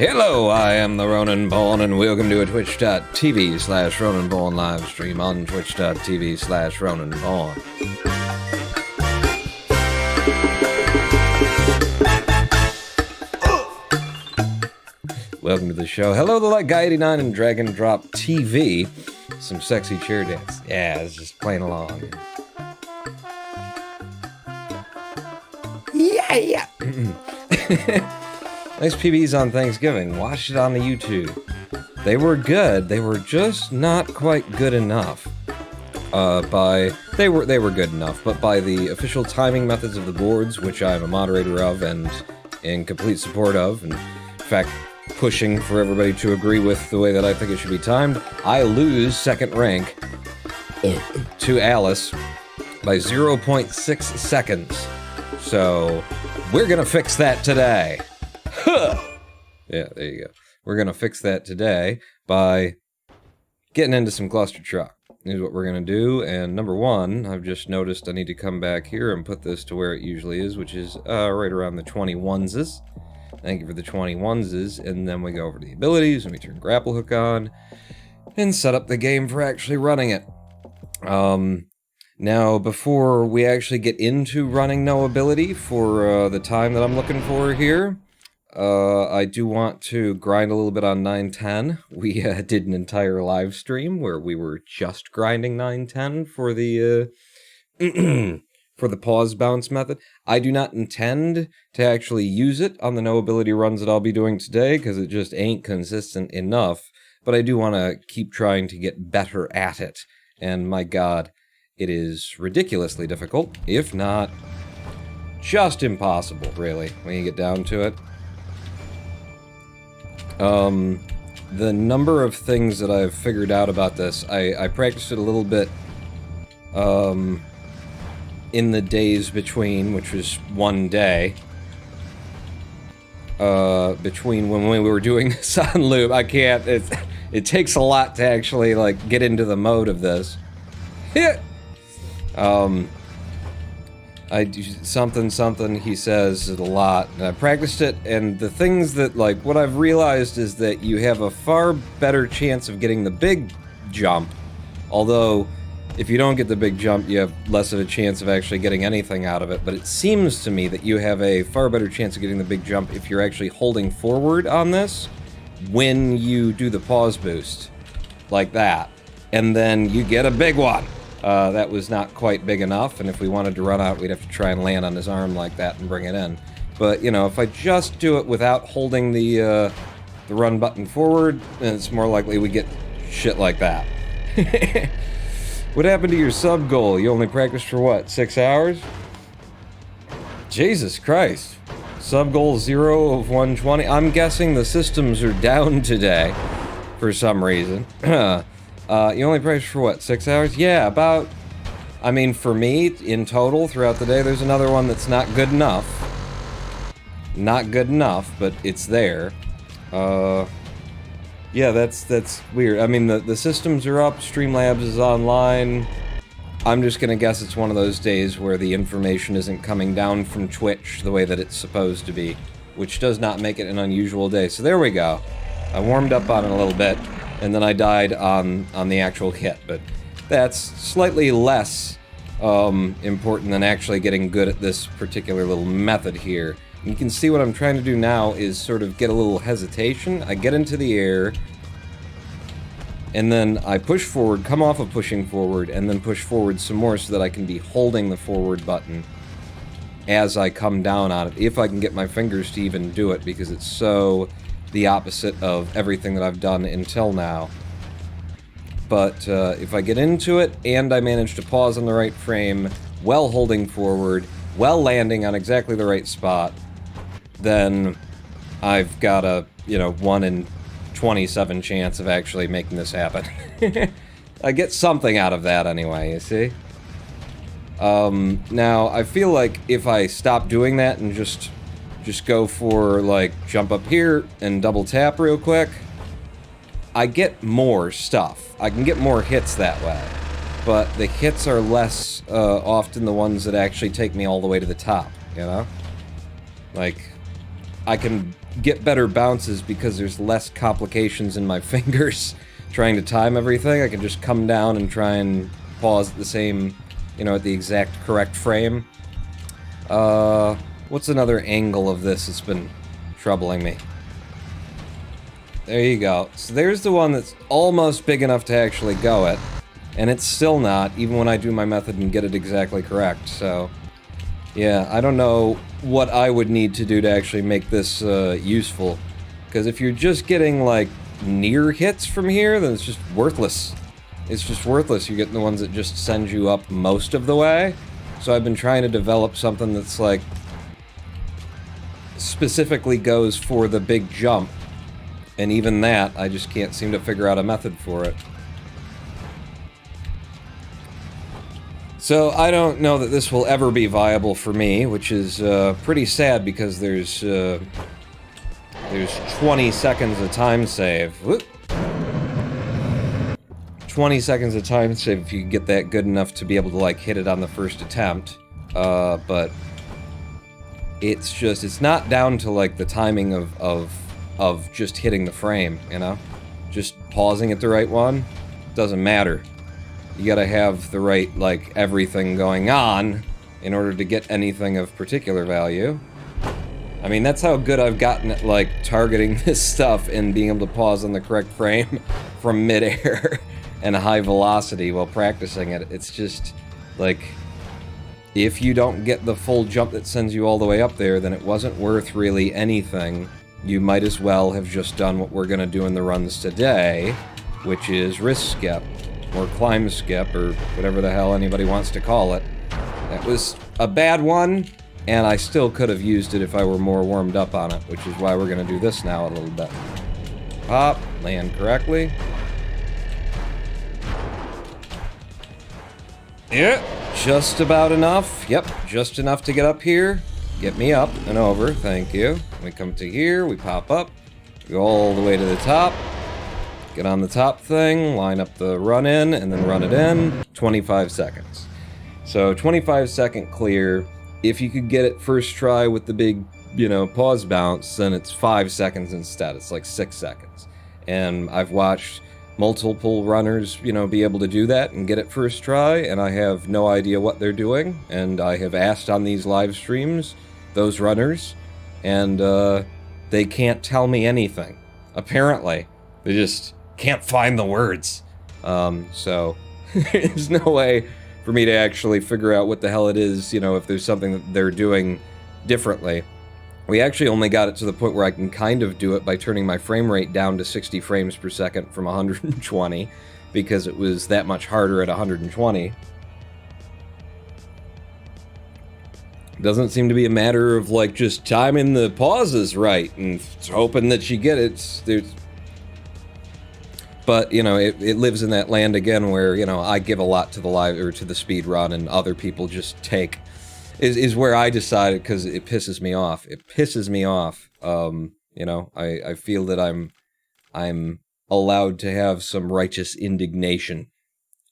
Hello, I am the Ronan Born, and welcome to a twitch.tv/Ronan Born live stream on twitch.tv/Ronan Born. Welcome to the show. Hello, the Like Guy 89 and Dragon Drop TV. Some sexy chair dance. Yeah, it's just playing along. Yeah. Nice PBs on Thanksgiving. Watched it on the YouTube. They were good. They were just not quite good enough. They were good enough, but by the official timing methods of the boards, which I'm a moderator of and in complete support of, and in fact pushing for everybody to agree with the way that I think it should be timed, I lose second rank to Alice by 0.6 seconds. So we're gonna fix that today. Yeah, there you go. We're gonna fix that today by getting into some Clustertruck. Here's what we're gonna do, and number one, I've just noticed I need to come back here and put this to where it usually is, which is right around the 21s. Thank you for the 21s, and then we go over to the abilities, and we turn grapple hook on, and set up the game for actually running it. Now, before we actually get into running NoAbility for the time that I'm looking for here, I do want to grind a little bit on 910. We did an entire live stream where we were just grinding 910 for the for the pause bounce method. I do not intend to actually use it on the NoAbility runs that I'll be doing today because it just ain't consistent enough, but I do want to keep trying to get better at it. And my god, it is ridiculously difficult, if not just impossible, really, when you get down to it. The number of things that I've figured out about this, I practiced it a little bit, in the days between, which was one day, between when we were doing this on loop. I can't, it takes a lot to actually, like, get into the mode of this. I do something, he says it a lot, and I practiced it, and the things that, like, what I've realized is that you have a far better chance of getting the big jump, although if you don't get the big jump, you have less of a chance of actually getting anything out of it, but it seems to me that you have a far better chance of getting the big jump if you're actually holding forward on this when you do the pause boost, like that, and then you get a big one. That was not quite big enough, and if we wanted to run out, we'd have to try and land on his arm like that and bring it in. But, you know, if I just do it without holding the run button forward, then it's more likely we get shit like that. What happened to your sub goal? You only practiced for what, 6 hours? Jesus Christ. Sub goal 0 of 120. I'm guessing the systems are down today for some reason. You only practiced for what, 6 hours? Yeah, about, I mean, for me, in total, throughout the day, there's another one that's not good enough. Not good enough, but it's there. Yeah, that's weird. I mean, the systems are up, Streamlabs is online. I'm just gonna guess it's one of those days where the information isn't coming down from Twitch the way that it's supposed to be, which does not make it an unusual day. So there we go. I warmed up on it a little bit, and then I died on the actual hit, but that's slightly less important than actually getting good at this particular little method here. You can see what I'm trying to do now is sort of get a little hesitation. I get into the air, and then I push forward, come off of pushing forward, and then push forward some more so that I can be holding the forward button as I come down on it, if I can get my fingers to even do it, because it's so the opposite of everything that I've done until now. But if I get into it, and I manage to pause on the right frame, while holding forward, while landing on exactly the right spot, then I've got a, 1 in 27 chance of actually making this happen. I get something out of that anyway, you see? Now, I feel like if I stop doing that and just go for, like, jump up here and double tap real quick, I get more stuff. I can get more hits that way. But the hits are less often the ones that actually take me all the way to the top, you know? Like, I can get better bounces because there's less complications in my fingers trying to time everything. I can just come down and try and pause at the same, you know, at the exact correct frame. What's another angle of this that's been troubling me? There you go. So there's the one that's almost big enough to actually go at, and it's still not, even when I do my method and get it exactly correct, so... Yeah, I don't know what I would need to do to actually make this useful. Because if you're just getting, like, near hits from here, then it's just worthless. It's just worthless. You're getting the ones that just send you up most of the way. So I've been trying to develop something that's, like, specifically goes for the big jump. And even that, I just can't seem to figure out a method for it. So I don't know that this will ever be viable for me, which is pretty sad because there's 20 seconds of time save. Whoop. 20 seconds of time save if you get that good enough to be able to, like, hit it on the first attempt. But it's just, it's not down to, like, the timing of just hitting the frame, you know? Just pausing at the right one doesn't matter. You gotta have the right, like, everything going on in order to get anything of particular value. I mean, that's how good I've gotten at, like, targeting this stuff and being able to pause on the correct frame from midair and high velocity while practicing it. It's just, like, if you don't get the full jump that sends you all the way up there, then it wasn't worth really anything. You might as well have just done what we're gonna do in the runs today, which is risk skip. Or climb skip, or whatever the hell anybody wants to call it. That was a bad one, and I still could have used it if I were more warmed up on it, which is why we're gonna do this now a little bit. Pop, land correctly. Yeah, just about enough. Yep, just enough to get up here. Get me up and over, thank you. We come to here, we pop up, go all the way to the top. Get on the top thing, line up the run in, and then run it in. 25 seconds. So 25-second clear. If you could get it first try with the big, you know, pause bounce, then it's 5 seconds instead. It's like 6 seconds. And I've watched multiple runners, you know, be able to do that and get it first try, and I have no idea what they're doing. And I have asked on these live streams, those runners, and they can't tell me anything. Apparently. They just can't find the words. So there's no way for me to actually figure out what the hell it is, you know, if there's something that they're doing differently. We actually only got it to the point where I can kind of do it by turning my frame rate down to 60 frames per second from 120, because it was that much harder at 120. It doesn't seem to be a matter of, like, just timing the pauses right and hoping that you get it. But, you know, it lives in that land again where, you know, I give a lot to the live, or to the speed run, and other people just take, is where I decided, because it pisses me off. It pisses me off. You know, I feel that I'm allowed to have some righteous indignation,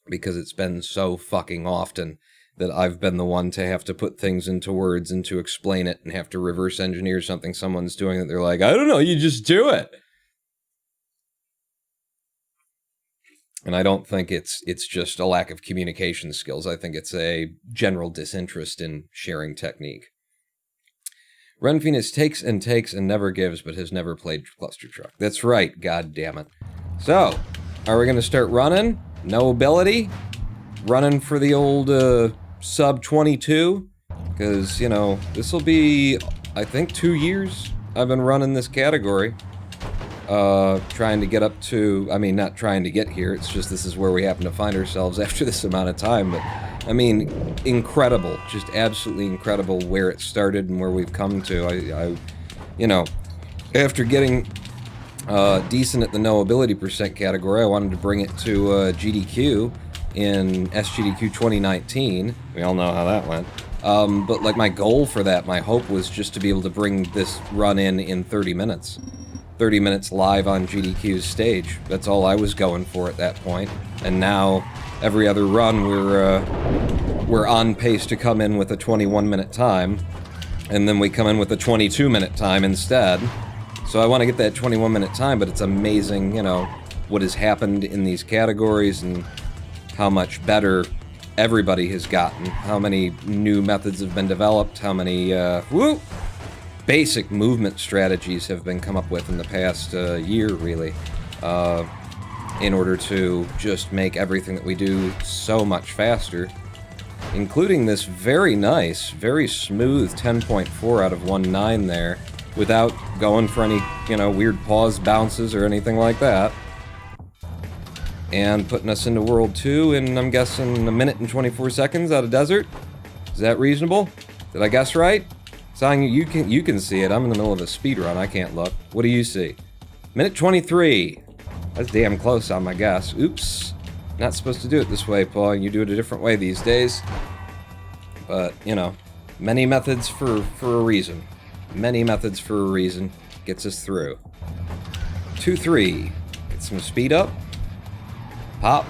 because it's been so fucking often that I've been the one to have to put things into words and to explain it and have to reverse engineer something someone's doing that they're like, I don't know, you just do it. And I don't think it's just a lack of communication skills. I think it's a general disinterest in sharing technique. Ren Phoenix takes and never gives, but has never played Clustertruck. That's right, god damn it. So, are we going to start running? NoAbility? Running for the old sub 22? Because, you know, this will be, I think, 2 years I've been running this category. Trying to get up to, I mean, not trying to get here, it's just this is where we happen to find ourselves after this amount of time, but, I mean, incredible, just absolutely incredible where it started and where we've come to. I you know, after getting decent at the NoAbility percent category, I wanted to bring it to GDQ in SGDQ 2019. We all know how that went. But, like, my goal for that, my hope was just to be able to bring this run in 30 minutes. 30 minutes live on GDQ's stage. That's all I was going for at that point. And now, every other run, we're on pace to come in with a 21-minute time. And then we come in with a 22-minute time instead. So I want to get that 21-minute time, but it's amazing, you know, what has happened in these categories and how much better everybody has gotten. How many new methods have been developed, how many, basic movement strategies have been come up with in the past year, really, in order to just make everything that we do so much faster. Including this very nice, very smooth 10.4 out of 1.9 there, without going for any, you know, weird pause bounces or anything like that. And putting us into World 2 in, I'm guessing, 1 minute and 24 seconds out of desert. Is that reasonable? Did I guess right? Sang, you can see it. I'm in the middle of a speed run. I can't look. What do you see? Minute 23. That's damn close on my guess. Oops. Not supposed to do it this way, Paul. You do it a different way these days. But, you know, many methods for a reason. Many methods for a reason. Gets us through. 2-3. Get some speed up. Pop.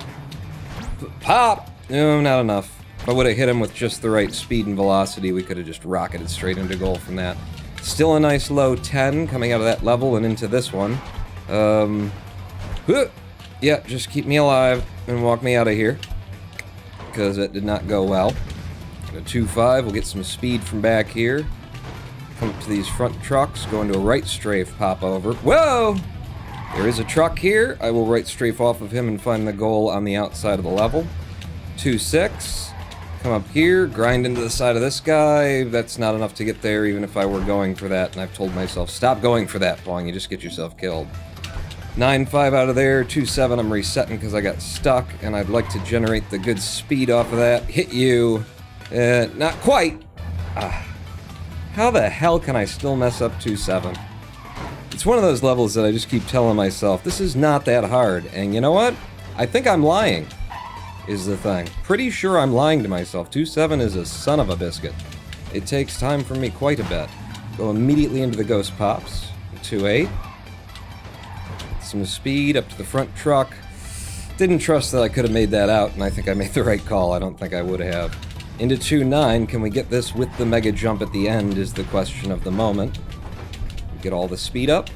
Pop! No, not enough. If I would have hit him with just the right speed and velocity, we could have just rocketed straight into goal from that. Still a nice low 10 coming out of that level and into this one. Yeah, just keep me alive and walk me out of here, because it did not go well. A 2-5, we'll get some speed from back here. Come up to these front trucks, go into a right strafe, pop over. Whoa! There is a truck here. I will right strafe off of him and find the goal on the outside of the level. 2-6, come up here, grind into the side of this guy. That's not enough to get there, even if I were going for that, and I've told myself, stop going for that, Pong, you just get yourself killed. 9-5 out of there, 2-7, I'm resetting because I got stuck, and I'd like to generate the good speed off of that. Hit you. Not quite. How the hell can I still mess up 2-7? It's one of those levels that I just keep telling myself, this is not that hard, and you know what? I think I'm lying, is the thing. Pretty sure I'm lying to myself. 2-7 is a son of a biscuit. It takes time for me quite a bit. Go immediately into the ghost pops. 2-8. Some speed up to the front truck. Didn't trust that I could have made that out, and I think I made the right call. I don't think I would have. Into 2-9, can we get this with the mega jump at the end is the question of the moment. Get all the speed up,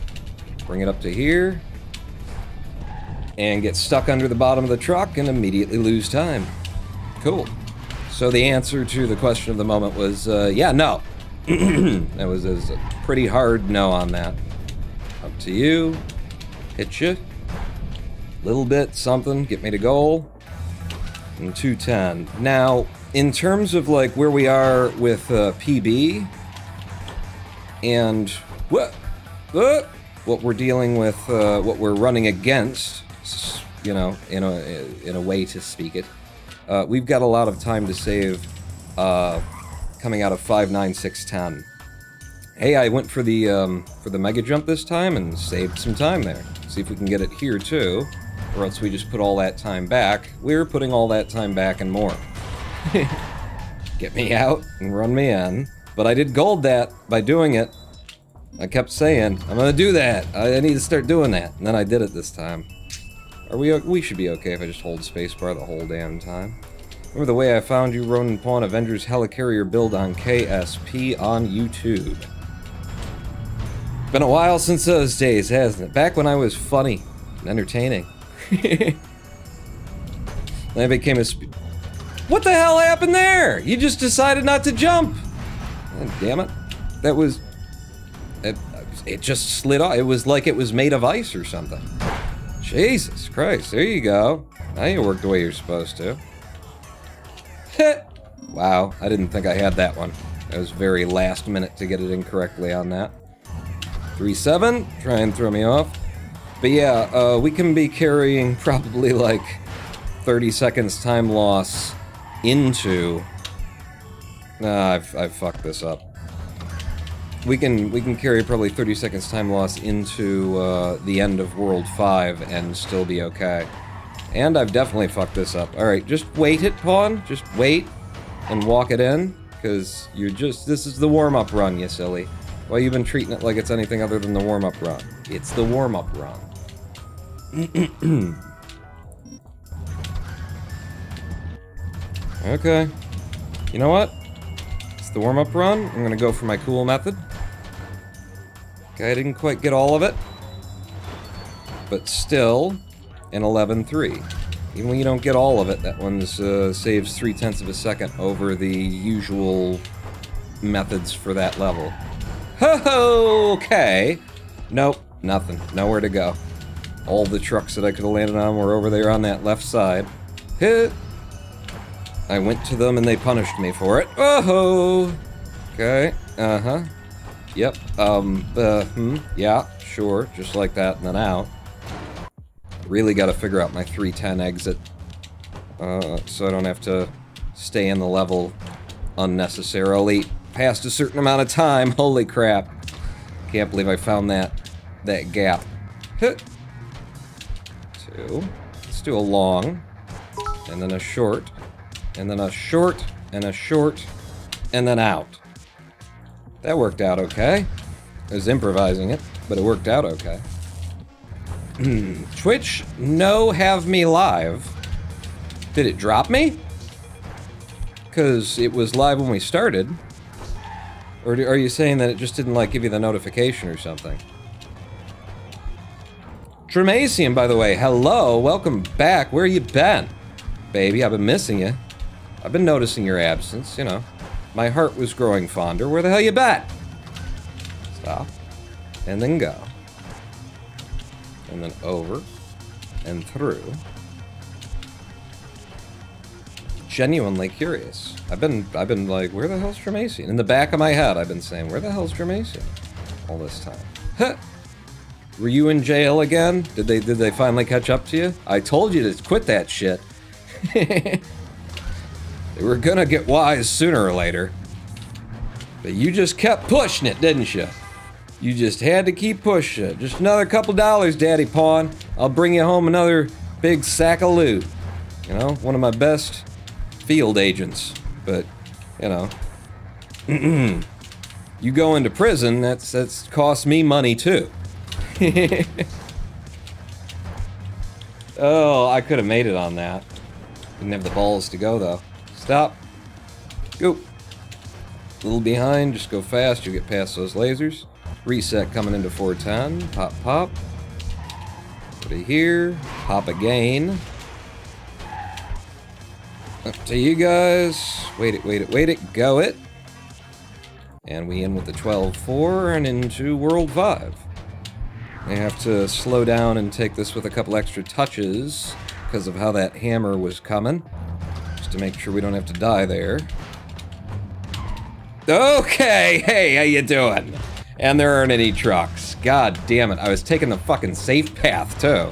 bring it up to here, and get stuck under the bottom of the truck and immediately lose time. Cool. So the answer to the question of the moment was, yeah, no. That was a pretty hard no on that. Up to you. Hit you. Little bit, something, get me to goal. And 2-10. Now, in terms of like where we are with PB and what we're dealing with, what we're running against, you know, in a way to speak it, we've got a lot of time to save coming out of 5.9610. Hey, I went for the mega jump this time and saved some time there. See if we can get it here too, or else we just put all that time back. We're putting all that time back and more. Get me out and run me in. But I did gold that by doing it. I kept saying, I'm gonna do that. I need to start doing that. And then I did it this time. We should be okay if I just hold spacebar the whole damn time. Remember the way I found you, Ronin Pawn Avengers Helicarrier build on KSP on YouTube. Been a while since those days, hasn't it? Back when I was funny and entertaining. Then I became a What the hell happened there? You just decided not to jump. God damn it. That was... It just slid off. It was like it was made of ice or something. Jesus Christ, there you go. Now you work the way you're supposed to. Wow, I didn't think I had that one. It was very last minute to get it incorrectly on that. 3-7, try and throw me off. But yeah, we can be carrying probably like 30 seconds time loss into... Nah, I've fucked this up. We can carry probably 30 seconds time loss into the end of World 5 and still be okay. And I've definitely fucked this up. Alright, just wait it, Pawn. Just wait and walk it in. Because you're just... This is the warm-up run, you silly. Why you've been treating it like it's anything other than the warm-up run? It's the warm-up run. Okay. You know what? the warm-up run. I'm gonna go for my cool method. Okay, I didn't quite get all of it. But still, an 11.3. Even when you don't get all of it, that one's saves 0.3 of a second over the usual methods for that level. Ho-ho! Okay. Nope, nothing. Nowhere to go. All the trucks that I could have landed on were over there on that left side. Hit! I went to them and they punished me for it. Oh-ho! Okay, uh-huh. Yep, yeah, sure, just like that, and then out. Really gotta figure out my 310 exit, so I don't have to stay in the level unnecessarily past a certain amount of time. Holy crap. Can't believe I found that gap. Hit. 2. Let's do a long, and then a short, and then a short, and a short, and then out. That worked out okay. I was improvising it, but it worked out okay. Twitch, no have me live. Did it drop me? Because it was live when we started. Or are you saying that it just didn't, like, give you the notification or something? Tremacian, by the way, hello, welcome back. Where you been? Baby, I've been missing you. I've been noticing your absence, you know. My heart was growing fonder. Where the hell you been? Stop. And then go. And then over. And through. Genuinely curious. I've been like, where the hell's Tremacian? In the back of my head, I've been saying, where the hell's Tremacian? All this time. Huh. Were you in jail again? Did they finally catch up to you? I told you to quit that shit. They were gonna get wise sooner or later. But you just kept pushing it, didn't you? You just had to keep pushing it. Just another couple dollars, Daddy Pawn. I'll bring you home another big sack of loot. You know, one of my best field agents. But, you know. You go into prison, that's cost me money too. Oh, I could have made it on that. Didn't have the balls to go though. Stop. Go. A little behind, just go fast, you'll get past those lasers. Reset coming into 410. Pop, pop. Go to here. Pop again. Up to you guys. Wait it. Go it. And we in with the 12-4 and into World 5. I have to slow down and take this with a couple extra touches because of how that hammer was coming. Just to make sure we don't have to die there. Okay, hey, how you doing? And there aren't any trucks. God damn it, I was taking the fucking safe path too.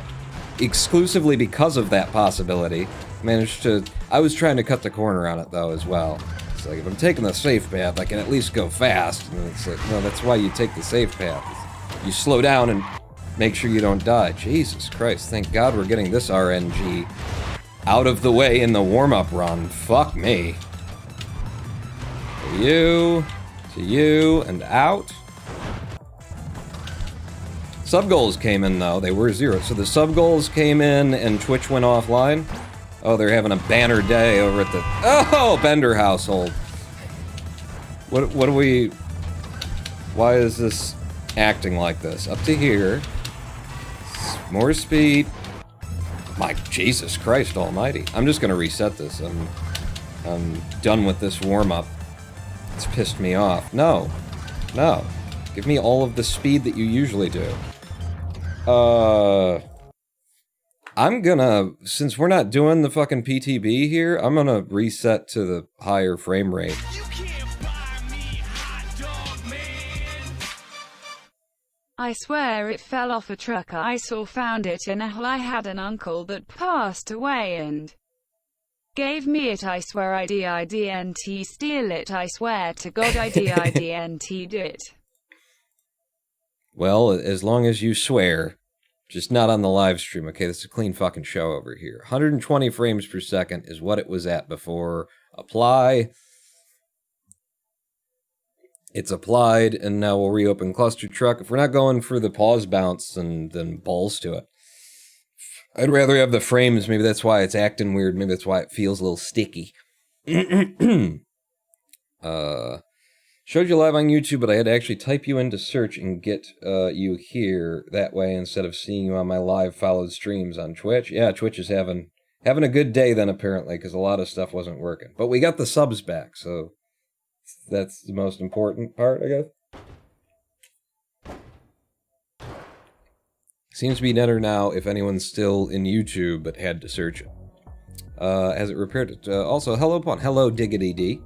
Exclusively because of that possibility. I was trying to cut the corner on it though as well. It's like, if I'm taking the safe path, I can at least go fast. And it's like, no, that's why you take the safe path. You slow down and make sure you don't die. Jesus Christ, thank God we're getting this RNG out of the way in the warm-up run. Fuck me. To you, and out. Sub-goals came in though, they were 0. So the sub-goals came in and Twitch went offline. Oh, they're having a banner day over at the... Oh, Bender household. What do we... Why is this acting like this? Up to here. More speed. My Jesus Christ almighty. I'm just gonna reset this. I'm done with this warm-up. It's pissed me off. No. No. Give me all of the speed that you usually do. I'm gonna, since we're not doing the fucking PTB here, I'm gonna reset to the higher frame rate. You can't buy me, hot dog man. I swear it fell off a truck I saw, found it in a hole. I had an uncle that passed away and gave me it. I swear I didn't steal it. I swear to God I didn't do it. Well, as long as you swear, just not on the live stream, okay? This is a clean fucking show over here. 120 frames per second is what it was at before. Apply. It's applied, and now we'll reopen Clustertruck. If we're not going for the pause bounce, then balls to it. I'd rather have the frames. Maybe that's why it's acting weird. Maybe that's why it feels a little sticky. Showed you live on YouTube, but I had to actually type you into search and get you here that way instead of seeing you on my live followed streams on Twitch. Yeah, Twitch is having a good day then, apparently, because a lot of stuff wasn't working. But we got the subs back, so that's the most important part, I guess. Seems to be netter now if anyone's still in YouTube but had to search it. Has it repaired it? Also, hello, Pawn. Hello, Diggity D.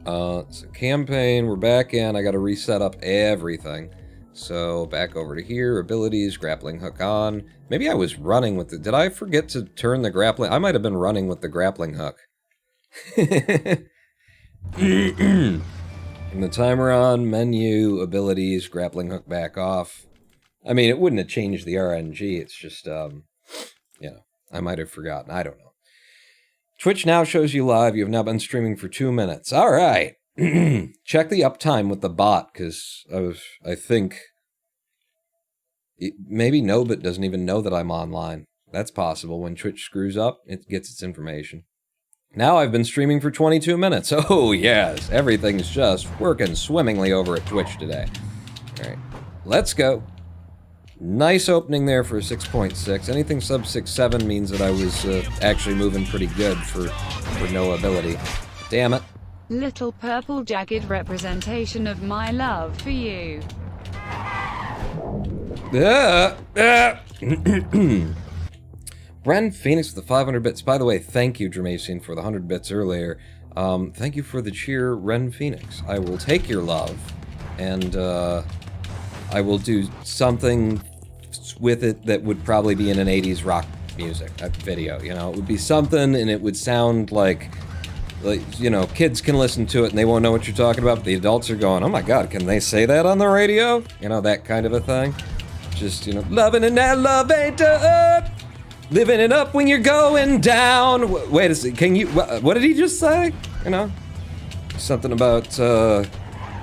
It's a campaign. We're back in. I got to reset up everything. So, back over to here. Abilities, grappling hook on. Maybe I was running with the... Did I forget to turn the grappling... I might have been running with the grappling hook. And the timer on, menu, abilities, grappling hook back off. I mean, it wouldn't have changed the RNG. It's just, you know, I might have forgotten. I don't know. Twitch now shows you live. You have now been streaming for 2 minutes. All right. Check the uptime with the bot, because I think maybe Nobit doesn't even know that I'm online. That's possible. When Twitch screws up, it gets its information. Now I've been streaming for 22 minutes. Oh, yes. Everything's just working swimmingly over at Twitch today. All right. Let's go. Nice opening there for 6.6. Anything sub 6.7 means that I was actually moving pretty good for NoAbility. Damn it. Little purple jagged representation of my love for you. Bren Phoenix with the 500 bits. By the way, thank you, Dramacian, for the 100 bits earlier. Thank you for the cheer, Ren Phoenix. I will take your love, and I will do something with it that would probably be in an 80s rock music video. You know, it would be something, and it would sound like, you know, kids can listen to it and they won't know what you're talking about, but the adults are going, oh my god, can they say that on the radio? You know, that kind of a thing. Just, you know, loving an elevator, living it up when you're going down. Wait a second, can you, what did he just say? You know, something about, you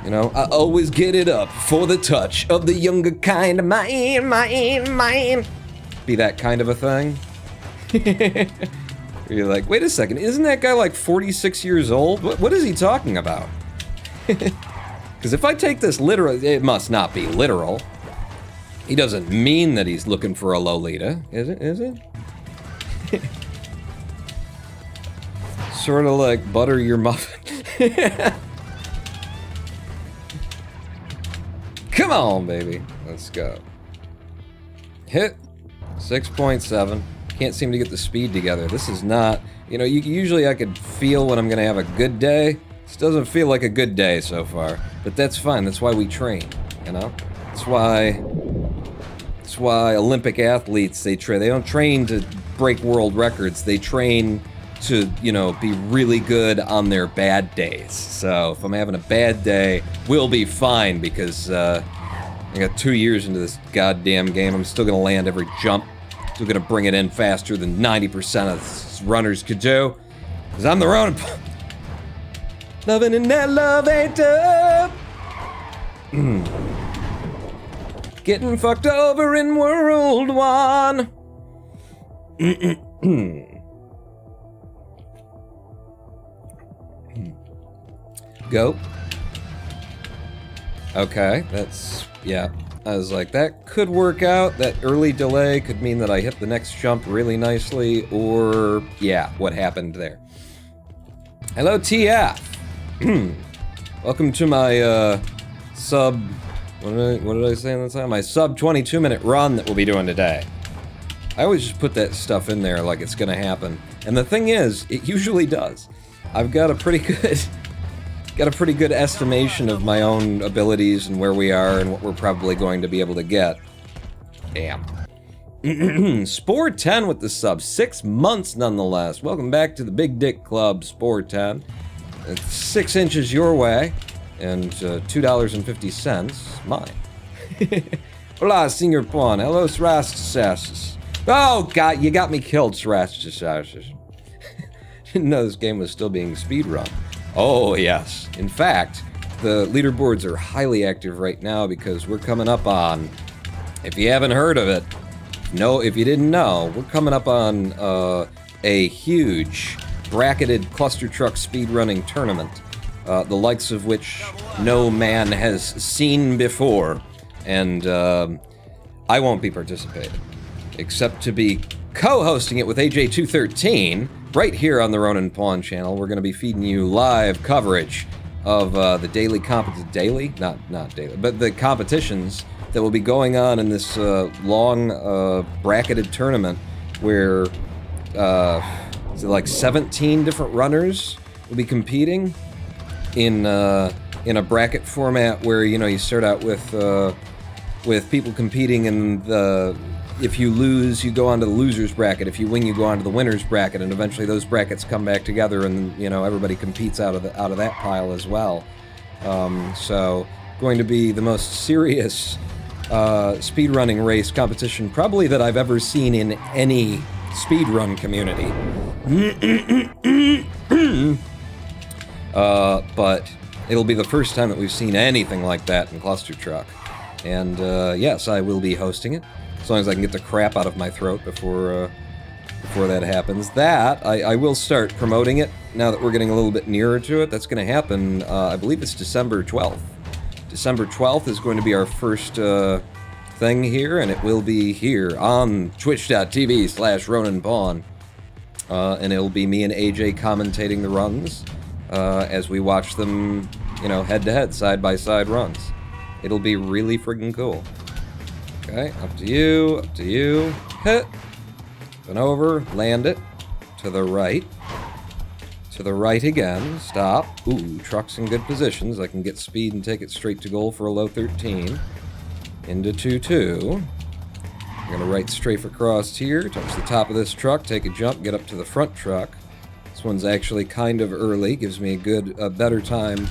know, I always get it up for the touch of the younger kind of mine. Be that kind of a thing. You're like, wait a second, isn't that guy like 46 years old? What is he talking about? Because if I take this literal, it must not be literal. He doesn't mean that he's looking for a Lolita, is it? Sort of like butter your muffin. Come on, baby. Let's go. Hit 6.7. Can't seem to get the speed together. This is not, you know, usually I could feel when I'm gonna have a good day. This doesn't feel like a good day so far, but that's fine. That's why we train, you know? That's why Olympic athletes, they don't train to break world records. They train to, you know, be really good on their bad days. So if I'm having a bad day, we'll be fine, because I got 2 years into this goddamn game. I'm still gonna land every jump. Still gonna bring it in faster than 90% of runners could do. Because I'm the runner. Loving an elevator. Getting fucked over in World 1. Go. Okay, that's, yeah. I was like, that could work out. That early delay could mean that I hit the next jump really nicely, or, yeah, what happened there. Hello, TF. Welcome to my, sub, what did I say in the time? My sub 22-minute run that we'll be doing today. I always just put that stuff in there like it's gonna happen. And the thing is, it usually does. I've got a pretty good estimation of my own abilities and where we are and what we're probably going to be able to get. Damn. Spore 10 with the sub. 6 months nonetheless. Welcome back to the Big Dick Club, Spore 10. It's 6 inches your way, and $2.50 mine. Hola, Senior Pawn. Hello, Srastasas. Oh, God, you got me killed, Srastasas. Didn't know this game was still being speedrun. Oh, yes. In fact, the leaderboards are highly active right now because we're coming up on, if you haven't heard of it, no, if you didn't know, we're coming up on a huge bracketed Clustertruck speedrunning tournament the likes of which no man has seen before, and I won't be participating, except to be co-hosting it with AJ213 right here on the Ronin Pawn channel. We're going to be feeding you live coverage of the daily not daily, but the competitions that will be going on in this long bracketed tournament where is it like 17 different runners will be competing in a bracket format where, you know, you start out with people competing in the, if you lose, you go on to the loser's bracket. If you win, you go on to the winner's bracket, and eventually those brackets come back together, and, you know, everybody competes out of that pile as well. So, going to be the most serious speedrunning race competition probably that I've ever seen in any speedrun community. But it'll be the first time that we've seen anything like that in Clustertruck. And yes, I will be hosting it, as long as I can get the crap out of my throat before that happens. I will start promoting it now that we're getting a little bit nearer to it. That's going to happen, I believe it's December 12th. December 12th is going to be our first thing here, and it will be here on twitch.tv/RoninPawn. And it'll be me and AJ commentating the runs as we watch them, you know, head-to-head, side-by-side runs. It'll be really friggin' cool. Okay, up to you, hit, and over, land it, to the right again, stop, ooh, truck's in good positions, I can get speed and take it straight to goal for a low 13, into 2-2, I'm gonna right strafe across here, touch the top of this truck, take a jump, get up to the front truck. This one's actually kind of early, gives me a better time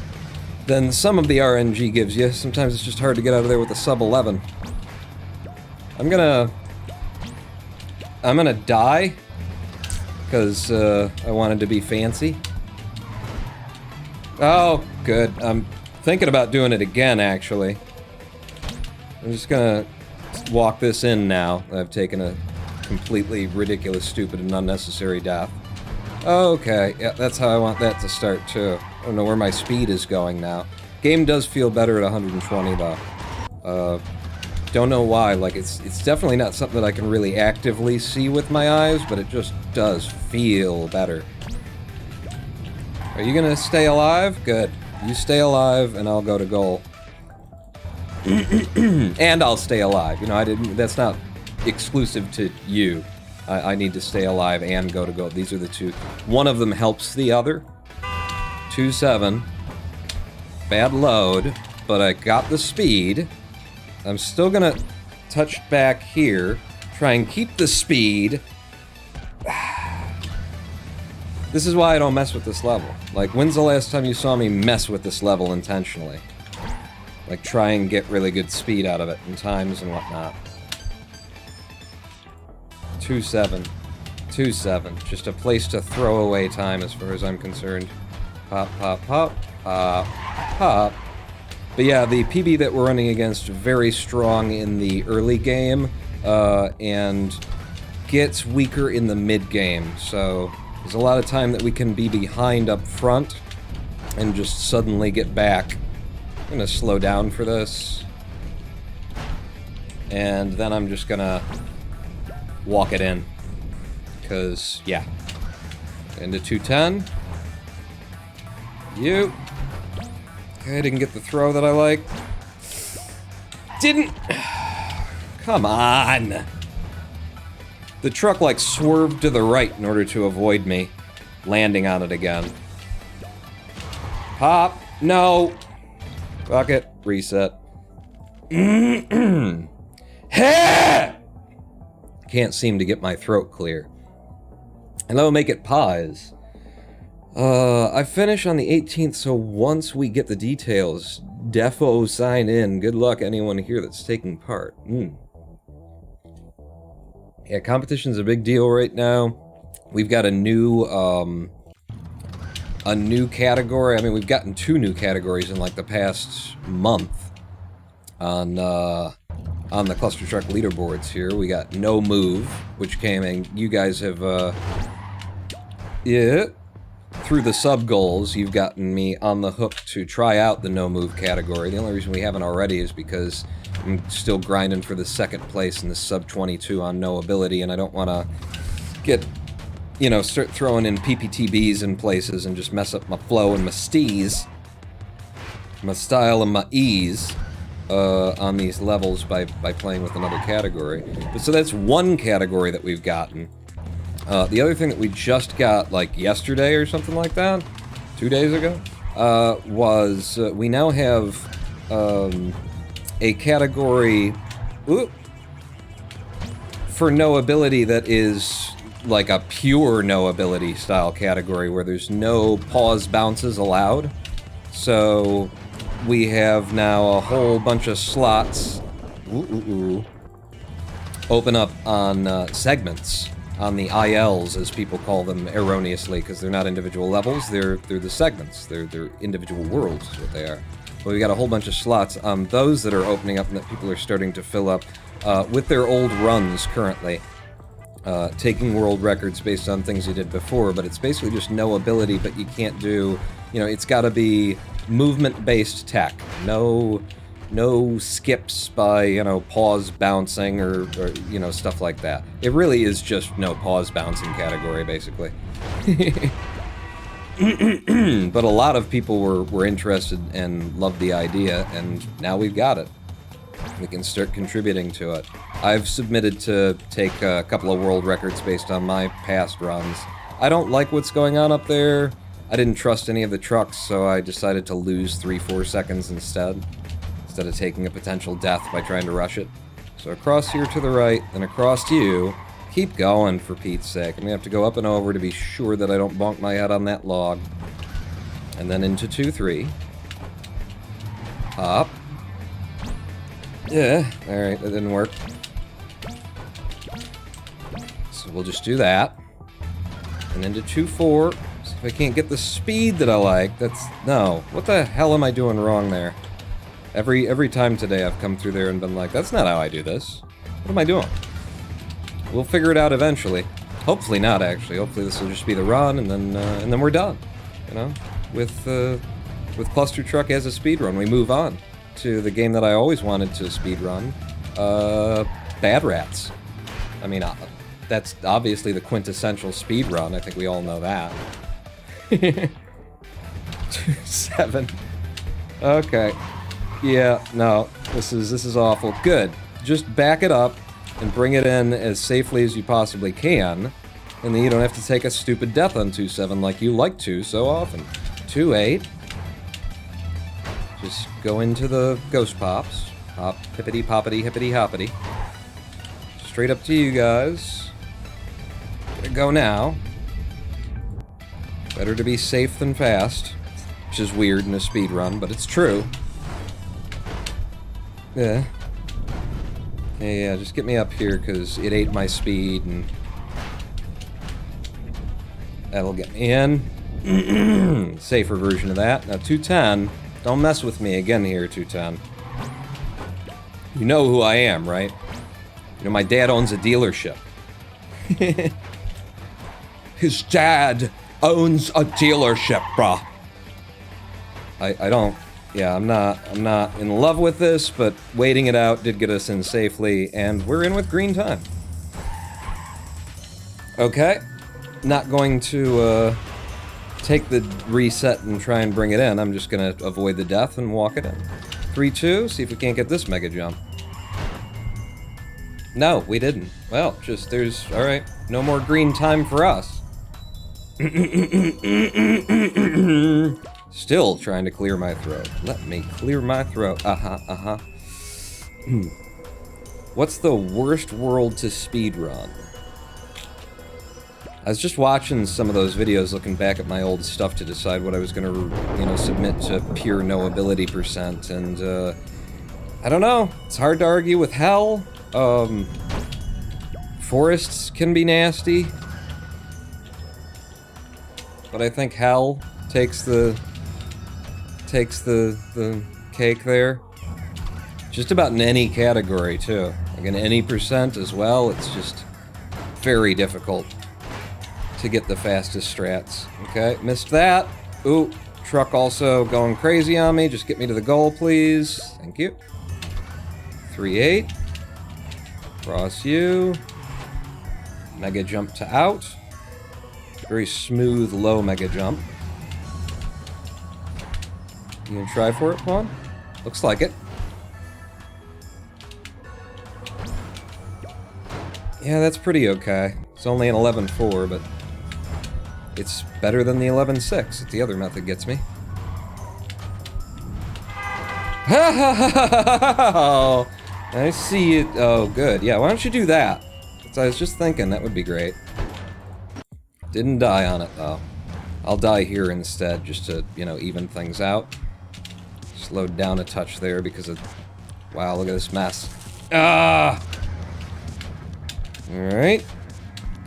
than some of the RNG gives you. Sometimes it's just hard to get out of there with a sub 11. I'm gonna die, because I wanted to be fancy. Oh, good. I'm thinking about doing it again, actually. I'm just gonna walk this in now. I've taken a completely ridiculous, stupid, and unnecessary death. Okay, yeah, that's how I want that to start, too. I don't know where my speed is going now. Game does feel better at 120, though. Don't know why. Like, it's definitely not something that I can really actively see with my eyes, but it just does feel better. Are you gonna stay alive? Good. You stay alive, and I'll go to goal. And I'll stay alive. You know, that's not exclusive to you. I need to stay alive and go to goal. These are the two. One of them helps the other. 2-7. Bad load, but I got the speed. I'm still gonna touch back here, try and keep the speed. This is why I don't mess with this level. Like, when's the last time you saw me mess with this level intentionally? Like, try and get really good speed out of it in times and whatnot. 2-7. 2-7. Just a place to throw away time as far as I'm concerned. Pop, pop, pop, pop, pop. But yeah, the PB that we're running against very strong in the early game, and gets weaker in the mid-game. So there's a lot of time that we can be behind up front and just suddenly get back. I'm gonna slow down for this. And then I'm just gonna walk it in. Because, yeah. Into 210. You. Okay, didn't get the throw that I like. Didn't. Come on. The truck, like, swerved to the right in order to avoid me landing on it again. Pop. No. Fuck it. Reset. Can't seem to get my throat clear. Hello, make it pause. I finish on the 18th, so once we get the details, defo sign in. Good luck anyone here that's taking part. Yeah, competition's a big deal right now. We've got a new category. I mean, we've gotten 2 new categories in like the past month on the Clustertruck leaderboards here. We got No Move, which came in. You guys have, yeah. through the sub-goals, you've gotten me on the hook to try out the no-move category. The only reason we haven't already is because I'm still grinding for the second place in the sub-22 on NoAbility, and I don't want to get, you know, start throwing in PPTBs in places and just mess up my flow and my steez, my style and my ease on these levels by playing with another category. But so that's one category that we've gotten. The other thing that we just got, like, yesterday or something like that, 2 days ago, was we now have a category for NoAbility that is like a pure NoAbility style category where there's no pause bounces allowed. So we have now a whole bunch of slots open up on segments, on the ILs, as people call them erroneously, because they're not individual levels, they're the segments, they're individual worlds is what they are. But we got a whole bunch of slots on those that are opening up and that people are starting to fill up with their old runs currently, taking world records based on things you did before, but it's basically just NoAbility, but you can't do, you know, it's gotta be movement-based tech. No skips by, you know, pause bouncing or, you know, stuff like that. It really is just no pause bouncing category, basically. But a lot of people were interested and loved the idea, and now we've got it. We can start contributing to it. I've submitted to take a couple of world records based on my past runs. I don't like what's going on up there. I didn't trust any of the trucks, so I decided to lose 3-4 seconds instead of taking a potential death by trying to rush it. So across here to the right, then across to you. Keep going, for Pete's sake. I'm gonna have to go up and over to be sure that I don't bonk my head on that log. And then into 2-3. Up. Yeah, alright, that didn't work. So we'll just do that. And into 2-4. So if I can't get the speed that I like, that's... No. What the hell am I doing wrong there? Every time today I've come through there and been like, that's not how I do this. What am I doing? We'll figure it out eventually. Hopefully not, actually. Hopefully this will just be the run, and then we're done. You know, with Clustertruck as a speedrun, we move on to the game that I always wanted to speedrun, Bad Rats. I mean, that's obviously the quintessential speedrun. I think we all know that. 2-7. Okay. Yeah, no, this is awful. Good. Just back it up and bring it in as safely as you possibly can, and then you don't have to take a stupid death on 2-7 like you like to so often. 2-8. Just go into the ghost pops. Hop, hippity poppity, hippity hoppity. Straight up to you guys. Gotta go now. Better to be safe than fast, which is weird in a speedrun, but it's true. Yeah. Yeah, just get me up here, because it ate my speed, and that'll get me in. Safer version of that. Now, 210. Don't mess with me again here, 210. You know who I am, right? You know, my dad owns a dealership. His dad owns a dealership, bruh. I don't... Yeah, I'm not in love with this, but waiting it out did get us in safely, and we're in with green time. Okay. Not going to, take the reset and try and bring it in. I'm just gonna avoid the death and walk it in. 3-2, see if we can't get this mega jump. No, we didn't. Well, just there's... Alright, no more green time for us. Still trying to clear my throat. Let me clear my throat. What's the worst world to speedrun? I was just watching some of those videos, looking back at my old stuff to decide what I was gonna, you know, submit to pure NoAbility %, and, I don't know. It's hard to argue with hell. Forests can be nasty. But I think hell takes the cake there. Just about in any category, too. Like in any % as well, it's just very difficult to get the fastest strats. Okay, missed that. Ooh, truck also going crazy on me. Just get me to the goal, please. Thank you. 3-8. Cross you. Mega jump to out. Very smooth, low mega jump. You gonna try for it, Pawn? Looks like it. Yeah, that's pretty okay. It's only an 11-4, but it's better than the 11-6 that the other method gets me. Oh, I see it. Oh, good. Yeah, why don't you do that? I was just thinking that would be great. Didn't die on it, though. I'll die here instead, just to, you know, even things out. Slowed down a touch there because of... Wow, look at this mess. Ah! Alright.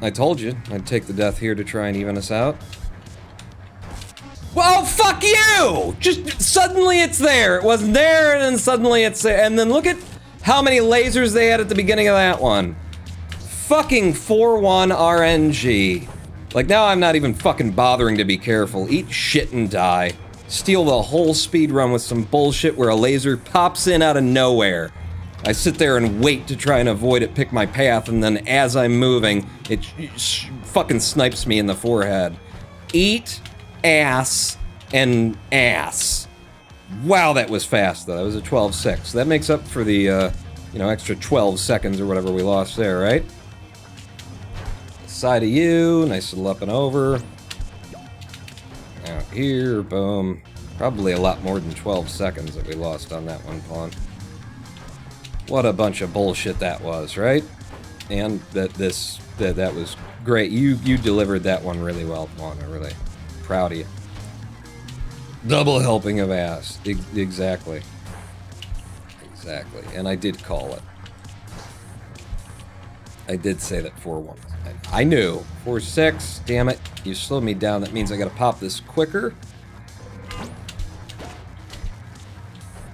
I told you I'd take the death here to try and even us out. Well, fuck you! Just suddenly it's there. It wasn't there, and then suddenly it's there. And then look at how many lasers they had at the beginning of that one. Fucking 4-1 RNG. Like, now I'm not even fucking bothering to be careful. Eat shit and die. Steal the whole speedrun with some bullshit where a laser pops in out of nowhere. I sit there and wait to try and avoid it, pick my path, and then as I'm moving, it fucking snipes me in the forehead. Eat ass and ass. Wow, that was fast, though. That was a 12-6. That makes up for the, you know, extra 12 seconds or whatever we lost there, right? Side of you, nice little up and over. Out here, boom. Probably a lot more than 12 seconds that we lost on that one, Pawn. What a bunch of bullshit that was, right? And that was great. You delivered that one really well, Pawn. I'm really proud of you. Double helping of ass. Exactly. Exactly. And I did call it. I did say that 4-1. I knew. 4-6. Damn it. You slowed me down. That means I gotta pop this quicker.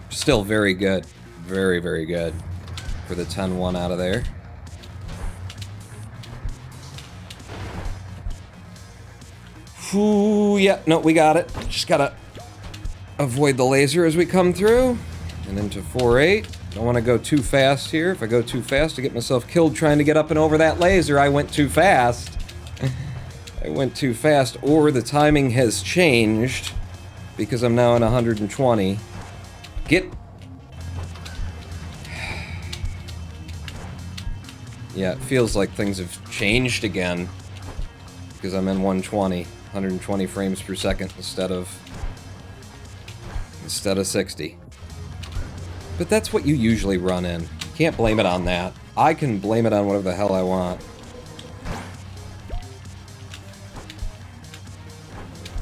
Still very good. Very, very good. For the 10-1 out of there. Ooh, yeah. No, we got it. Just gotta avoid the laser as we come through. And into 4-8. Don't want to go too fast here. If I go too fast, I get myself killed trying to get up and over that laser. I went too fast. I went too fast, or the timing has changed because I'm now in 120. Get... Yeah, it feels like things have changed again because I'm in 120 frames per second instead of 60. But that's what you usually run in. Can't blame it on that. I can blame it on whatever the hell I want.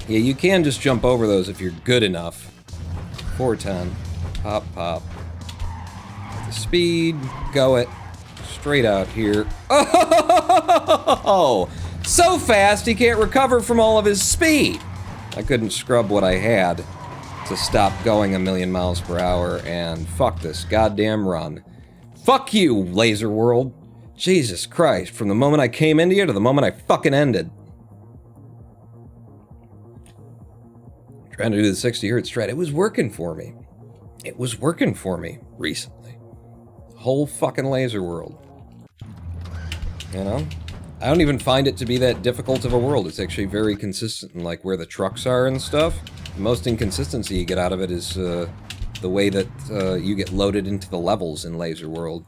Yeah, you can just jump over those if you're good enough. 410. Pop, pop. The speed. Go it. Straight out here. Oh! So fast he can't recover from all of his speed! I couldn't scrub what I had to stop going a million miles per hour, and fuck this goddamn run. Fuck you, Laser World. Jesus Christ, from the moment I came into here to the moment I fucking ended. Trying to do the 60 hertz strat, it was working for me. It was working for me recently. Whole fucking Laser World. You know? I don't even find it to be that difficult of a world. It's actually very consistent in like where the trucks are and stuff. The most inconsistency you get out of it is the way that you get loaded into the levels in Laser World.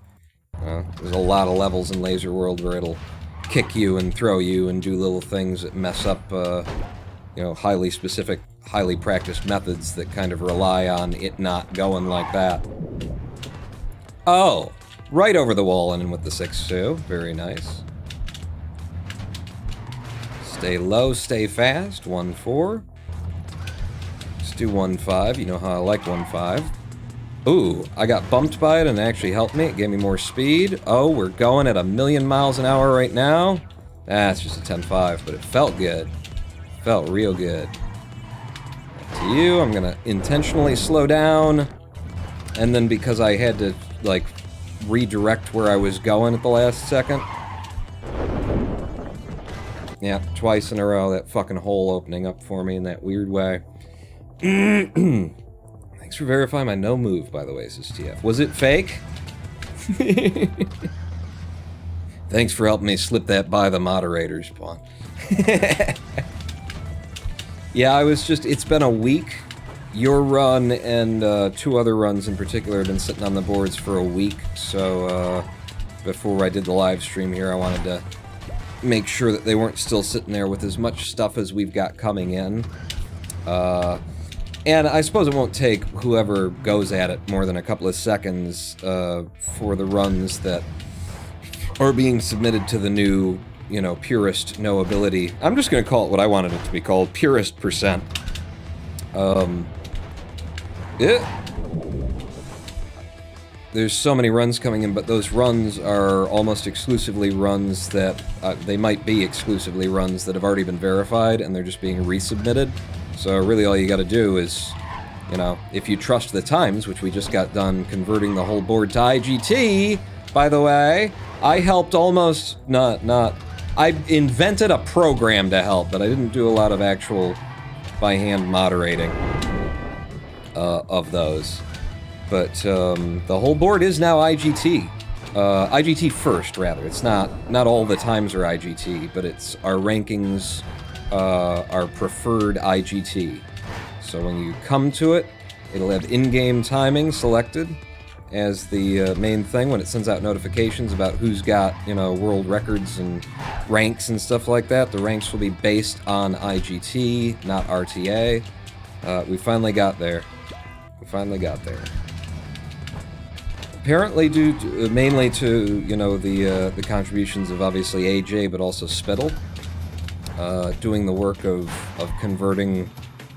There's a lot of levels in Laser World where it'll kick you and throw you and do little things that mess up, you know, highly specific, highly practiced methods that kind of rely on it not going like that. Oh, right over the wall and in with the 6-2. Very nice. Stay low, stay fast. 1-4. Let's do 1-5. You know how I like 1-5. Ooh, I got bumped by it and it actually helped me. It gave me more speed. Oh, we're going at 1,000,000 miles an hour right now. That's just a 10-5, but it felt good. Felt real good. Back to you. I'm gonna intentionally slow down. And then because I had to, like, redirect where I was going at the last second, Yeah, twice in a row, that fucking hole opening up for me in that weird way. Thanks for verifying my no move, by the way, says TF. Was it fake? Thanks for helping me slip that by the moderators, Pawn. Yeah, I was just... It's been a week. Your run and 2 other runs in particular have been sitting on the boards for a week, so before I did the live stream here, I wanted to make sure that they weren't still sitting there with as much stuff as we've got coming in. And I suppose it won't take whoever goes at it more than a couple of seconds for the runs that are being submitted to the new, you know, purist NoAbility. I'm just going to call it what I wanted it to be called, purist percent. There's so many runs coming in, but those runs are almost exclusively runs that, they might be exclusively runs that have already been verified, and they're just being resubmitted. So really all you gotta do is, you know, if you trust the times, which we just got done converting the whole board to IGT, by the way, I helped almost, I invented a program to help, but I didn't do a lot of actual by-hand moderating of those. But the whole board is now IGT. IGT first, rather. It's not all the times are IGT, but it's our rankings are preferred IGT. So when you come to it, it'll have in-game timing selected as the main thing when it sends out notifications about who's got, you know, world records and ranks and stuff like that. The ranks will be based on IGT, not RTA. We finally got there. We finally got there. Apparently due to, mainly to, you know, the contributions of obviously AJ, but also Spittle, doing the work of converting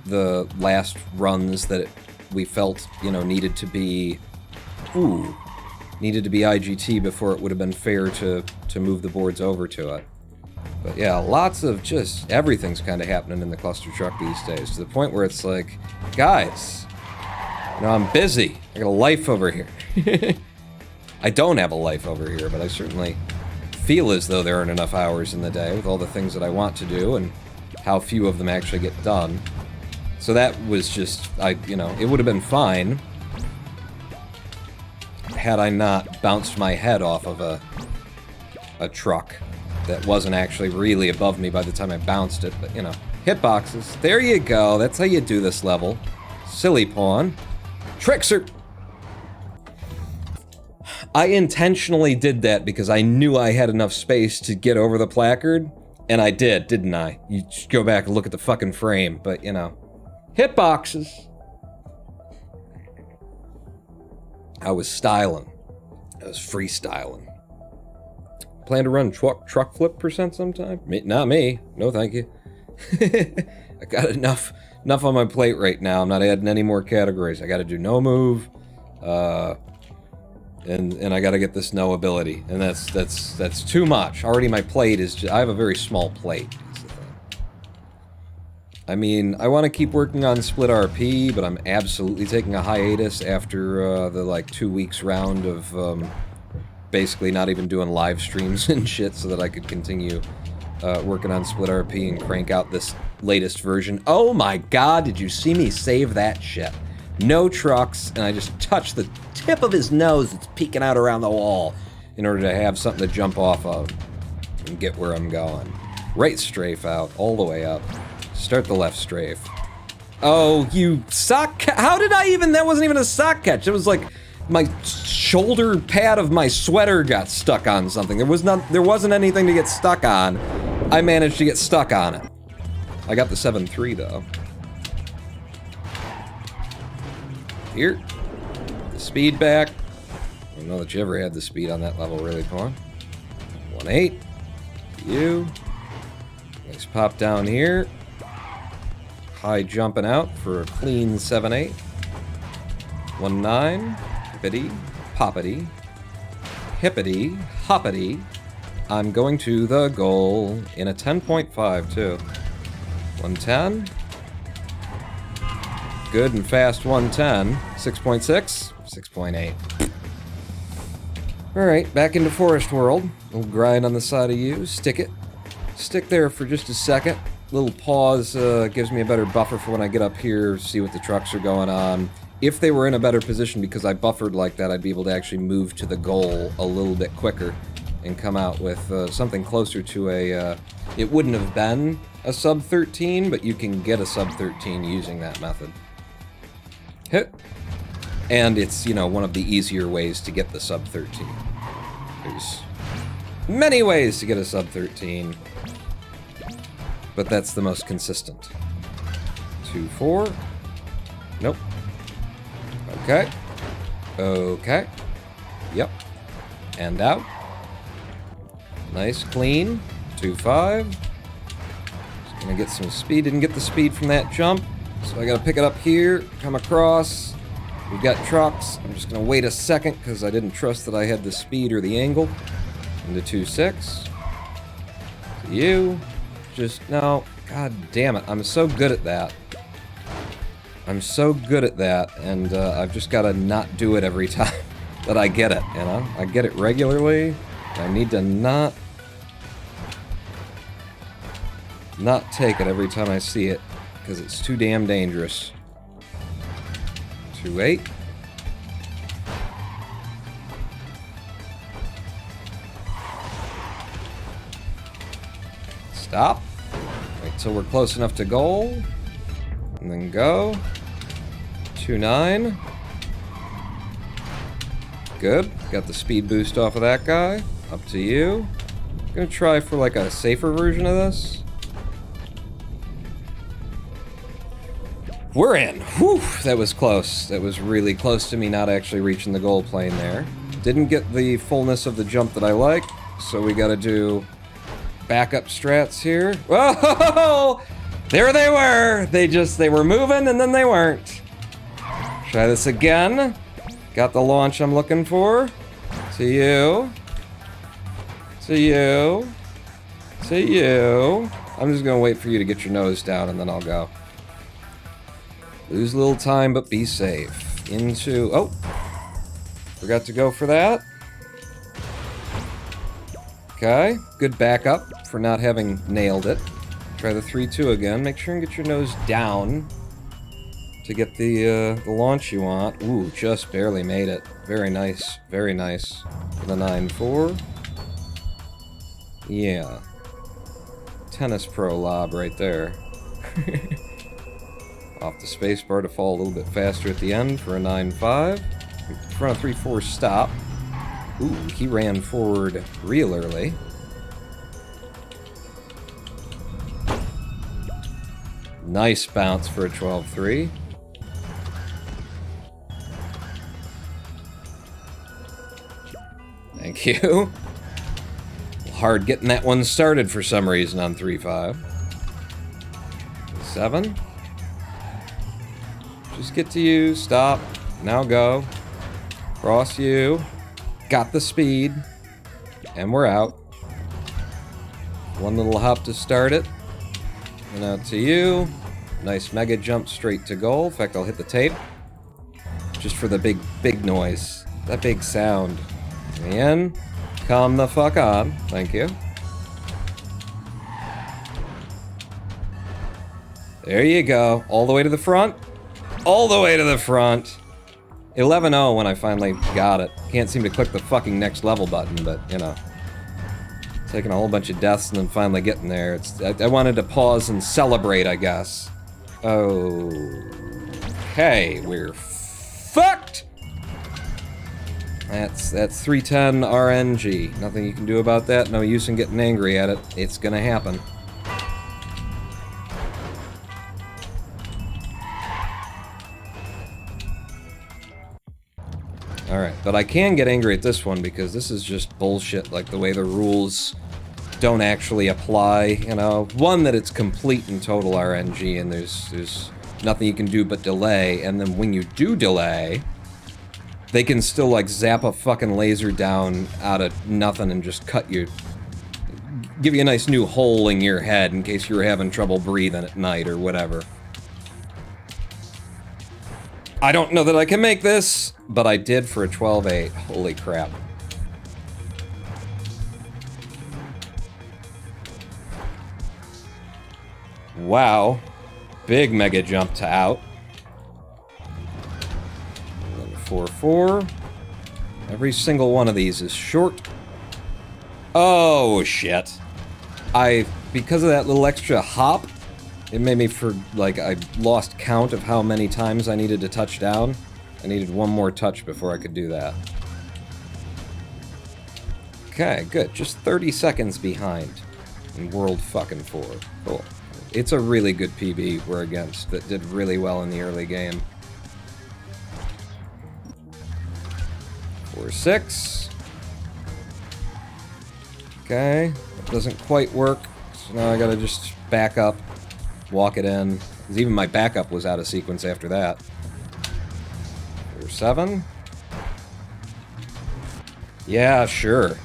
the last runs that we felt, you know, needed to be IGT before it would have been fair to move the boards over to it. But yeah, lots of just everything's kind of happening in the Clustertruck these days, to the point where it's like, guys, you know, I'm busy. I got a life over here. I don't have a life over here, but I certainly feel as though there aren't enough hours in the day with all the things that I want to do and how few of them actually get done. So that was just, you know, it would have been fine had I not bounced my head off of a truck that wasn't actually really above me by the time I bounced it, but, you know, hitboxes. There you go. That's how you do this level. Silly Pawn. Trickster! I intentionally did that because I knew I had enough space to get over the placard, and I did, didn't I? You just go back and look at the fucking frame, but, you know. Hitboxes! I was styling. I was freestyling. Plan to run truck flip percent sometime? Not me. No, thank you. I got enough on my plate right now. I'm not adding any more categories. I gotta do no move, and I gotta get this NoAbility, and that's too much. Already my plate is I have a very small plate. I mean, I want to keep working on Split RP, but I'm absolutely taking a hiatus after the like 2 weeks round of basically not even doing live streams and shit, so that I could continue working on Split RP and crank out this latest version. Oh my god, did you see me save that shit? No trucks, and I just touched the tip of his nose that's peeking out around the wall in order to have something to jump off of and get where I'm going. Right strafe out, all the way up. Start the left strafe. Oh, you sock catch. How did I even, that wasn't even a sock catch. It was like my shoulder pad of my sweater got stuck on something. There wasn't anything to get stuck on. I managed to get stuck on it. I got the 7-3 though. Here. The speed back. I don't know that you ever had the speed on that level really, Pawn. 1-8. You. Nice pop down here. High jumping out for a clean 7-8. 1-9. Hippity. Poppity. Hippity. Hoppity. I'm going to the goal in a 10.5 too. 110. Good and fast 110. 6.6. 6.8. Alright, back into Forest World. We'll grind on the side of you. Stick it. stick there for just a second. Little pause gives me a better buffer for when I get up here, see what the trucks are going on. If they were in a better position because I buffered like that, I'd be able to actually move to the goal a little bit quicker and come out with something closer to a... it wouldn't have been a sub 13, but you can get a sub 13 using that method. Hit. And it's, you know, one of the easier ways to get the sub 13. There's many ways to get a sub 13, but that's the most consistent. 2-4. Nope. Okay. Okay. Yep. And out. Nice, clean. 2-5. Just gonna get some speed. Didn't get the speed from that jump, so I gotta pick it up here, come across. We've got trucks. I'm just gonna wait a second because I didn't trust that I had the speed or the angle. Into 2-6. You. Just, no. God damn it. I'm so good at that. I'm so good at that, and I've just gotta not do it every time that I get it, you know? I get it regularly. I need to not take it every time I see it, because it's too damn dangerous. 2-8. Stop. Wait till we're close enough to goal. And then go. 2-9. Good. Got the speed boost off of that guy. Up to you. Gonna try for like a safer version of this. We're in. Whew, that was close. That was really close to me not actually reaching the goal plane there. Didn't get the fullness of the jump that I like, so we gotta do backup strats here. Whoa! There they were! They were moving and then they weren't. Try this again. Got the launch I'm looking for. To you. To you. To you. I'm just gonna wait for you to get your nose down and then I'll go. Lose a little time, but be safe. Into... Oh! Forgot to go for that. Okay. Good backup for not having nailed it. Try the 3-2 again. Make sure and get your nose down to get the launch you want. Ooh, just barely made it. Very nice. Very nice. For the 9-4. Yeah. Tennis pro lob right there. Off the spacebar to fall a little bit faster at the end for a 9-5. Front of 3-4 stop. Ooh, he ran forward real early. Nice bounce for a 12-3. Thank you. Hard getting that one started for some reason on 3-5. 7. Just get to you. Stop. Now go. Cross you. Got the speed. And we're out. One little hop to start it. And out to you. Nice mega jump straight to goal. In fact, I'll hit the tape. Just for the big noise. That big sound. And come the fuck on. Thank you. There you go. All the way to the front. All the way to the front. 11-0 when I finally got it. Can't seem to click the fucking next level button, but, you know. Taking a whole bunch of deaths and then finally getting there. I wanted to pause and celebrate, I guess. Okay, we're fucked! That's 310 RNG. Nothing you can do about that. No use in getting angry at it. It's gonna happen. Alright, but I can get angry at this one because this is just bullshit, like the way the rules don't actually apply, you know. One, that it's complete and total RNG and there's nothing you can do but delay, and then when you do delay, they can still like zap a fucking laser down out of nothing and just cut you, give you a nice new hole in your head in case you were having trouble breathing at night or whatever. I don't know that I can make this, but I did for a 12-8. Holy crap. Wow. Big mega jump to out. 4-4. Every single one of these is short. Oh, shit. Because of that little extra hop, it made me I lost count of how many times I needed to touch down. I needed one more touch before I could do that. Okay, good. Just 30 seconds behind in World fucking 4. Cool. It's a really good PB we're against that did really well in the early game. 4-6. Okay, that doesn't quite work, so now I gotta just back up, walk it in, because even my backup was out of sequence after that. 4-7. Yeah, sure.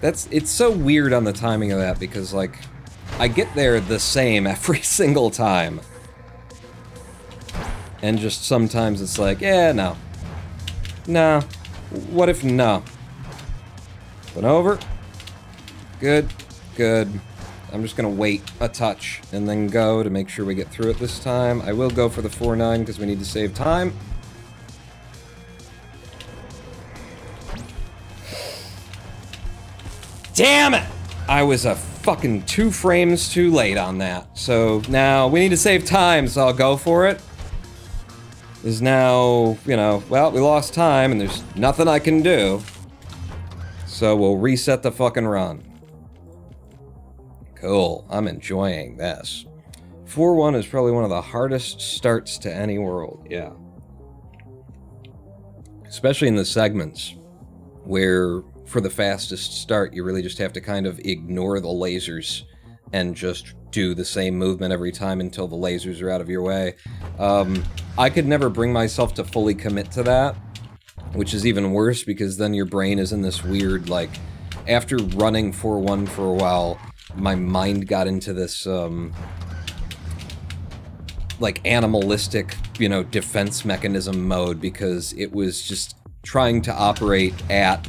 It's so weird on the timing of that, because, like, I get there the same every single time. And just sometimes it's like, yeah, no. No. What if no? But over. Good. Good. I'm just gonna wait a touch and then go to make sure we get through it this time. I will go for the 4-9 because we need to save time. Damn it! I was a fucking 2 frames too late on that. So now we need to save time, so I'll go for it. Is now, you know, well, we lost time and there's nothing I can do. So we'll reset the fucking run. Cool, I'm enjoying this. 4-1 is probably one of the hardest starts to any world, yeah. Especially in the segments, where for the fastest start, you really just have to kind of ignore the lasers and just do the same movement every time until the lasers are out of your way. I could never bring myself to fully commit to that, which is even worse because then your brain is in this weird, like, after running 4-1 for a while, my mind got into this, like, animalistic, you know, defense mechanism mode because it was just trying to operate at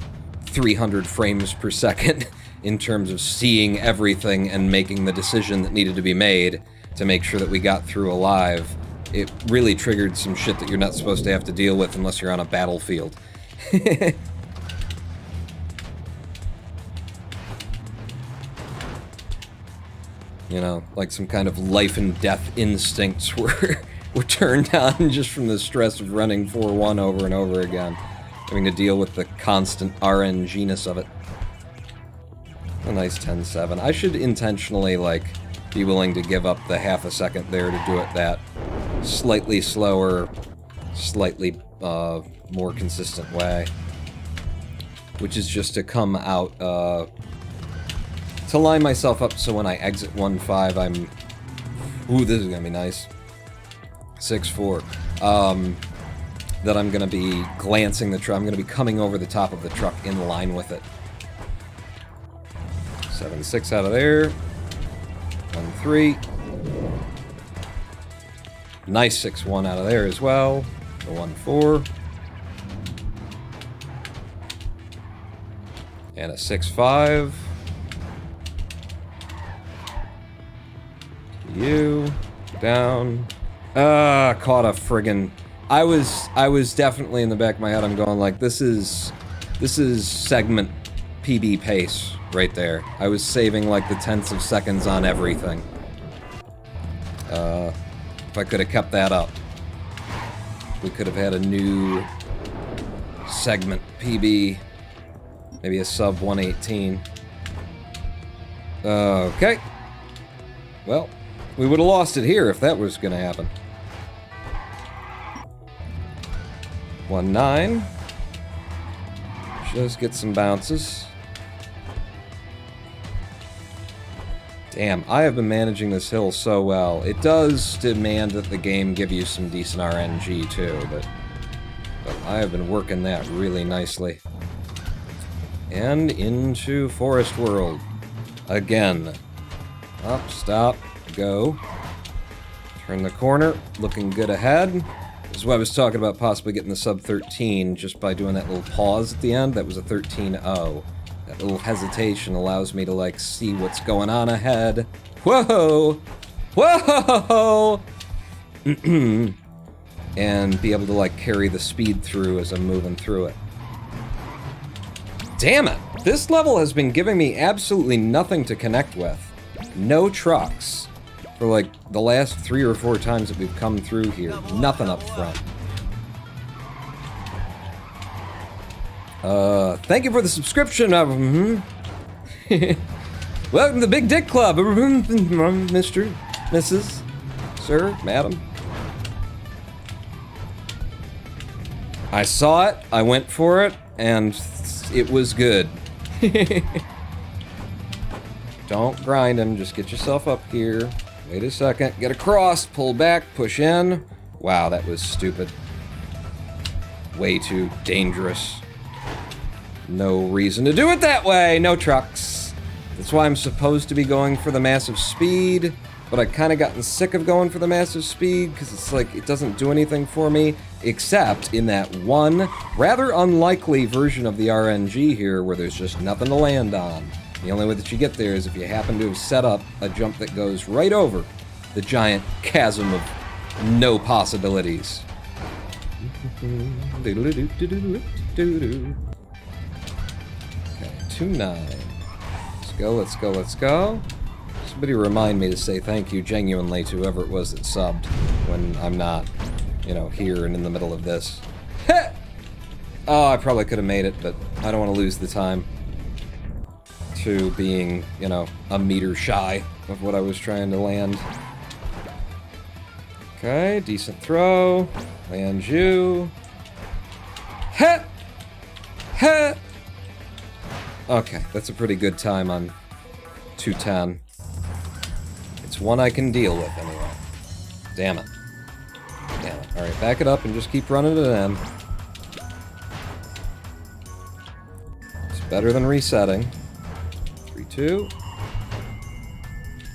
300 frames per second in terms of seeing everything and making the decision that needed to be made to make sure that we got through alive. It really triggered some shit that you're not supposed to have to deal with unless you're on a battlefield. You know, like some kind of life and death instincts were turned on just from the stress of running 4-1 over and over again. Having to deal with the constant RNG-ness of it. A nice 10-7. I should intentionally, like, be willing to give up the half a second there to do it that slightly slower, slightly more consistent way. Which is just to come out, to line myself up so when I exit 1-5, I'm... Ooh, this is gonna be nice. 6-4. That I'm gonna be glancing the truck. I'm gonna be coming over the top of the truck in line with it. 7-6 out of there. 1-3. Nice 6-1 out of there as well. The 1-4. And a 6-5. You. Down. Caught a friggin'... I was definitely in the back of my head, I'm going like, this is segment PB pace right there. I was saving like the tenths of seconds on everything. If I could have kept that up, we could have had a new segment PB, maybe a sub 118. Okay. Well, we would have lost it here if that was gonna happen. 1-9. Just get some bounces. Damn, I have been managing this hill so well. It does demand that the game give you some decent RNG too, but I have been working that really nicely. And into Forest World. Again. Up, stop, go. Turn the corner, looking good ahead. This is why I was talking about possibly getting the sub 13 just by doing that little pause at the end. That was a 13-0. That little hesitation allows me to, like, see what's going on ahead. Whoa! Whoa! And be able to, like, carry the speed through as I'm moving through it. Damn it! This level has been giving me absolutely nothing to connect with. No trucks. For, like, the last 3 or 4 times that we've come through here. Nothing up front. Thank you for the subscription, Welcome to the Big Dick Club, Mr., Mrs., Sir, Madam. I saw it, I went for it, and it was good. Don't grind him, just get yourself up here. Wait a second, get across, pull back, push in. Wow, that was stupid. Way too dangerous. No reason to do it that way, no trucks. That's why I'm supposed to be going for the massive speed, but I've kind of gotten sick of going for the massive speed because it's like it doesn't do anything for me, except in that one rather unlikely version of the RNG here where there's just nothing to land on. The only way that you get there is if you happen to have set up a jump that goes right over the giant chasm of no possibilities. Okay, 2-9. Let's go, let's go, let's go. Somebody remind me to say thank you genuinely to whoever it was that subbed when I'm not, you know, here and in the middle of this. Oh, I probably could have made it, but I don't want to lose the time to being, you know, a meter shy of what I was trying to land. Okay, decent throw. Land you. Heh! Heh! Okay, that's a pretty good time on 210. It's one I can deal with anyway. Damn it. Damn it. Alright, back it up and just keep running it in. It's better than resetting. 3-2.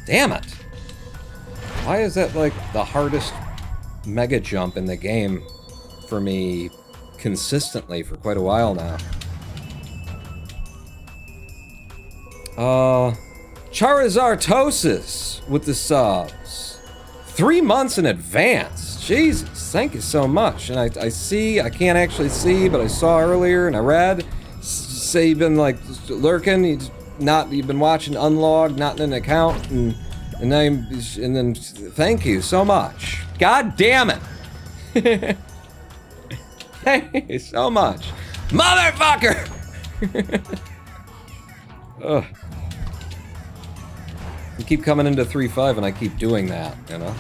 Damn it! Why is that like the hardest mega jump in the game for me consistently for quite a while now? Charizartosis with the subs. 3 months in advance. Jesus, thank you so much. And I see, I can't actually see, but I saw earlier and I read, say you've been like lurking, you've been watching unlogged, not in an account, and then thank you so much. God damn it. Thank you so much. Motherfucker! Ugh. You keep coming into 3-5 and I keep doing that, you know?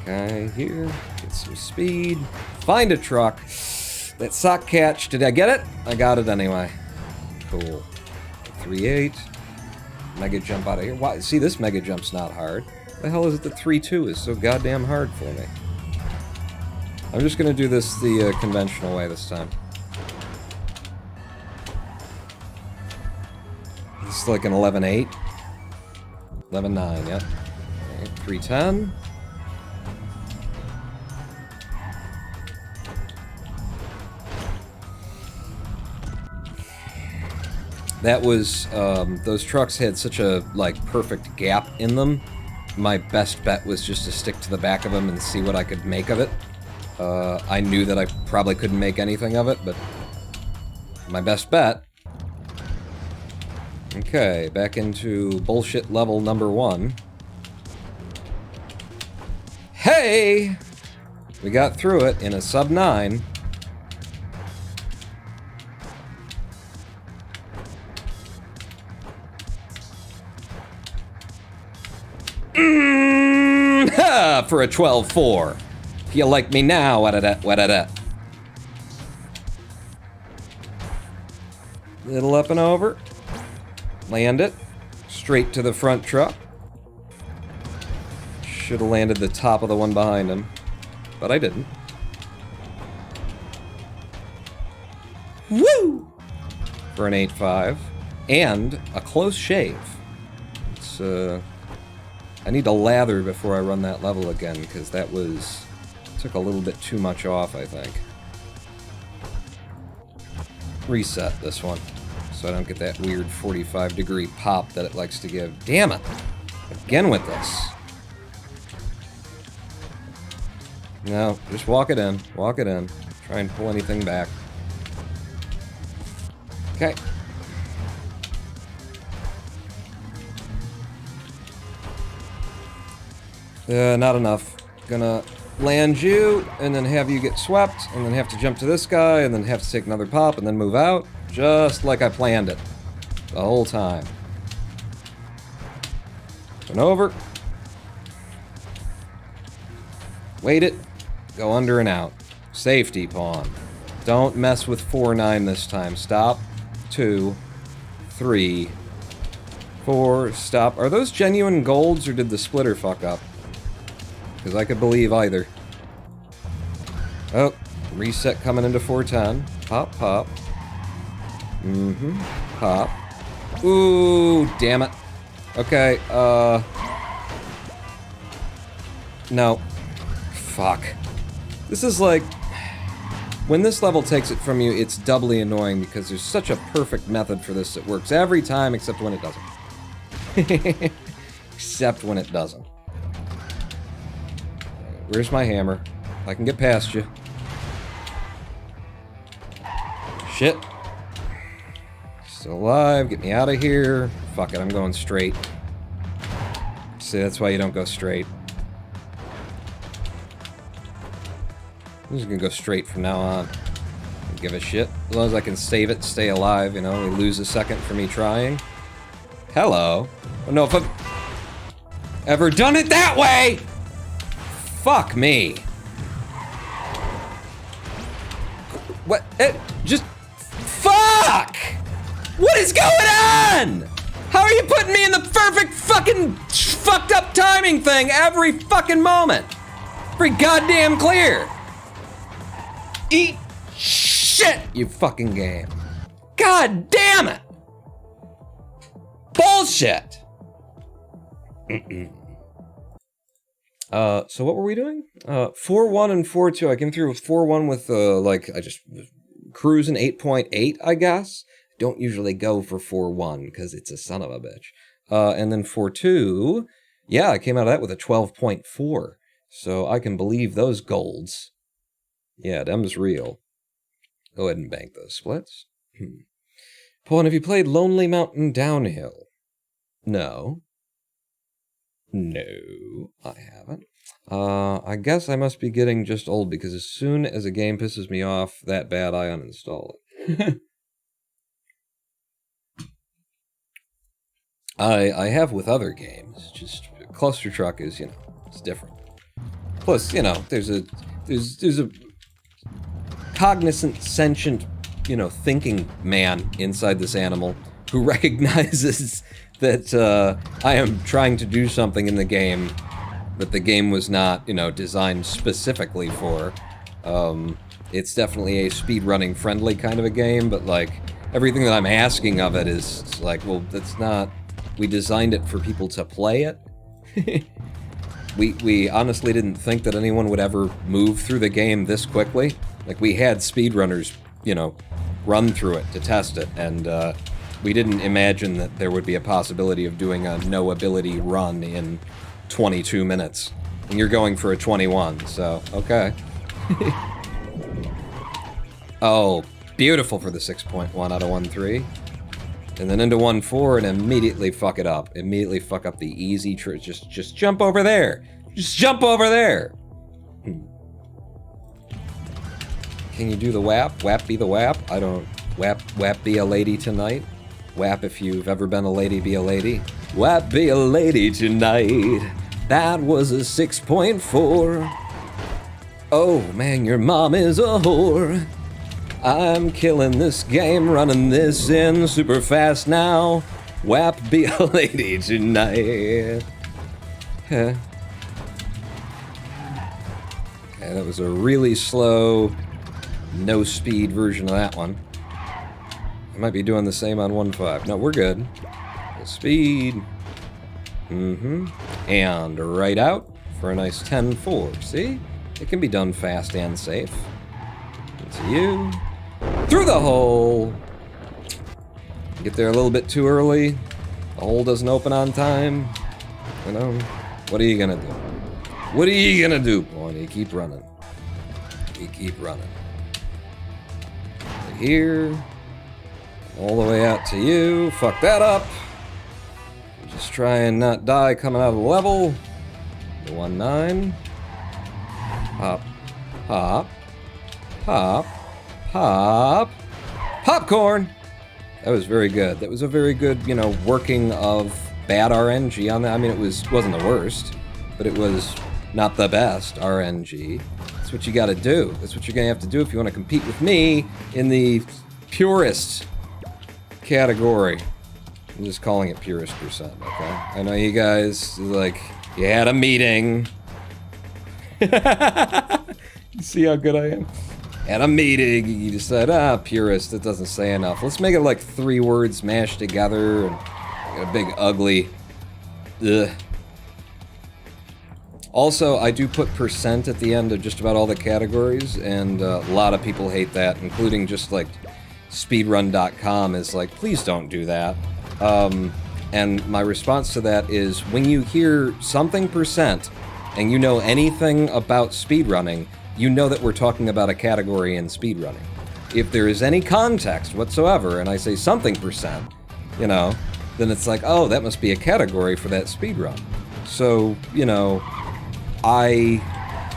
Okay, here. Get some speed. Find a truck. That sock catch. Did I get it? I got it anyway. Cool. 3-8. Mega jump out of here. Why? See, this mega jump's not hard. The hell is it that 3-2 is so goddamn hard for me? I'm just gonna do this the conventional way this time. This is like an 11-8. 11-9, yep. Okay, 3-10. That was, those trucks had such a, like, perfect gap in them. My best bet was just to stick to the back of them and see what I could make of it. I knew that I probably couldn't make anything of it, but my best bet. Okay, back into bullshit level number 1. Hey! We got through it in a sub-9. For a 12-4. If you like me now, what-a-da. Little up and over. Land it. Straight to the front truck. Should have landed the top of the one behind him. But I didn't. Woo! For an 8-5. And a close shave. It's, I need to lather before I run that level again, because that was... took a little bit too much off, I think. Reset this one, so I don't get that weird 45-degree pop that it likes to give. Damn it! Again with this. No, just walk it in. Walk it in. Try and pull anything back. Okay. Not enough. Gonna land you, and then have you get swept, and then have to jump to this guy, and then have to take another pop, and then move out. Just like I planned it. The whole time. Turn over. Wait it. Go under and out. Safety pawn. Don't mess with 4-9 this time. Stop. 2, 3, 4. Stop. Are those genuine golds, or did the splitter fuck up? Because I could believe either. Oh, reset coming into 410. Pop, pop. Pop. Ooh, damn it. Okay, no. Fuck. This is like... When this level takes it from you, it's doubly annoying because there's such a perfect method for this that works every time except when it doesn't. Except when it doesn't. Where's my hammer? I can get past you. Shit. Still alive. Get me out of here. Fuck it, I'm going straight. See, that's why you don't go straight. I'm just gonna go straight from now on. Don't give a shit. As long as I can save it, stay alive, you know, we lose a second for me trying. Hello. I don't know if I've ever done it that way! Fuck me. What? Just... Fuck! What is going on? How are you putting me in the perfect fucking fucked up timing thing every fucking moment? Every goddamn clear. Eat shit, you fucking game. God damn it. Bullshit. So what were we doing? 4-1 and 4-2. I came through with 4-1 with, like, I just was cruising 8.8, I guess. Don't usually go for 4-1, because it's a son of a bitch. And then 4-2, yeah, I came out of that with a 12.4. So I can believe those golds. Yeah, them's real. Go ahead and bank those splits. Paul, have you played Lonely Mountain Downhill? No. No, I haven't. I guess I must be getting just old, because as soon as a game pisses me off that bad, I uninstall it. I have with other games, just Clustertruck is, you know, it's different. Plus, you know, there's a cognizant, sentient, you know, thinking man inside this animal who recognizes that I am trying to do something in the game that the game was not, you know, designed specifically for. It's definitely a speedrunning friendly kind of a game, but like everything that I'm asking of it is like, well, that's not. We designed it for people to play it. We honestly didn't think that anyone would ever move through the game this quickly. Like, we had speedrunners, you know, run through it to test it, and we didn't imagine that there would be a possibility of doing a NoAbility run in 22 minutes. And you're going for a 21, so, okay. Oh, beautiful for the 6.1 out of 1.3. And then into 1.4 and immediately fuck it up. Immediately fuck up the easy trick. Just jump over there. Just jump over there. Can you do the WAP? WAP be the WAP? I don't... WAP be a lady tonight? WAP if you've ever been a lady, be a lady. WAP be a lady tonight. That was a 6.4. Oh man, your mom is a whore. I'm killing this game, running this in super fast now. WAP be a lady tonight. Huh. Okay, that was a really slow, no speed version of that one. I might be doing the same on 1.5. No, we're good. Speed. And right out for a nice 10.4. See? It can be done fast and safe. It's you. Through the hole! Get there a little bit too early. The hole doesn't open on time. You know, what are you gonna do? What are you gonna do, boy? You keep running. You keep running. To here. All the way out to you. Fuck that up. Just try and not die coming out of the level. The 1-9. Pop. Pop. Pop. Pop. Popcorn! That was very good. That was a very good, you know, working of bad RNG on that. I mean, it wasn't the worst, but it was not the best RNG. That's what you gotta do. That's what you're gonna have to do if you want to compete with me in the purist category. I'm just calling it purist percent, okay? I know you guys, like, you had a meeting. You see how good I am? At a meeting, you decide, purist, it doesn't say enough. Let's make it like 3 words mashed together and get a big ugly, ugh. Also, I do put percent at the end of just about all the categories, and a lot of people hate that, including just like speedrun.com is like, please don't do that. And my response to that is, when you hear something percent, and you know anything about speedrunning, you know that we're talking about a category in speedrunning. If there is any context whatsoever, and I say something percent, you know, then it's like, oh, that must be a category for that speedrun. So, you know, I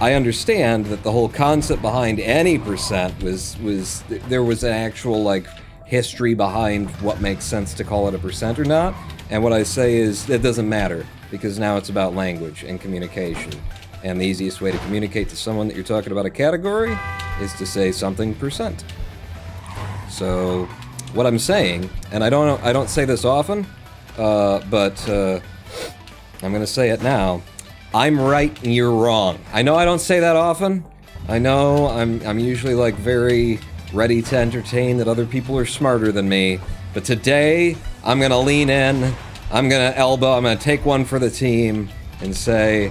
understand that the whole concept behind any percent was there was an actual, like, history behind what makes sense to call it a percent or not, and what I say is, it doesn't matter, because now it's about language and communication. And the easiest way to communicate to someone that you're talking about a category is to say something percent. So, what I'm saying, and I don't say this often, but I'm gonna say it now. I'm right and you're wrong. I know I don't say that often. I know I'm usually like very ready to entertain that other people are smarter than me. But today, I'm gonna lean in, I'm gonna elbow, I'm gonna take one for the team and say,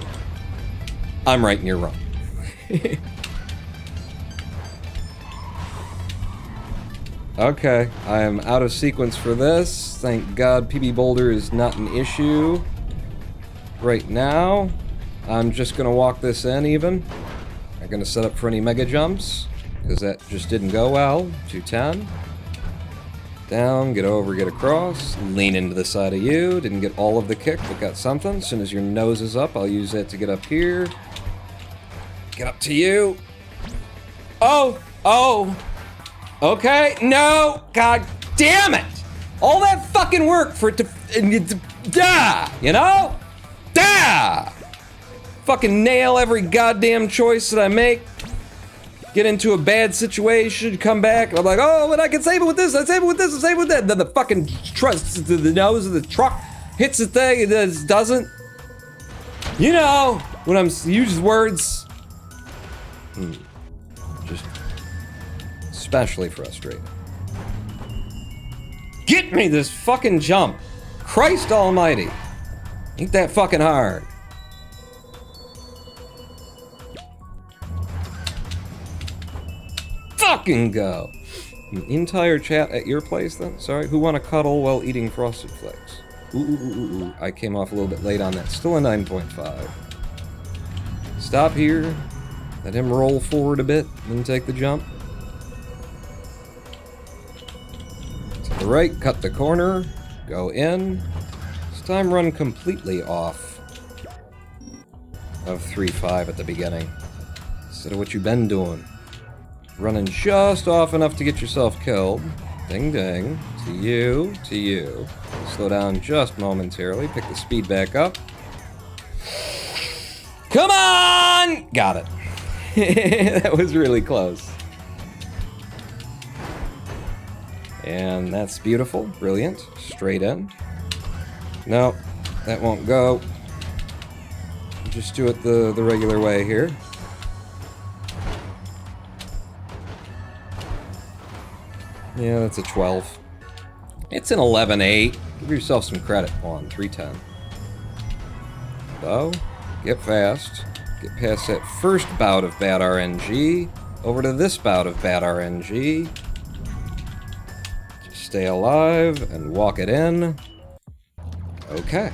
I'm right and you're wrong. Okay, I am out of sequence for this. Thank God PB Boulder is not an issue right now. I'm just gonna walk this in even. I'm gonna set up for any mega jumps, because that just didn't go well. 210. Down, get over, get across. Lean into the side of you. Didn't get all of the kick, but got something. As soon as your nose is up, I'll use that to get up here. Get up to you. Oh! Okay, no! God damn it! All that fucking work for it to... Duh! You know? Duh! Fucking nail every goddamn choice that I make. Get into a bad situation, come back, and I'm like, oh, but I can save it with this, I save it with this, I save it with that. Then the fucking the nose of the truck hits the thing, and then it doesn't. You know, when I'm uses words. Just especially frustrating. Get me this fucking jump. Christ almighty. Ain't that fucking hard. Fucking go. An entire chat at your place then? Sorry, who wanna cuddle while eating Frosted Flakes? Ooh. I came off a little bit late on that. Still a 9.5. Stop here. Let him roll forward a bit, then take the jump. To the right, cut the corner, go in. This time run completely off of 3.5 at the beginning, instead of what you've been doing. Running just off enough to get yourself killed. Ding ding. To you, to you. Slow down just momentarily, pick the speed back up. Come on! Got it. That was really close. And that's beautiful, brilliant. Straight in. No, that won't go. Just do it the regular way here. Yeah, that's a 12. It's an 11.8. Give yourself some credit. On 310. So, get fast. Get past that first bout of bad RNG. Over to this bout of bad RNG. Just stay alive and walk it in. Okay.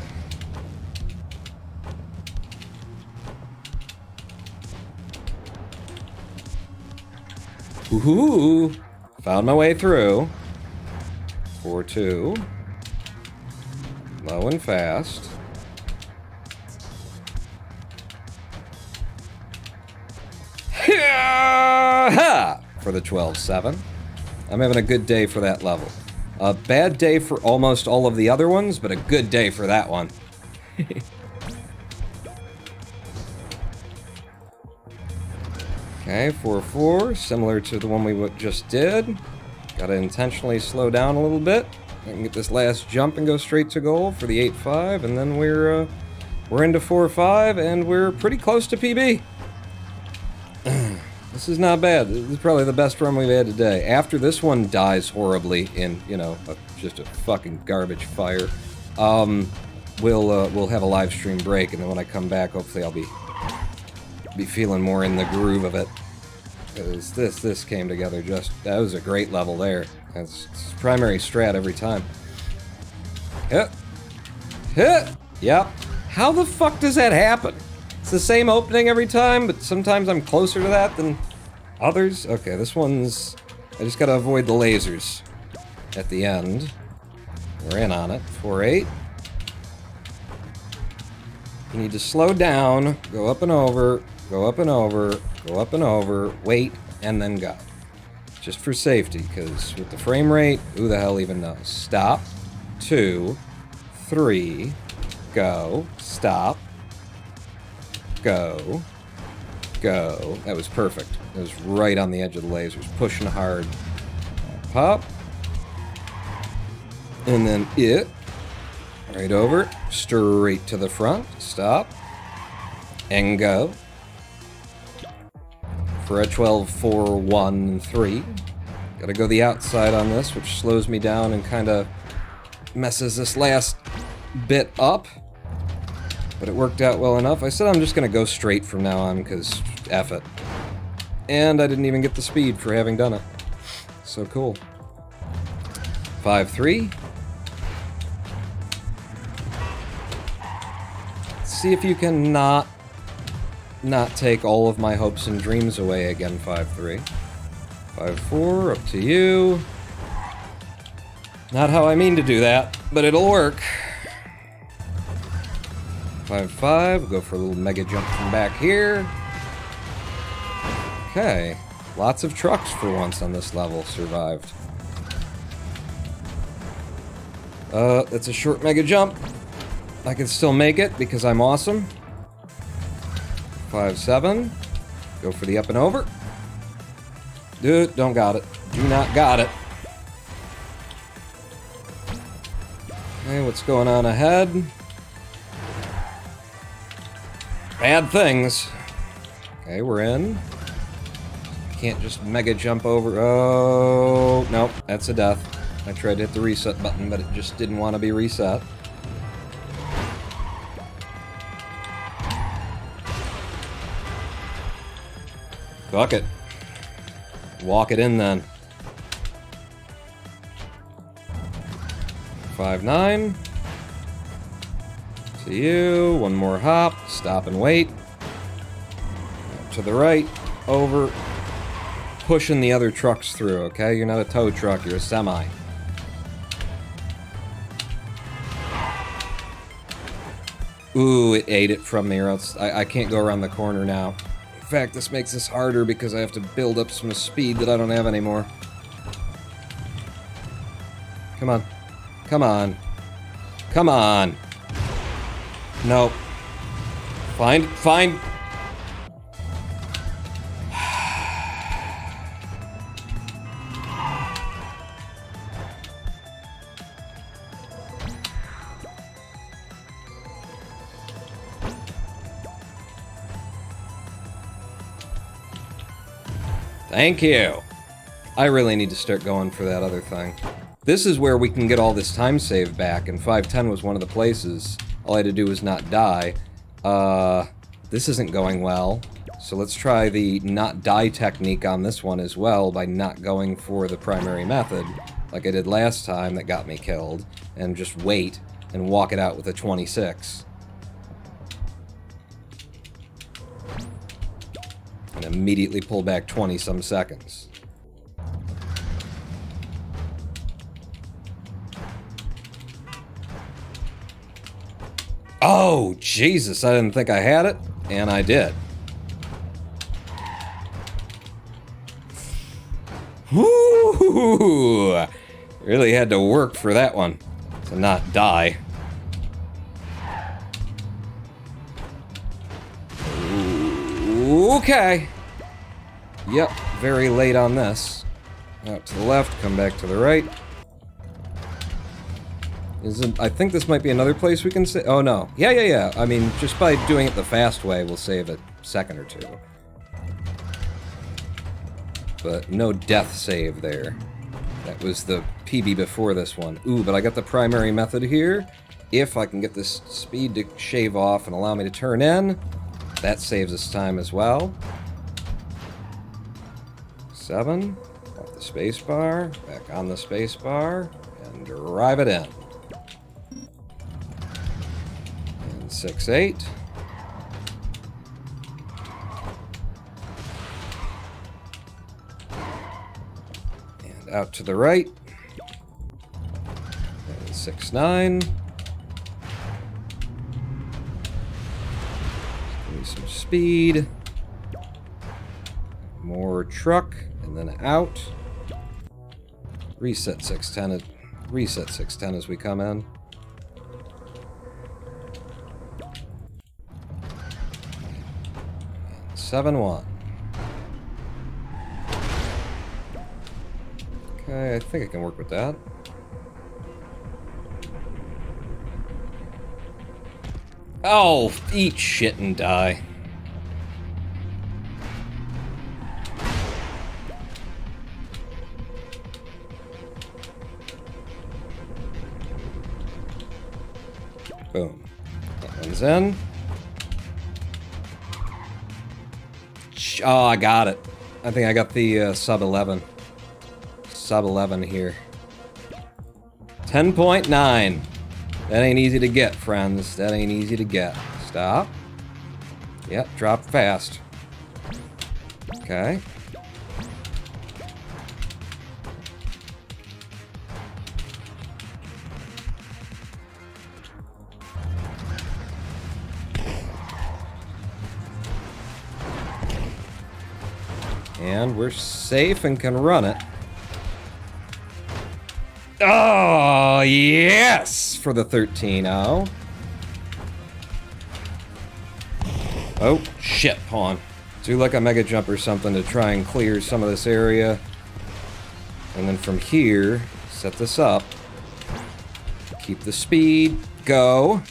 Ooh, found my way through. 4-2. Low and fast. For the 12-7. I'm having a good day for that level. A bad day for almost all of the other ones, but a good day for that one. Okay, 4-4, similar to the one we just did. Gotta intentionally slow down a little bit. I can get this last jump and go straight to goal for the 8-5, and then we're into 4-5, and we're pretty close to PB. This is not bad. This is probably the best run we've had today. After this one dies horribly in, you know, just a fucking garbage fire, we'll have a live stream break, and then when I come back, hopefully I'll be feeling more in the groove of it. Because this came together that was a great level there. It's primary strat every time. Hit. Yep. How the fuck does that happen? It's the same opening every time, but sometimes I'm closer to that than others. Okay, this one's... I just gotta avoid the lasers at the end. We're in on it. 4-8. You need to slow down, go up and over, go up and over, go up and over, wait, and then go. Just for safety, because with the frame rate, who the hell even knows? Stop. 2, 3, go, stop. Go. That was perfect. It was right on the edge of the lasers, pushing hard. Pop. And then right over, straight to the front, stop. And go. For a 12-4-1-3. Gotta go the outside on this, which slows me down and kind of messes this last bit up. But it worked out well enough. I said I'm just gonna go straight from now on, because F it. And I didn't even get the speed for having done it. So cool. 5-3. See if you can not take all of my hopes and dreams away again, 5-3. 5-4, up to you. Not how I mean to do that, but it'll work. 5-5, go for a little mega jump from back here. Okay, lots of trucks for once on this level survived. It's a short mega jump. I can still make it because I'm awesome. 5-7, go for the up and over. Dude, don't got it. Do not got it. Okay, what's going on ahead? Bad things. Okay, we're in. Can't just mega jump over. Oh, nope, that's a death. I tried to hit the reset button, but it just didn't want to be reset. Fuck it. Walk it in then. 5-9. To you. One more hop. Stop and wait. To the right. Over. Pushing the other trucks through, okay? You're not a tow truck, you're a semi. Ooh, it ate it from me, or else I can't go around the corner now. In fact, this makes this harder because I have to build up some speed that I don't have anymore. Come on. Come on. Come on. Nope. Find. Thank you. I really need to start going for that other thing. This is where we can get all this time saved back, and 510 was one of the places. All I had to do was not die. This isn't going well. So let's try the not die technique on this one as well by not going for the primary method, like I did last time that got me killed, and just wait and walk it out with a 26. And immediately pull back 20-some seconds. Oh, Jesus, I didn't think I had it, and I did. Woo! Really had to work for that one, to not die. Okay. Yep, very late on this. Out to the left, come back to the right. I think this might be another place we can save. Oh, no. Yeah. I mean, just by doing it the fast way, we'll save a second or two. But no death save there. That was the PB before this one. Ooh, but I got the primary method here. If I can get this speed to shave off and allow me to turn in, that saves us time as well. 7. Off the space bar. Back on the space bar. And drive it in. 6-8. And out to the right. And 6-9. Give me some speed. More truck, and then out. Reset 610. Reset 610 as we come in. 7-1. Okay, I think I can work with that. Oh, eat shit and die. Boom. That one's in. Oh, I got it. I think I got the sub 11. Sub 11 here. 10.9. That ain't easy to get, friends. That ain't easy to get. Stop. Yep, drop fast. Okay. And we're safe and can run it. Oh, yes! For the 13-0. Oh, shit, pawn. Do like a mega jump or something to try and clear some of this area. And then from here, set this up. Keep the speed. Go.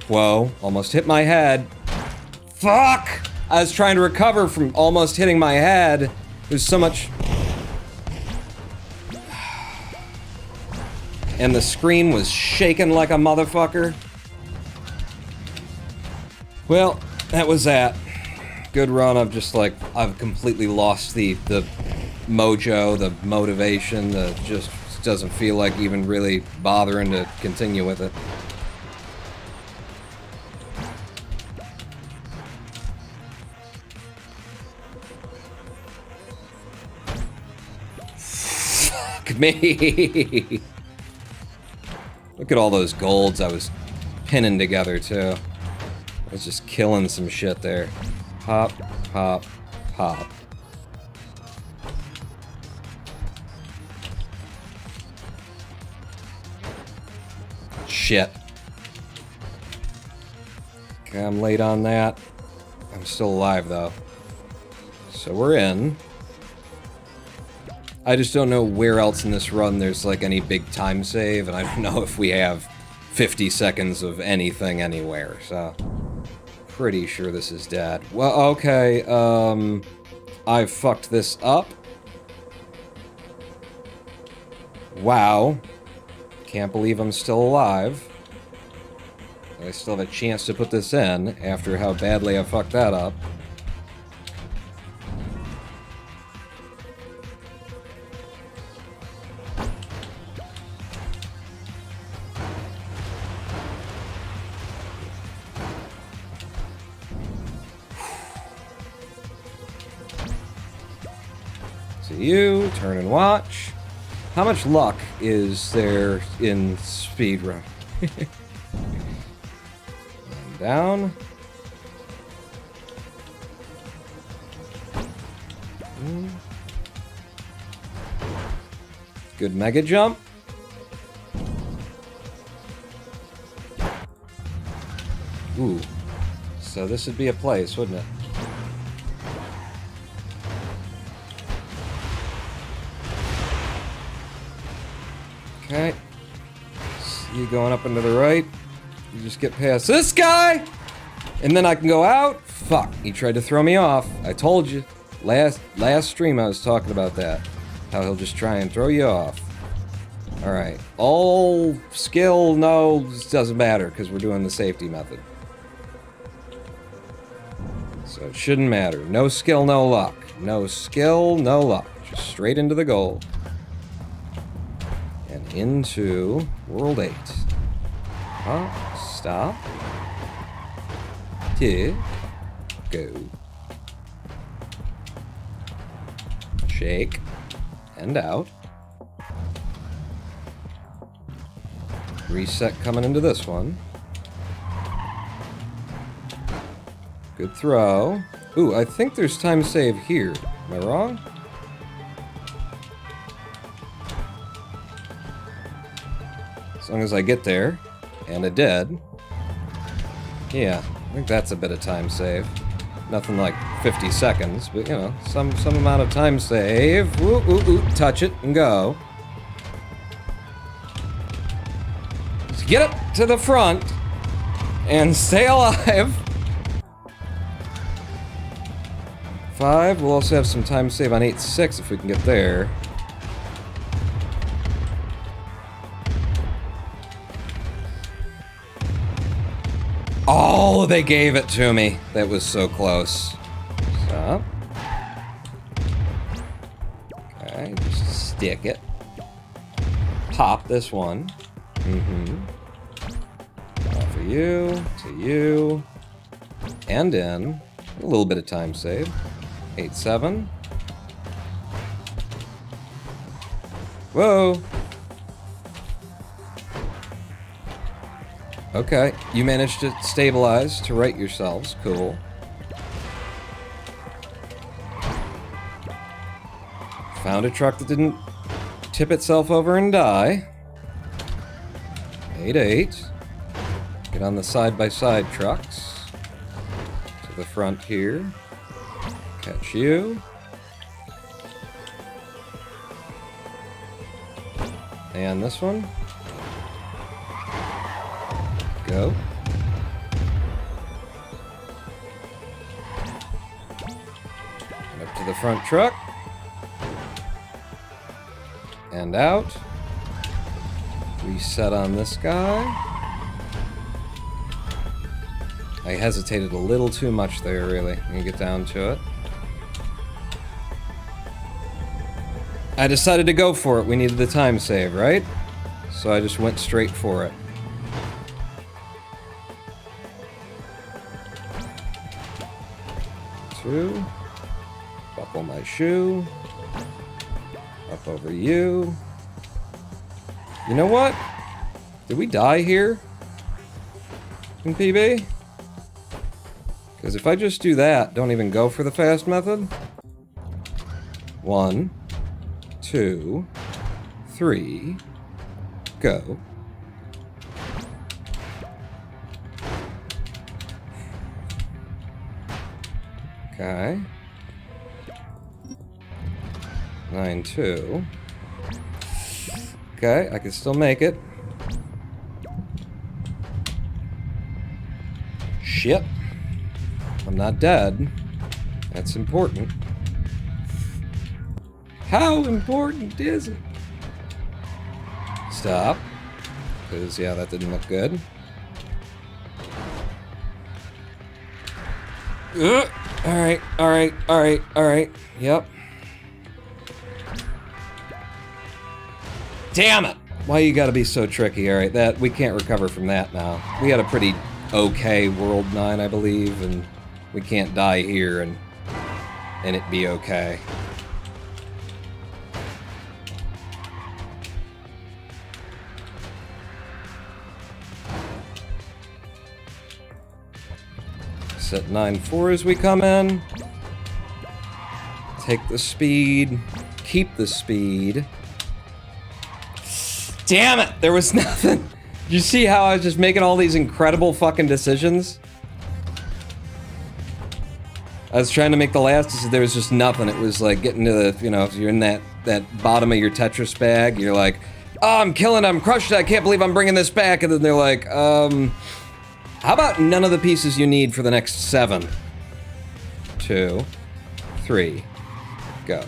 Whoa, almost hit my head. Fuck! I was trying to recover from almost hitting my head. There's so much... And the screen was shaking like a motherfucker. Well, that was that. Good run. I've completely lost the mojo, the motivation, just doesn't feel like even really bothering to continue with it. Fuck me. Look at all those golds I was pinning together, too. I was just killing some shit there. Pop, pop, pop. Shit. Okay, I'm late on that. I'm still alive, though. So we're in. I just don't know where else in this run there's like any big time save, and I don't know if we have 50 seconds of anything anywhere, so... Pretty sure this is dead. Well, okay, I fucked this up. Wow. Can't believe I'm still alive. I still have a chance to put this in, after how badly I fucked that up. You turn and watch. How much luck is there in speedrun? down. Good mega jump. Ooh. So this would be a place, wouldn't it? Okay. See you going up and to the right. You just get past this guy! And then I can go out. Fuck, he tried to throw me off. I told you. Last stream I was talking about that. How he'll just try and throw you off. Alright. All skill, no, doesn't matter because we're doing the safety method. So it shouldn't matter. No skill, no luck. No skill, no luck. Just straight into the goal. And into World 8. Stop. Here. Go. Shake. And out. Reset coming into this one. Good throw. Ooh, I think there's time save here. Am I wrong? As long as I get there. And I did. Yeah, I think that's a bit of time save. Nothing like 50 seconds, but you know, some amount of time save. Ooh, ooh, ooh, touch it and go. Let's get up to the front and stay alive. 5, we'll also have some time save on 8-6 if we can get there. Oh, they gave it to me. That was so close. Stop. Okay, just stick it. Pop this one. Off of you, to you. And in. A little bit of time save. 8-7. Whoa! Okay, you managed to stabilize to right yourselves. Cool. Found a truck that didn't tip itself over and die. 8-8. Get on the side-by-side trucks. To the front here. Catch you. And this one. Go. And up to the front truck. And out. Reset on this guy. I hesitated a little too much there, really. When you get down to it. I decided to go for it. We needed the time save, right? So I just went straight for it. Two. Buckle my shoe. Up over you. You know what? Did we die here? In PB? Because if I just do that, don't even go for the fast method. 1, 2, 3, go. Okay. 9-2. Okay, I can still make it. Shit. I'm not dead. That's important. How important is it? Stop. Because, yeah, that didn't look good. Alright, alright, alright, alright. Yep. Damn it! Why you gotta be so tricky? Alright, that we can't recover from that now. We had a pretty okay World 9, I believe, and we can't die here and it be okay. Set 9-4 as we come in. Take the speed. Keep the speed. Damn it! There was nothing! Did you see how I was just making all these incredible fucking decisions? I was trying to make the last, there was just nothing. It was like getting to the, you know, if you're in that bottom of your Tetris bag, you're like, oh, I'm killing it, I'm crushed it, I can't believe I'm bringing this back. And then they're like, how about none of the pieces you need for the next 7? 2, 3, go.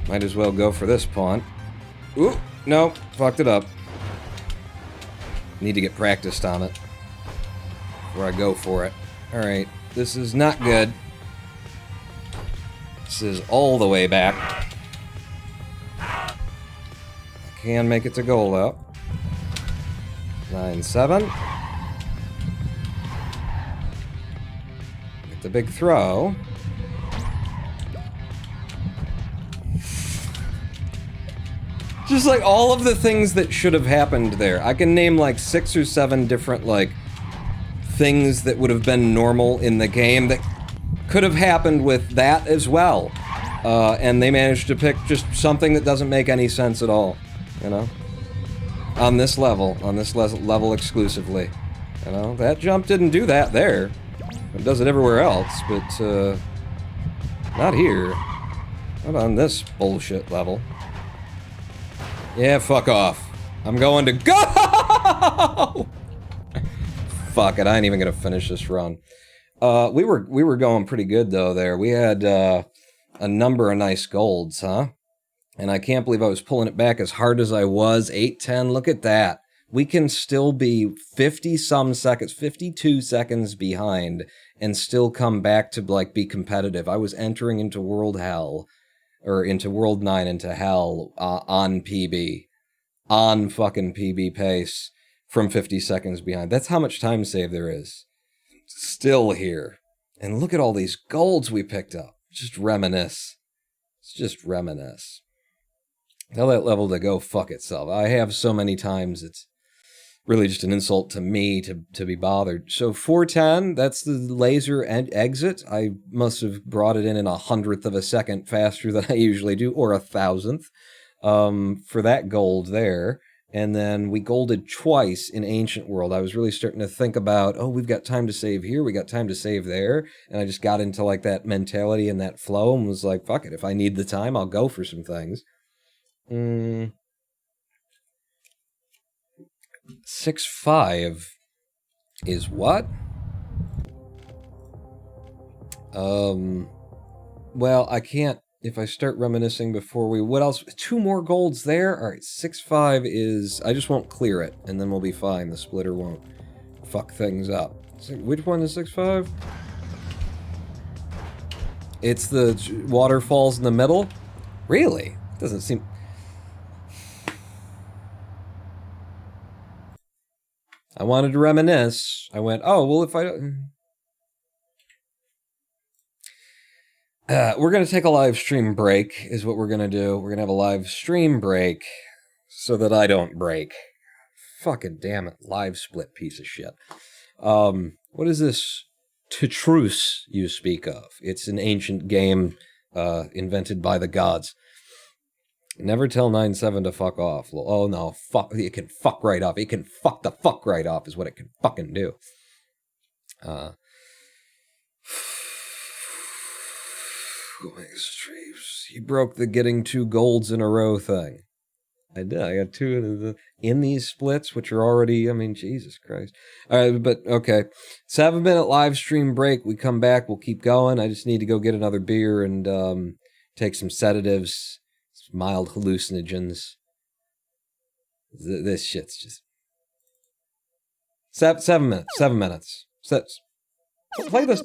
Might as well go for this pawn. Ooh, no, fucked it up. Need to get practiced on it before I go for it. Alright, this is not good. This is all the way back. I can make it to goal though. 9-7. Get the big throw. Just like all of the things that should have happened there. I can name like 6 or 7 different like things that would have been normal in the game that could have happened with that as well. And they managed to pick just something that doesn't make any sense at all, you know? On this level exclusively. You know, that jump didn't do that there. It does it everywhere else, but not here. Not on this bullshit level. Yeah, fuck off. I'm going to go! Fuck it, I ain't even gonna finish this run. We were going pretty good though there. We had a number of nice golds, huh? And I can't believe I was pulling it back as hard as I was. 8-10, look at that. We can still be 50-some seconds, 52 seconds behind and still come back to like be competitive. I was entering into World Hell. Or into World 9, into Hell, on PB. On fucking PB pace from 50 seconds behind. That's how much time save there is. Still here. And look at all these golds we picked up. Just reminisce. It's just reminisce. Tell that level to go fuck itself. I have so many times it's really just an insult to me to be bothered. So 410, that's the laser exit. I must have brought it in a 100th of a second faster than I usually do, or 1,000th, for that gold there. And then we golded twice in Ancient World. I was really starting to think about, oh, we've got time to save here, we got time to save there. And I just got into like that mentality and that flow and was like, fuck it, if I need the time, I'll go for some things. 6-5 is what? Well, I can't, if I start reminiscing before we, what else? 2 more golds there? Alright, 6-5 is, I just won't clear it, and then we'll be fine. The splitter won't fuck things up. So, which one is 6-5? It's the waterfalls in the middle? Really? Doesn't seem... I wanted to reminisce. I went, oh, well, if I don't... we're going to take a live stream break, is what we're going to do. We're going to have a live stream break so that I don't break. Fucking damn it. Live split piece of shit. What is this Tetris you speak of? It's an ancient game invented by the gods. Never tell 9-7 to fuck off. Oh no, fuck, it can fuck right off. It can fuck the fuck right off is what it can fucking do. He broke the getting 2 golds in a row thing. I did. I got 2 in these splits, which are already, I mean, Jesus Christ. All right, but okay. 7-minute live stream break. We come back. We'll keep going. I just need to go get another beer and take some sedatives. Mild hallucinogens. This shit's just... 7 minutes. 7 minutes. Play this...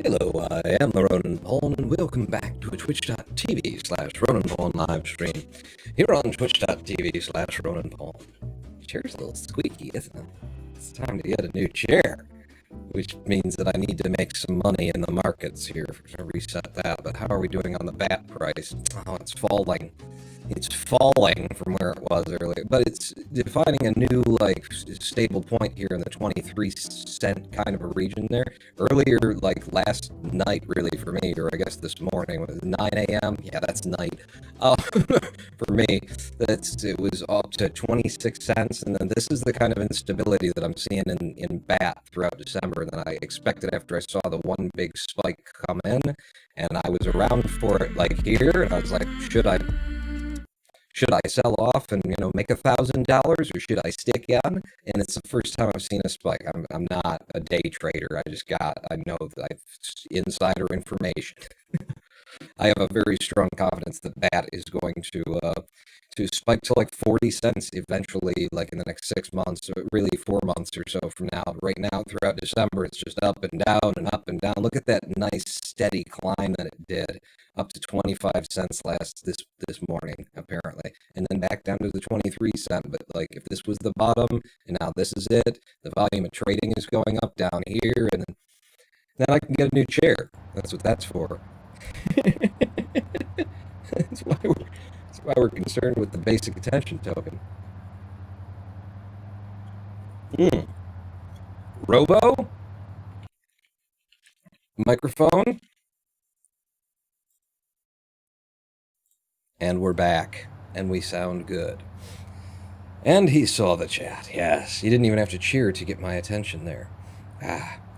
Hello, I am the Ronan Paul, and welcome back to a twitch.tv/Ronan Paul live stream. Here on twitch.tv/Ronan Paul. Chair's a little squeaky, isn't it? It's time to get a new chair, which means that I need to make some money in the markets here to reset that. But how are we doing on the bat price? Oh, it's falling. It's falling from where it was earlier, but it's defining a new, like, stable point here in the 23-cent kind of a region there. Earlier, like, last night, really, for me, or I guess this morning, was 9 a.m.? Yeah, that's night. For me, it was up to 26 cents, and then this is the kind of instability that I'm seeing in BAT throughout December that I expected after I saw the one big spike come in, and I was around for it, like, here, and I was like, should I sell off and, you know, make $1,000, or should I stick in? And it's the first time I've seen a spike. I'm not a day trader. I know that I've insider information. I have a very strong confidence that BAT is going to spike to like 40 cents eventually, like in the next 6 months, or really 4 months or so from now. Right now, throughout December, it's just up and down and up and down. Look at that nice steady climb that it did, up to 25 cents this morning, apparently, and then back down to the 23 cent. But like, if this was the bottom, and now this is it, the volume of trading is going up down here, and then I can get a new chair. That's what that's for. That's why we're concerned with the basic attention token. Robo? Microphone? And we're back, and we sound good. And he saw the chat, yes. He didn't even have to cheer to get my attention there.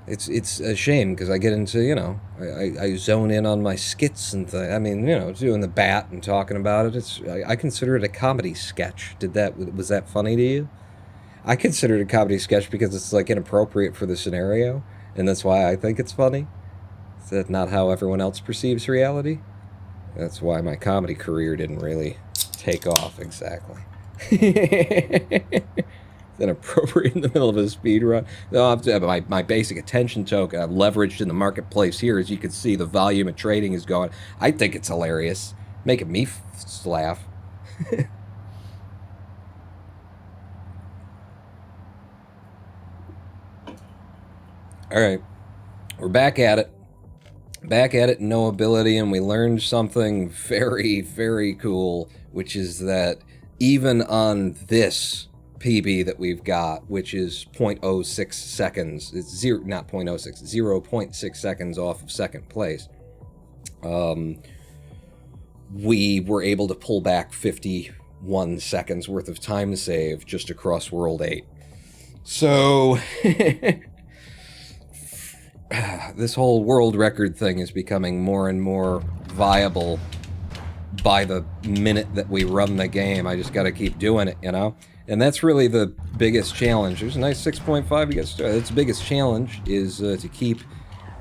It's a shame, because I get into, you know, I zone in on my skits and things. I mean, you know, doing the bat and talking about it. I consider it a comedy sketch. Was that funny to you? I consider it a comedy sketch because it's, like, inappropriate for the scenario, and that's why I think it's funny. Is that not how everyone else perceives reality? That's why my comedy career didn't really take off exactly. Inappropriate in the middle of a speed run. No, my basic attention token I've leveraged in the marketplace here. As you can see, the volume of trading is going. I think it's hilarious, making me laugh. All right, we're back at it. Back at it in NoAbility, and we learned something very, very cool, which is that even on this PB that we've got, which is 0.06 seconds, it's not 0.06, 0.6 seconds off of second place, we were able to pull back 51 seconds worth of time save just across World 8. So this whole world record thing is becoming more and more viable by the minute that we run the game. I just got to keep doing it, you know? And that's really the biggest challenge. There's a nice 6.5 you get started. Its biggest challenge is to keep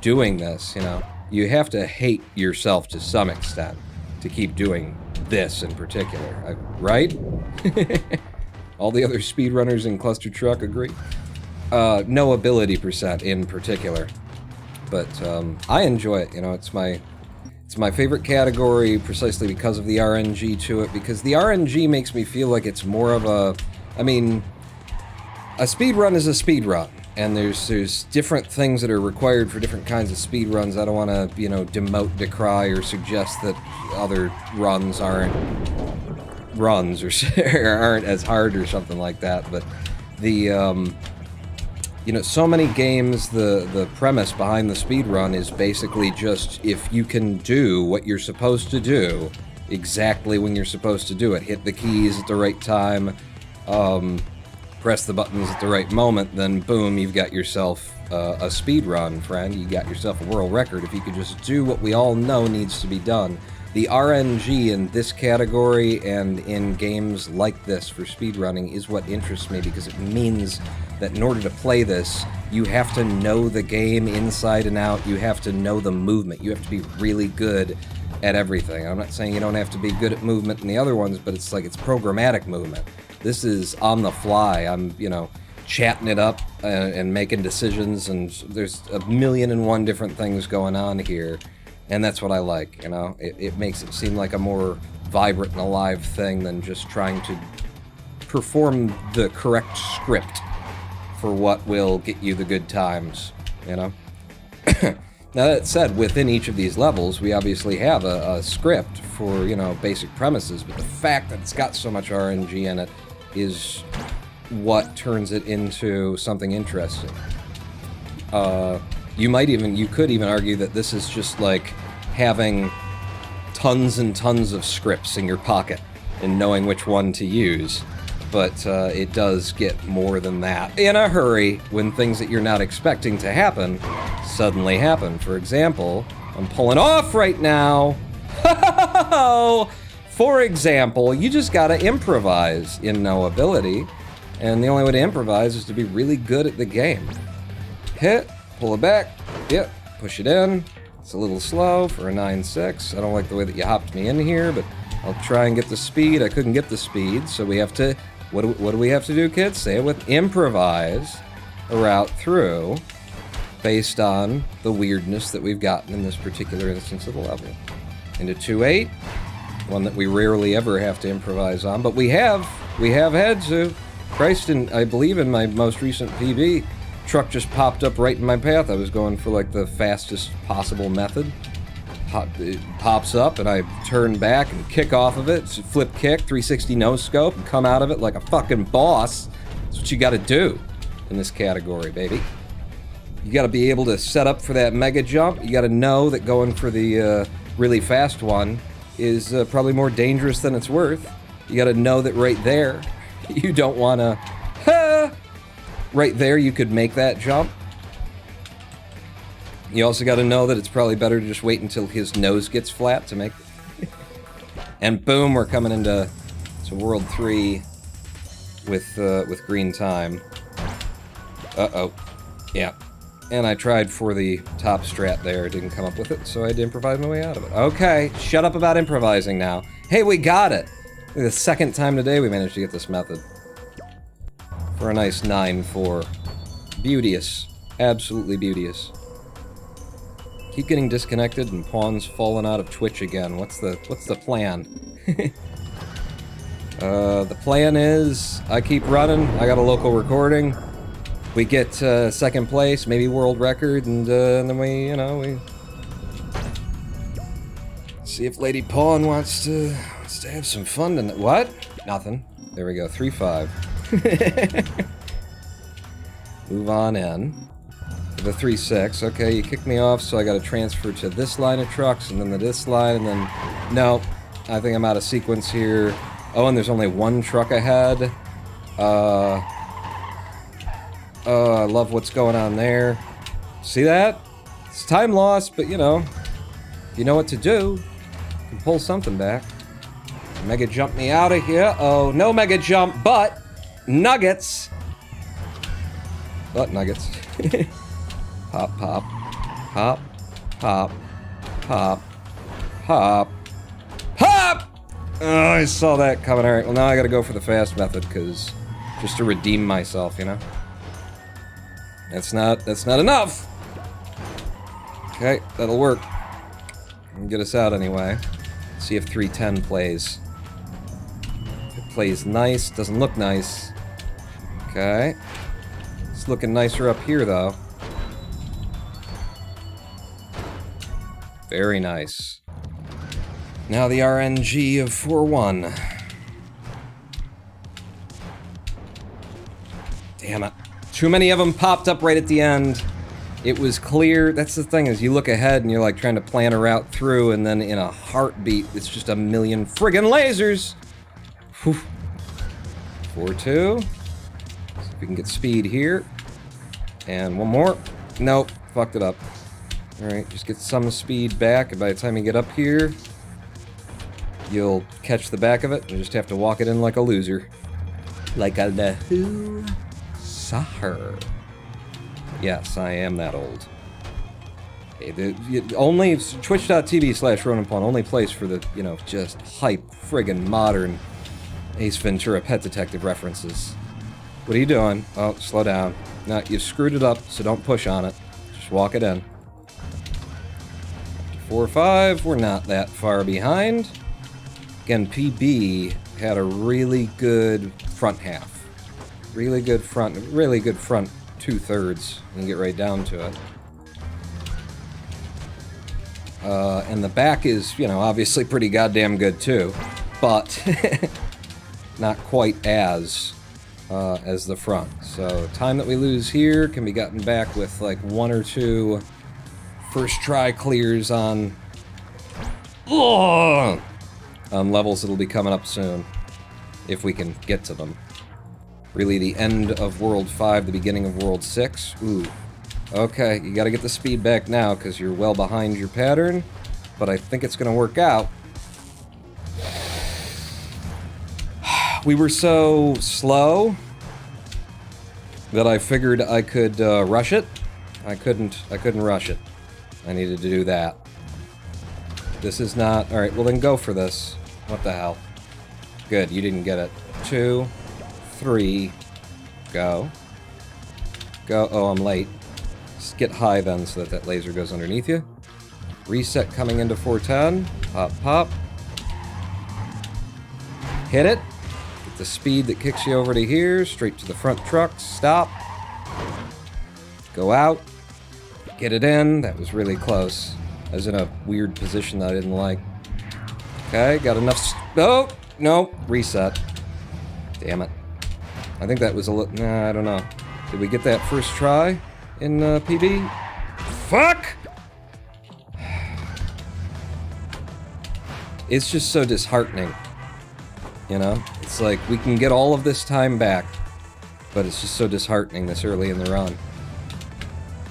doing this, you know? You have to hate yourself to some extent to keep doing this in particular, right? All the other speedrunners in Clustertruck agree. NoAbility percent in particular. But I enjoy it, you know, it's my favorite category precisely because of the RNG to it, because the RNG makes me feel like it's more of a, I mean, a speedrun is a speedrun, and there's different things that are required for different kinds of speedruns. I don't want to, you know, demote, decry, or suggest that other runs aren't runs or aren't as hard or something like that, but the, you know, so many games, the premise behind the speedrun is basically just if you can do what you're supposed to do exactly when you're supposed to do it, hit the keys at the right time, press the buttons at the right moment, then boom, you've got yourself a speedrun, friend. You got yourself a world record if you could just do what we all know needs to be done. The RNG in this category and in games like this for speedrunning is what interests me, because it means that in order to play this, you have to know the game inside and out. You have to know the movement. You have to be really good at everything. I'm not saying you don't have to be good at movement in the other ones, but it's like it's programmatic movement. This is on the fly. I'm, you know, chatting it up and making decisions, and there's 1,000,001 different things going on here, and that's what I like, you know? It makes it seem like a more vibrant and alive thing than just trying to perform the correct script for what will get you the good times, you know? Now, that said, within each of these levels, we obviously have a script for, you know, basic premises, but the fact that it's got so much RNG in it is what turns it into something interesting. You could even argue that this is just like having tons and tons of scripts in your pocket and knowing which one to use. But it does get more than that in a hurry when things that you're not expecting to happen suddenly happen. For example, I'm pulling off right now. For example, you just gotta improvise in NoAbility, and the only way to improvise is to be really good at the game. Hit, pull it back, yep, push it in. It's a little slow for a 9.6. I don't like the way that you hopped me in here, but I'll try and get the speed. I couldn't get the speed, so we have to... What do we have to do, kids? Say it with improvise a route through based on the weirdness that we've gotten in this particular instance of the level. Into 2.8, one that we rarely ever have to improvise on, but we have had to. Christ, I believe in my most recent PB, truck just popped up right in my path. I was going for like the fastest possible method. It pops up, and I turn back and kick off of it. It's a flip kick, 360 no scope, and come out of it like a fucking boss. That's what you gotta do in this category, baby. You gotta be able to set up for that mega jump. You gotta know that going for the really fast one is probably more dangerous than it's worth. You gotta know that right there, you don't wanna... Right there, you could make that jump. You also got to know that it's probably better to just wait until his nose gets flat to make it. And boom, we're coming into World 3 with green time. Uh-oh. Yeah. And I tried for the top strat there, didn't come up with it, so I had to improvise my way out of it. Okay, shut up about improvising now. Hey, we got it! The second time today we managed to get this method. For a nice 9-4. Beauteous. Absolutely beauteous. Keep getting disconnected and pawns falling out of Twitch again. What's the plan? The plan is I keep running. I got a local recording. We get second place, maybe world record, and then we see if Lady Pawn wants to have some fun tonight. What? Nothing. There we go. 3-5. Move on in. The 3-6. Okay, you kicked me off, so I gotta transfer to this line of trucks, and then to this line, and then... No, I think I'm out of sequence here. Oh, and there's only one truck ahead. I love what's going on there. See that? It's time loss, but you know what to do. You can pull something back. Mega jump me out of here. Oh, no mega jump, but... Nuggets! But nuggets. Pop, pop, pop, pop, pop, pop, pop! Oh, I saw that coming. Alright, well now I gotta go for the fast method, because... just to redeem myself, you know? That's not enough! Okay, that'll work. Get us out anyway. See if 310 plays. If it plays nice, doesn't look nice. Okay. It's looking nicer up here, though. Very nice. Now the RNG of 4-1. Damn it. Too many of them popped up right at the end. It was clear. That's the thing, is you look ahead and you're like trying to plan a route through, and then in a heartbeat, it's just a million friggin' lasers. Whew. 4-2. See if we can get speed here. And one more. Nope. Fucked it up. Alright, just get some speed back, and by the time you get up here, you'll catch the back of it, and just have to walk it in like a loser. Like a loser. Yes, I am that old. Hey, only twitch.tv/RonanPawn, only place for the, just hype, friggin' modern Ace Ventura Pet Detective references. What are you doing? Oh, slow down. No, you've screwed it up, so don't push on it. Just walk it in. 4 or 5, we're not that far behind. Again, PB had a really good front half. Really good front 2/3. You can get right down to it. And the back is, you know, obviously pretty goddamn good too, but not quite as the front. So time that we lose here can be gotten back with like 1 or 2 first try clears on levels that'll be coming up soon, if we can get to them. Really the end of World 5, the beginning of World 6. Ooh. Okay, you gotta get the speed back now, because you're well behind your pattern, but I think it's gonna work out. We were so slow that I figured I could rush it. I couldn't rush it. I needed to do that. This is not... Alright, well then go for this. What the hell? Good, you didn't get it. 2, 3, go. Go. Oh, I'm late. Just get high then so that that laser goes underneath you. Reset coming into 410. Pop, pop. Hit it. Get the speed that kicks you over to here. Straight to the front truck. Stop. Go out. Get it in. That was really close. I was in a weird position that I didn't like. Okay, got enough... Oh! No! Reset. Damn it. I think that was a little... Nah, I don't know. Did we get that first try in PB? Fuck! It's just so disheartening. You know? It's like, we can get all of this time back, but it's just so disheartening this early in the run.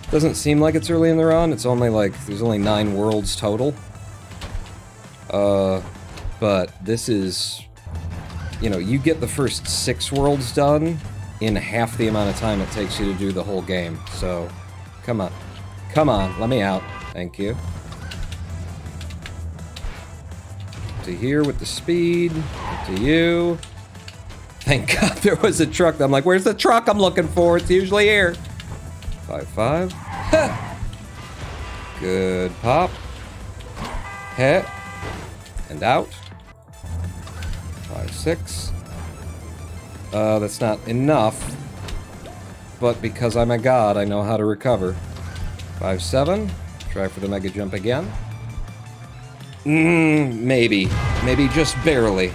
Doesn't seem like it's early in the run. It's only like, there's only 9 worlds total. But this is, you know, you get the first 6 worlds done in half the amount of time it takes you to do the whole game. So, come on. Come on, let me out. Thank you. To here with the speed. To you. Thank God there was a truck. I'm like, where's the truck I'm looking for? It's usually here. 5-5. Good pop. Hit. And out. 5-6. That's not enough. But because I'm a god, I know how to recover. 5-7. Try for the mega jump again. Maybe. Maybe just barely.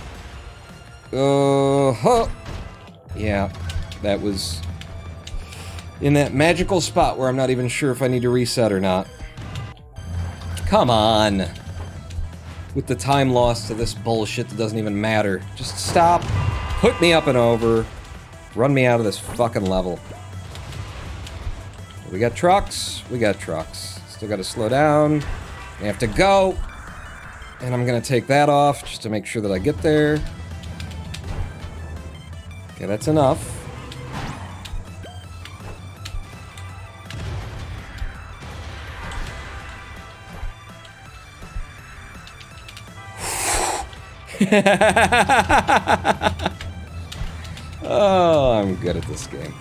Huh. Yeah. That was... in that magical spot where I'm not even sure if I need to reset or not. Come on! With the time lost to this bullshit that doesn't even matter. Just stop, put me up and over, run me out of this fucking level. We got trucks, we got trucks. Still gotta slow down. We have to go. And I'm gonna take that off just to make sure that I get there. Okay, that's enough. Oh, I'm good at this game.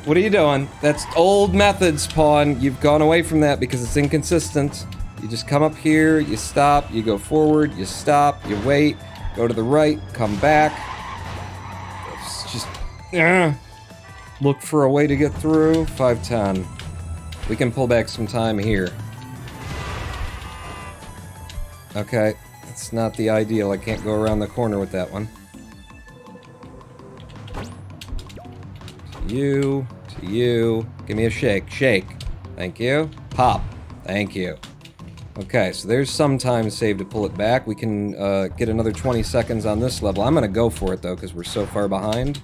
What are you doing? That's old methods, Pawn. You've gone away from that because it's inconsistent. You just come up here, you stop, you go forward, you stop, you wait, go to the right, come back. It's just... look for a way to get through. 5-10. We can pull back some time here. Okay. It's not the ideal. I can't go around the corner with that one. To you. To you. Give me a shake. Shake. Thank you. Pop. Thank you. Okay, so there's some time saved to pull it back. We can get another 20 seconds on this level. I'm gonna go for it, though, because we're so far behind.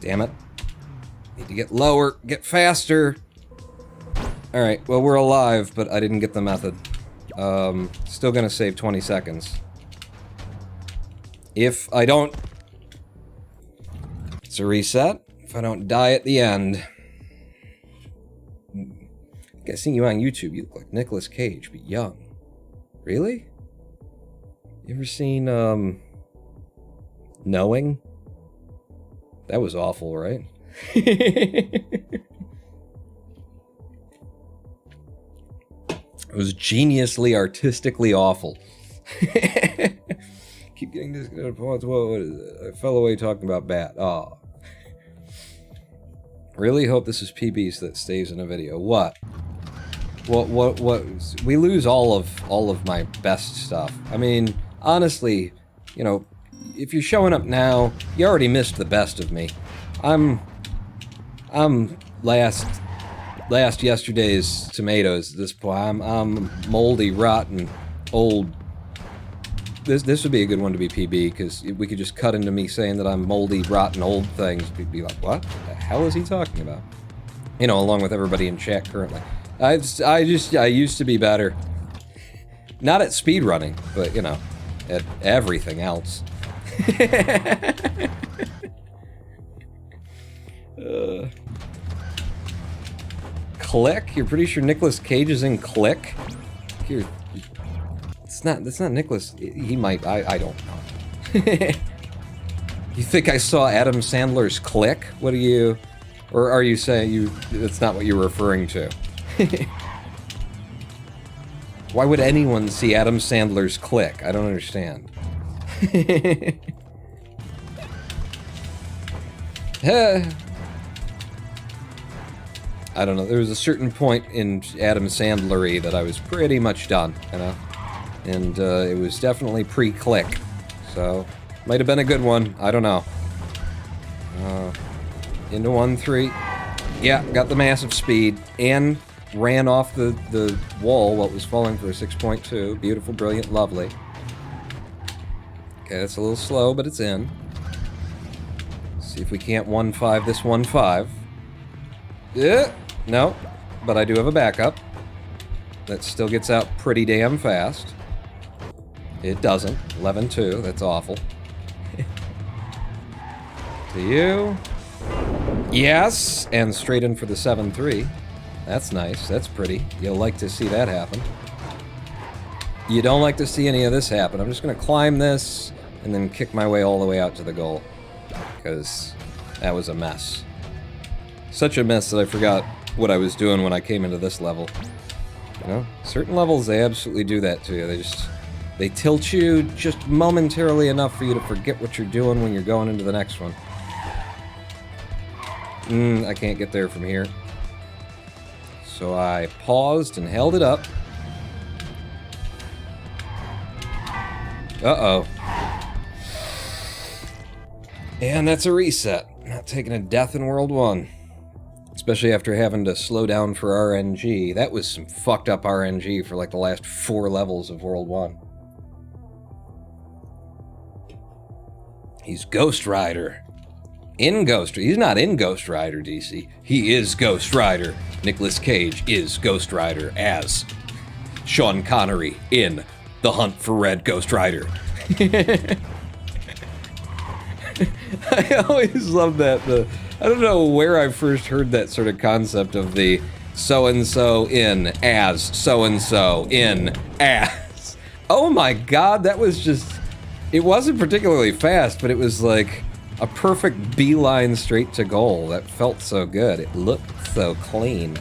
Damn it. Need to get lower, get faster. Alright, well, we're alive, but I didn't get the method. Still gonna save 20 seconds. If I don't... It's a reset. If I don't die at the end. I seen you on YouTube. You look like Nicolas Cage, but young. Really? You ever seen, Knowing? That was awful, right? It was geniusly, artistically awful. Keep getting disconnected. What is it? I fell away talking about Bat. Oh. Really hope this is PB so that stays in a video. What? What? We lose all of my best stuff. I mean, honestly, you know, if you're showing up now, you already missed the best of me. I'm last yesterday's tomatoes at this point. I'm moldy, rotten, old. This would be a good one to be PB, because we could just cut into me saying that I'm moldy, rotten, old things. We'd be like, what the hell is he talking about? You know, along with everybody in chat currently. I used to be better. Not at speedrunning, but, you know, at everything else. Click? You're pretty sure Nicolas Cage is in Click? That's not Nicolas. He might, I don't know. You think I saw Adam Sandler's Click? What are you, or are you saying that's not what you're referring to? Why would anyone see Adam Sandler's Click? I don't understand. I don't know, there was a certain point in Adam Sandler-y that I was pretty much done, you know? And it was definitely pre-Click, so might have been a good one, I don't know. Into 1-3. Yeah, got the massive speed, and ran off the wall while it was falling for a 6.2. Beautiful, brilliant, lovely. Okay, that's a little slow, but it's in. See if we can't 1-5 this 1-5. No, but I do have a backup. That still gets out pretty damn fast. It doesn't. 11-2, that's awful. To you. Yes! And straight in for the 7-3. That's nice, that's pretty. You'll like to see that happen. You don't like to see any of this happen. I'm just gonna climb this, and then kick my way all the way out to the goal. Because that was a mess. Such a mess that I forgot what I was doing when I came into this level. You know, certain levels, they absolutely do that to you. They tilt you just momentarily enough for you to forget what you're doing when you're going into the next one. I can't get there from here. So I paused and held it up. Uh-oh. And that's a reset. Not taking a death in World 1. Especially after having to slow down for RNG. That was some fucked up RNG for like the last 4 levels of World 1. He's Ghost Rider. He's not in Ghost Rider, DC. He is Ghost Rider. Nicolas Cage is Ghost Rider as Sean Connery in The Hunt for Red Ghost Rider. I always love that. I don't know where I first heard that sort of concept of the so-and-so in as so-and-so in as. Oh my god, that was just... It wasn't particularly fast, but it was like a perfect beeline straight to goal. That felt so good. It looked so clean.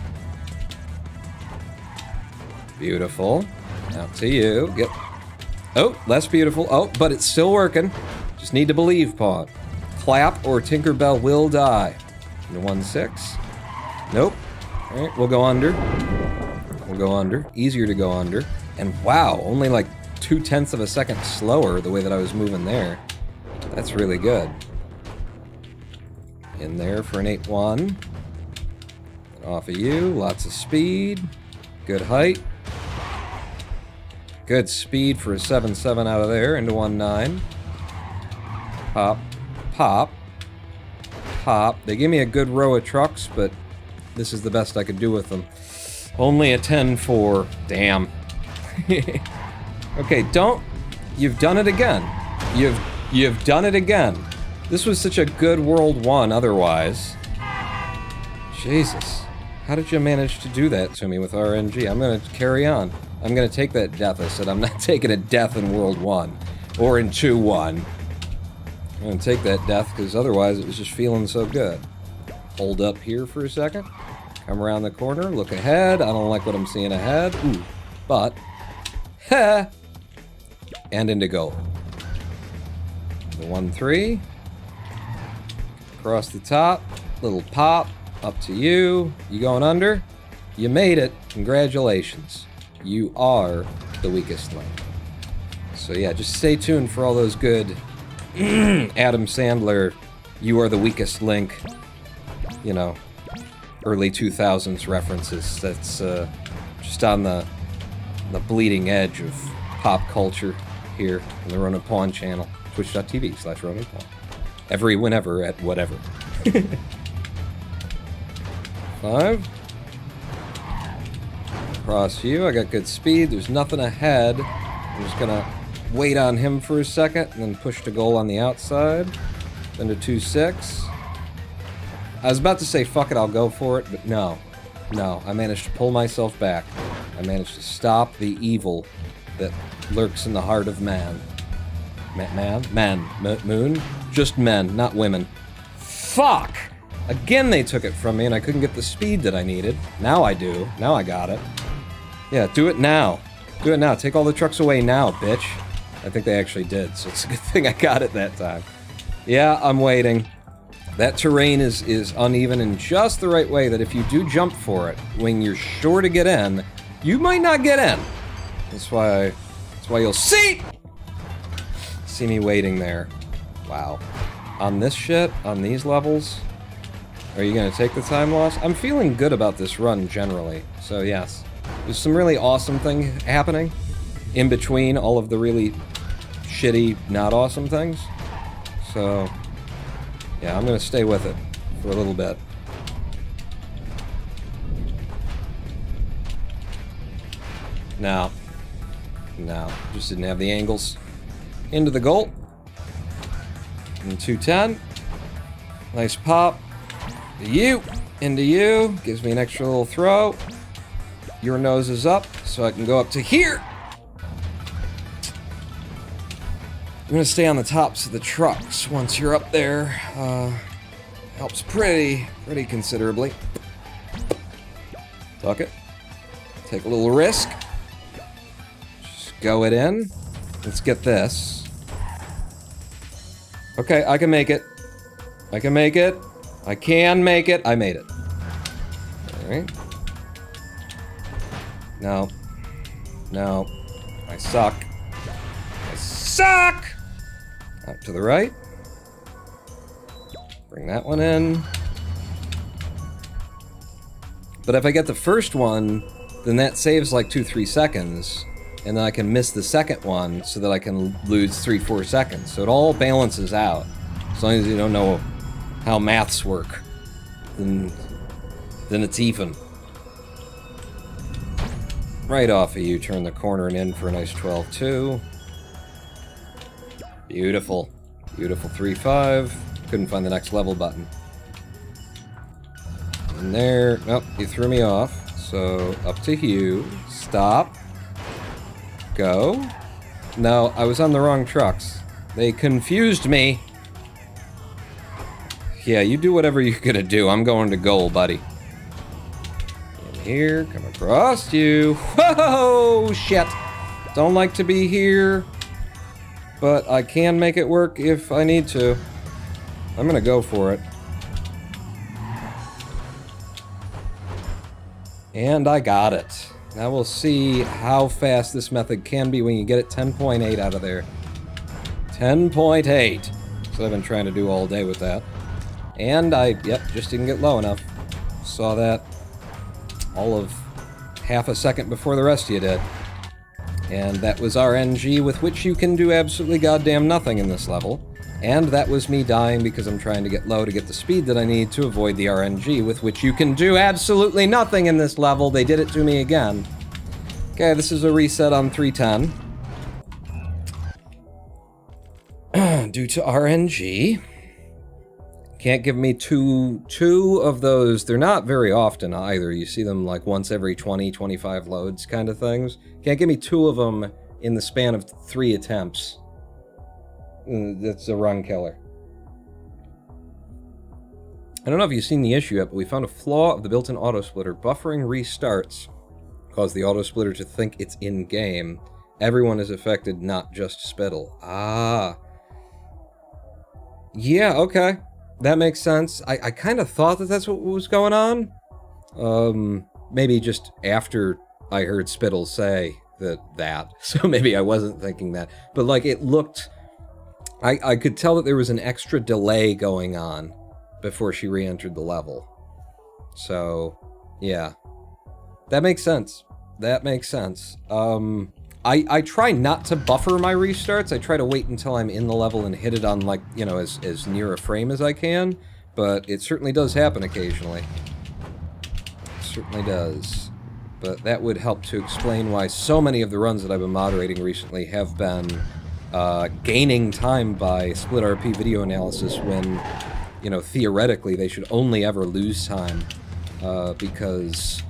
Beautiful. Out to you. Yep. Oh, less beautiful. Oh, but it's still working. Just need to believe, Pawn. Clap or Tinkerbell will die. Into 1-6. Nope. Alright, we'll go under. We'll go under. Easier to go under. And wow, only like 0.2 of a second slower the way that I was moving there. That's really good. In there for an 8-1. Off of you, lots of speed. Good height. Good speed for a 7-7 out of there, into 1-9. Pop, pop, pop. They gave me a good row of trucks, but this is the best I could do with them. Only a 10-4. Damn. Okay, don't... You've done it again. You've done it again. This was such a good World 1 otherwise. Jesus. How did you manage to do that to me with RNG? I'm gonna carry on. I'm gonna take that death. I said I'm not taking a death in World 1. Or in 2-1. I'm gonna take that death, because otherwise it was just feeling so good. Hold up here for a second. Come around the corner, look ahead. I don't like what I'm seeing ahead. Ooh, but... Ha! And into goal. The 1-3. Across the top. Little pop. Up to you. You going under? You made it. Congratulations. You are the weakest link. So yeah, just stay tuned for all those good Adam Sandler, you are the weakest link, you know, early 2000s references. That's just on the bleeding edge of pop culture here on the Ronan Pawn channel. Twitch.tv/Ronan Pawn. Every whenever at whatever. 5. Across you. I got good speed. There's nothing ahead. I'm just gonna wait on him for a second and then push to goal on the outside. Then to 2-6. I was about to say fuck it, I'll go for it, but no. No, I managed to pull myself back. I managed to stop the evil that lurks in the heart of man. Moon? Just men, not women. Fuck! Again they took it from me and I couldn't get the speed that I needed. Now I do. Now I got it. Yeah, do it now. Do it now. Take all the trucks away now, bitch. I think they actually did, so it's a good thing I got it that time. Yeah, I'm waiting. That terrain is uneven in just the right way that if you do jump for it, when you're sure to get in, you might not get in. That's why you'll see me waiting there. Wow. On this shit, on these levels, are you gonna take the time loss? I'm feeling good about this run generally, so yes. There's some really awesome thing happening in between all of the really shitty, not awesome things. So, yeah, I'm gonna stay with it for a little bit. No, just didn't have the angles. Into the goal. And 210. Nice pop. To you. Into you. Gives me an extra little throw. Your nose is up, so I can go up to here. I'm gonna stay on the tops of the trucks once you're up there. Helps pretty considerably. Tuck it. Take a little risk. Just go it in. Let's get this. Okay, I can make it. I can make it. I can make it. I made it. Alright. No. No. I suck. I suck! Out to the right. Bring that one in. But if I get the first one, then that saves like 2-3 seconds. And then I can miss the second one so that I can lose 3-4 seconds. So it all balances out. As long as you don't know how maths work, then it's even. Right off of you, turn the corner and in for a nice 12-2. Beautiful. Beautiful 3-5. Couldn't find the next level button. And there, oh, you threw me off. So up to you. Stop. Go. No, I was on the wrong trucks. They confused me. Yeah, you do whatever you're gonna do. I'm going to goal, buddy. In here, come across you. Whoa, shit. Don't like to be here, but I can make it work if I need to. I'm gonna go for it. And I got it. Now we'll see how fast this method can be when you get it 10.8 out of there. 10.8. That's what I've been trying to do all day with that. And just didn't get low enough. Saw that all of half a second before the rest of you did. And that was RNG, with which you can do absolutely goddamn nothing in this level. And that was me dying because I'm trying to get low to get the speed that I need to avoid the RNG, with which you can do absolutely nothing in this level. They did it to me again. Okay, this is a reset on 310. Due to RNG. Can't give me two of those. They're not very often either. You see them like once every 20, 25 loads kind of things. Can't give me 2 of them in the span of 3 attempts. That's a run killer. I don't know if you've seen the issue yet, but we found a flaw of the built-in auto splitter. Buffering restarts cause the auto splitter to think it's in-game. Everyone is affected, not just Spittle. Ah. Yeah, okay. That makes sense. I kind of thought that that's what was going on. Maybe just after I heard Spittle say that. So maybe I wasn't thinking that. But, like, it looked... I could tell that there was an extra delay going on before she re-entered the level. So, yeah. That makes sense. That makes sense. I try not to buffer my restarts. I try to wait until I'm in the level and hit it on, like, you know, as near a frame as I can. But it certainly does happen occasionally. It certainly does. But that would help to explain why so many of the runs that I've been moderating recently have been gaining time by split RP video analysis when, you know, theoretically they should only ever lose time because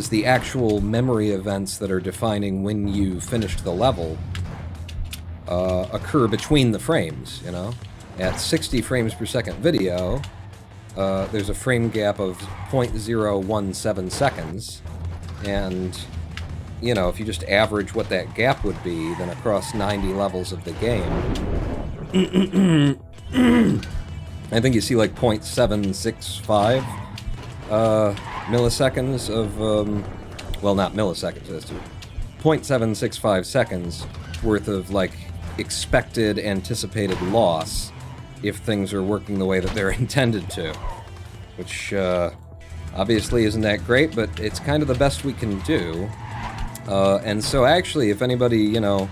the actual memory events that are defining when you finished the level occur between the frames, you know? At 60 frames per second video, there's a frame gap of 0.017 seconds, and, you know, if you just average what that gap would be, then across 90 levels of the game, I think you see like 0.765 milliseconds of, well, not milliseconds, that's 0.765 seconds worth of, like, expected, anticipated loss if things are working the way that they're intended to. Which, obviously isn't that great, but it's kind of the best we can do. And so actually, if anybody, you know,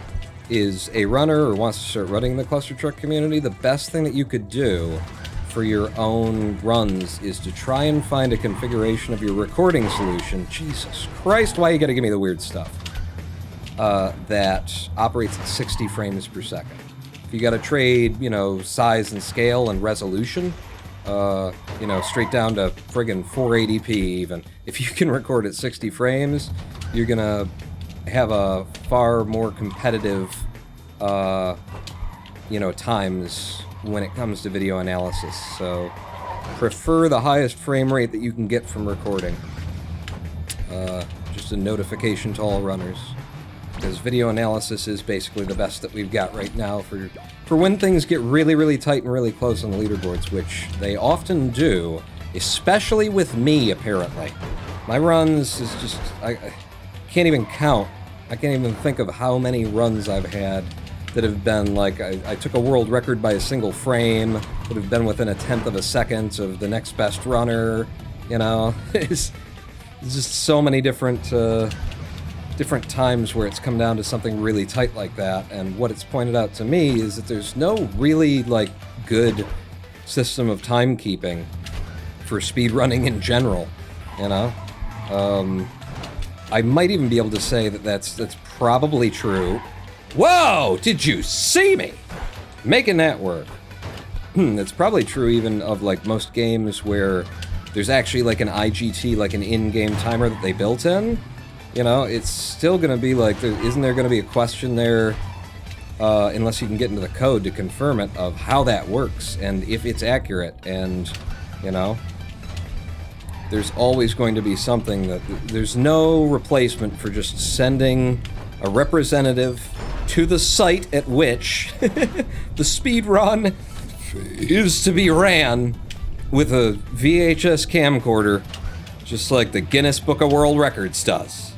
is a runner or wants to start running the Clustertruck community, the best thing that you could do for your own runs is to try and find a configuration of your recording solution. Jesus Christ, why you gotta give me the weird stuff? That operates at 60 frames per second. If you gotta trade, you know, size and scale and resolution, you know, straight down to friggin' 480p even, if you can record at 60 frames, you're gonna have a far more competitive, you know, times when it comes to video analysis. So prefer the highest frame rate that you can get from recording. Just a notification to all runners, because video analysis is basically the best that we've got right now for when things get really, really tight and really close on the leaderboards, which they often do, especially with me, apparently. My runs is just... I can't even count. I can't even think of how many runs I've had that have been like, I took a world record by a single frame, that have been within 1/10 of a second of the next best runner, you know? It's just so many different times where it's come down to something really tight like that, and what it's pointed out to me is that there's no really, like, good system of timekeeping for speedrunning in general, you know? I might even be able to say that that's probably true. Whoa! Did you see me? Making that work. It's probably true even of, like, most games where there's actually, like, an IGT, like an in-game timer that they built in. You know, it's still gonna be like, isn't there gonna be a question there, unless you can get into the code to confirm it, of how that works, and if it's accurate, and, you know, there's always going to be something that... There's no replacement for just sending a representative to the site at which the speed run is to be ran with a VHS camcorder, just like the Guinness Book of World Records does.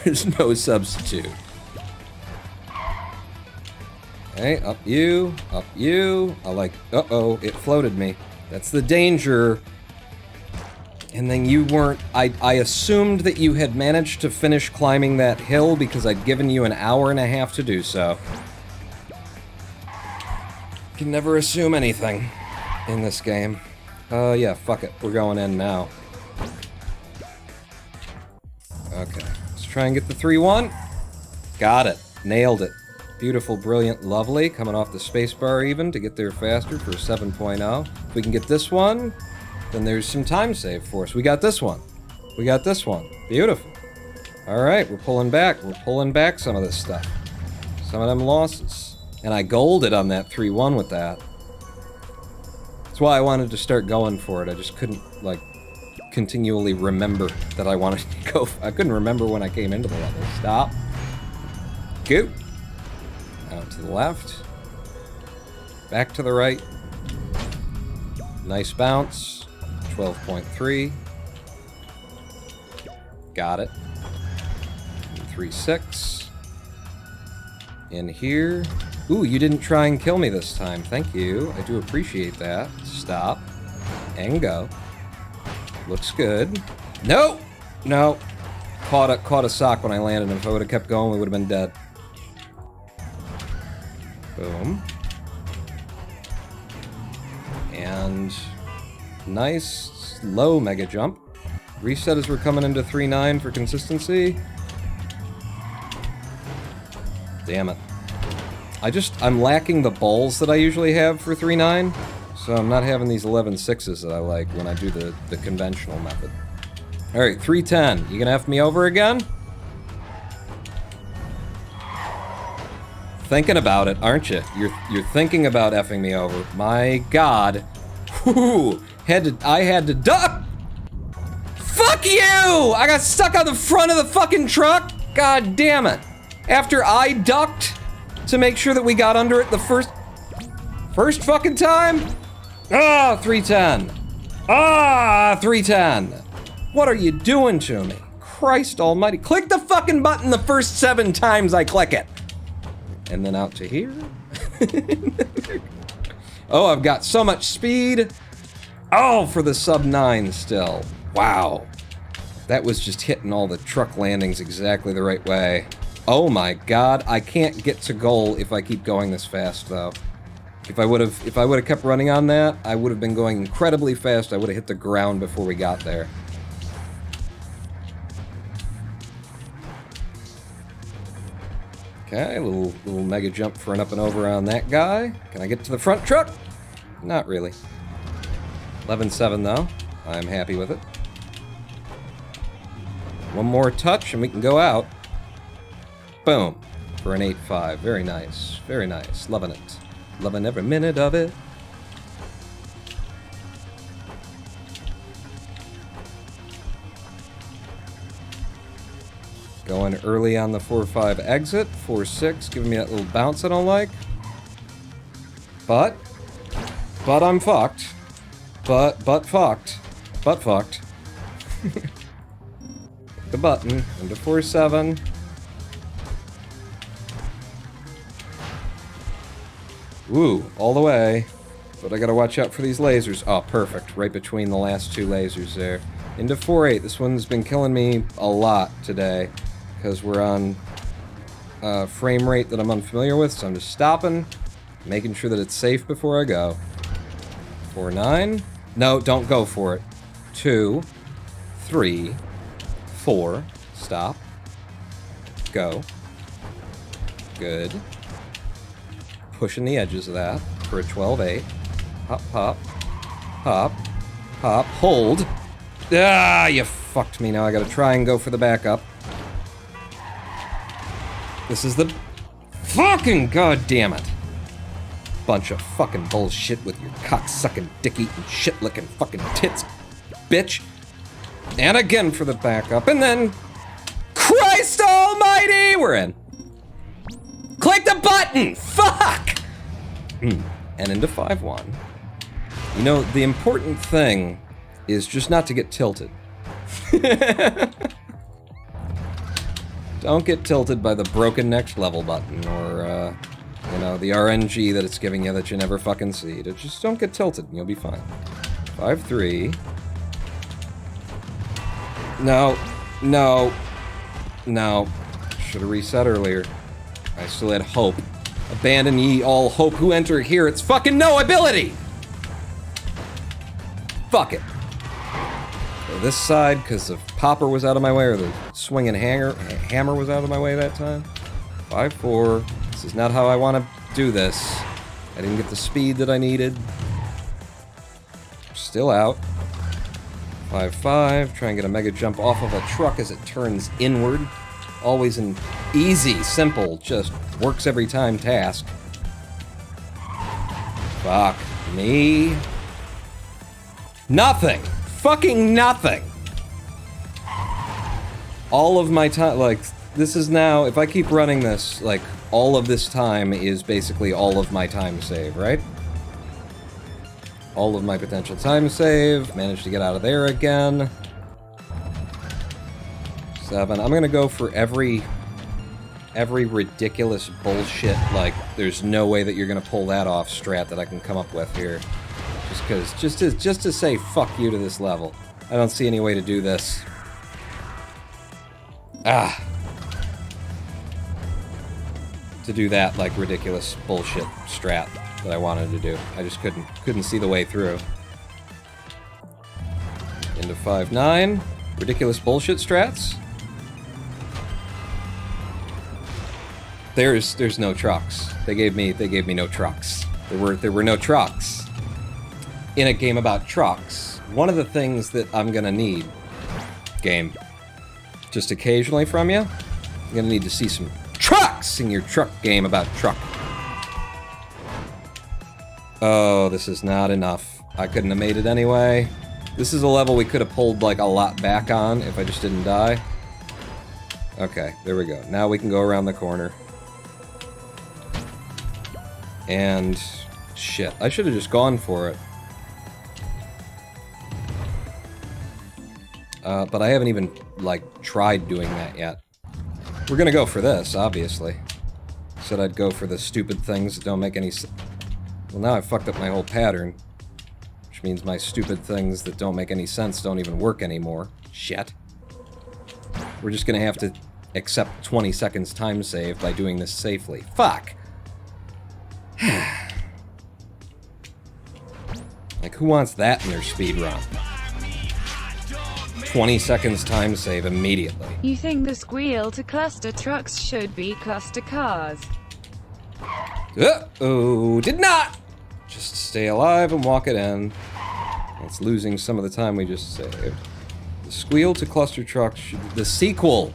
There's no substitute. Okay, up you, up you. I like... Uh-oh, it floated me. That's the danger. And then you weren't... I assumed that you had managed to finish climbing that hill because I'd given you an hour and a half to do so. Can never assume anything in this game. Yeah, fuck it. We're going in now. Okay, let's try and get the 3-1. Got it. Nailed it. Beautiful, brilliant, lovely. Coming off the spacebar even to get there faster for 7.0. If we can get this one, then there's some time saved for us. We got this one. We got this one. Beautiful. Alright, we're pulling back. We're pulling back some of this stuff. Some of them losses. And I golded on that 3-1 with that. That's why I wanted to start going for it. I just couldn't, like, continually remember that I wanted to go. I couldn't remember when I came into the level. Stop. Go. Out to the left. Back to the right. Nice bounce. 12.3. Got it. 3-6. In here. Ooh, you didn't try and kill me this time. Thank you. I do appreciate that. Stop. And go. Looks good. No! No. Caught a sock when I landed. If I would have kept going, we would have been dead. Boom. And nice low mega jump. Reset as we're coming into 3-9 for consistency. Damn it. I'm lacking the balls that I usually have for 3-9, so I'm not having these 11-6s that I like when I do the conventional method. Alright, 3-10. You gonna F me over again? Thinking about it, aren't you? You're thinking about effing me over. My god. Whew. I had to duck! Fuck you! I got stuck on the front of the fucking truck? God damn it. After I ducked to make sure that we got under it the first fucking time? Ah, 310. Ah, 310. What are you doing to me? Christ almighty. Click the fucking button the first 7 times I click it. And then out to here. Oh, I've got so much speed. Oh, for the sub-9 still. Wow. That was just hitting all the truck landings exactly the right way. Oh my god, I can't get to goal if I keep going this fast, though. If I would have kept running on that, I would have been going incredibly fast. I would have hit the ground before we got there. Okay, a little mega jump for an up and over on that guy. Can I get to the front truck? Not really. 11-7 though. I'm happy with it. One more touch and we can go out. Boom. For an 8-5. Very nice. Very nice. Loving it. Loving every minute of it. Going early on the 4-5 exit. 4-6. Giving me that little bounce I don't like. But I'm fucked. But fucked. But fucked. The button. Into 4-7. Ooh, all the way. But I gotta watch out for these lasers. Oh, perfect. Right between the last 2 lasers there. Into 4-8. This one's been killing me a lot today. Because we're on a frame rate that I'm unfamiliar with, so I'm just stopping. Making sure that it's safe before I go. 4-9. No, don't go for it. 2, 3, 4. Stop. Go. Good. Pushing the edges of that for a 12-8. Hop, hop. Hop. Hop. Hold. Ah, you fucked me. Now I gotta try and go for the backup. This is the... Fucking goddamn it. Bunch of fucking bullshit with your cock-sucking, dick-eating, shit-licking fucking tits, bitch. And again for the backup, and then... Christ almighty! We're in. Click the button! Fuck! And into 5-1. You know, the important thing is just not to get tilted. Don't get tilted by the broken next level button, or, you know, the RNG that it's giving you that you never fucking see. Just don't get tilted and you'll be fine. 5-3. No. No. No. Should have reset earlier. I still had hope. Abandon ye all hope who enter here. It's fucking NoAbility! Fuck it. Go this side, because the popper was out of my way, or the swinging hammer was out of my way that time. 5-4. This is not how I want to do this. I didn't get the speed that I needed. Still out. 5-5. Try and get a mega jump off of a truck as it turns inward. Always an easy, simple, just works every time task. Fuck me. Nothing! Fucking nothing! All of my time, like, this is now, if I keep running this, like, all of this time is basically all of my time save, right? All of my potential time save. Managed to get out of there again. 7. I'm gonna go for every ridiculous bullshit, like, there's no way that you're gonna pull that off strat that I can come up with here. Just to say fuck you to this level. I don't see any way to do this. To do that, like, ridiculous bullshit strat that I wanted to do. I just couldn't see the way through. Into 5-9. Ridiculous bullshit strats. There's no trucks. They gave me no trucks. There were no trucks. In a game about trucks, one of the things that I'm gonna need, game, just occasionally from you, I'm gonna need to see some trucks in your truck game about truck. Oh, this is not enough. I couldn't have made it anyway. This is a level we could have pulled, like, a lot back on if I just didn't die. Okay, there we go. Now we can go around the corner. And... shit, I should have just gone for it. But I haven't even, like, tried doing that yet. We're gonna go for this, obviously. Said I'd go for the stupid things that don't make any sense. Well, now I fucked up my whole pattern. Which means my stupid things that don't make any sense don't even work anymore. Shit. We're just gonna have to accept 20 seconds time save by doing this safely. Fuck! Like, who wants that in their speedrun? 20 seconds time save immediately. You think the squeal to cluster trucks should be cluster cars? Uh-oh, did not! Just stay alive and walk it in. It's losing some of the time we just saved. The squeal to cluster trucks should... the sequel!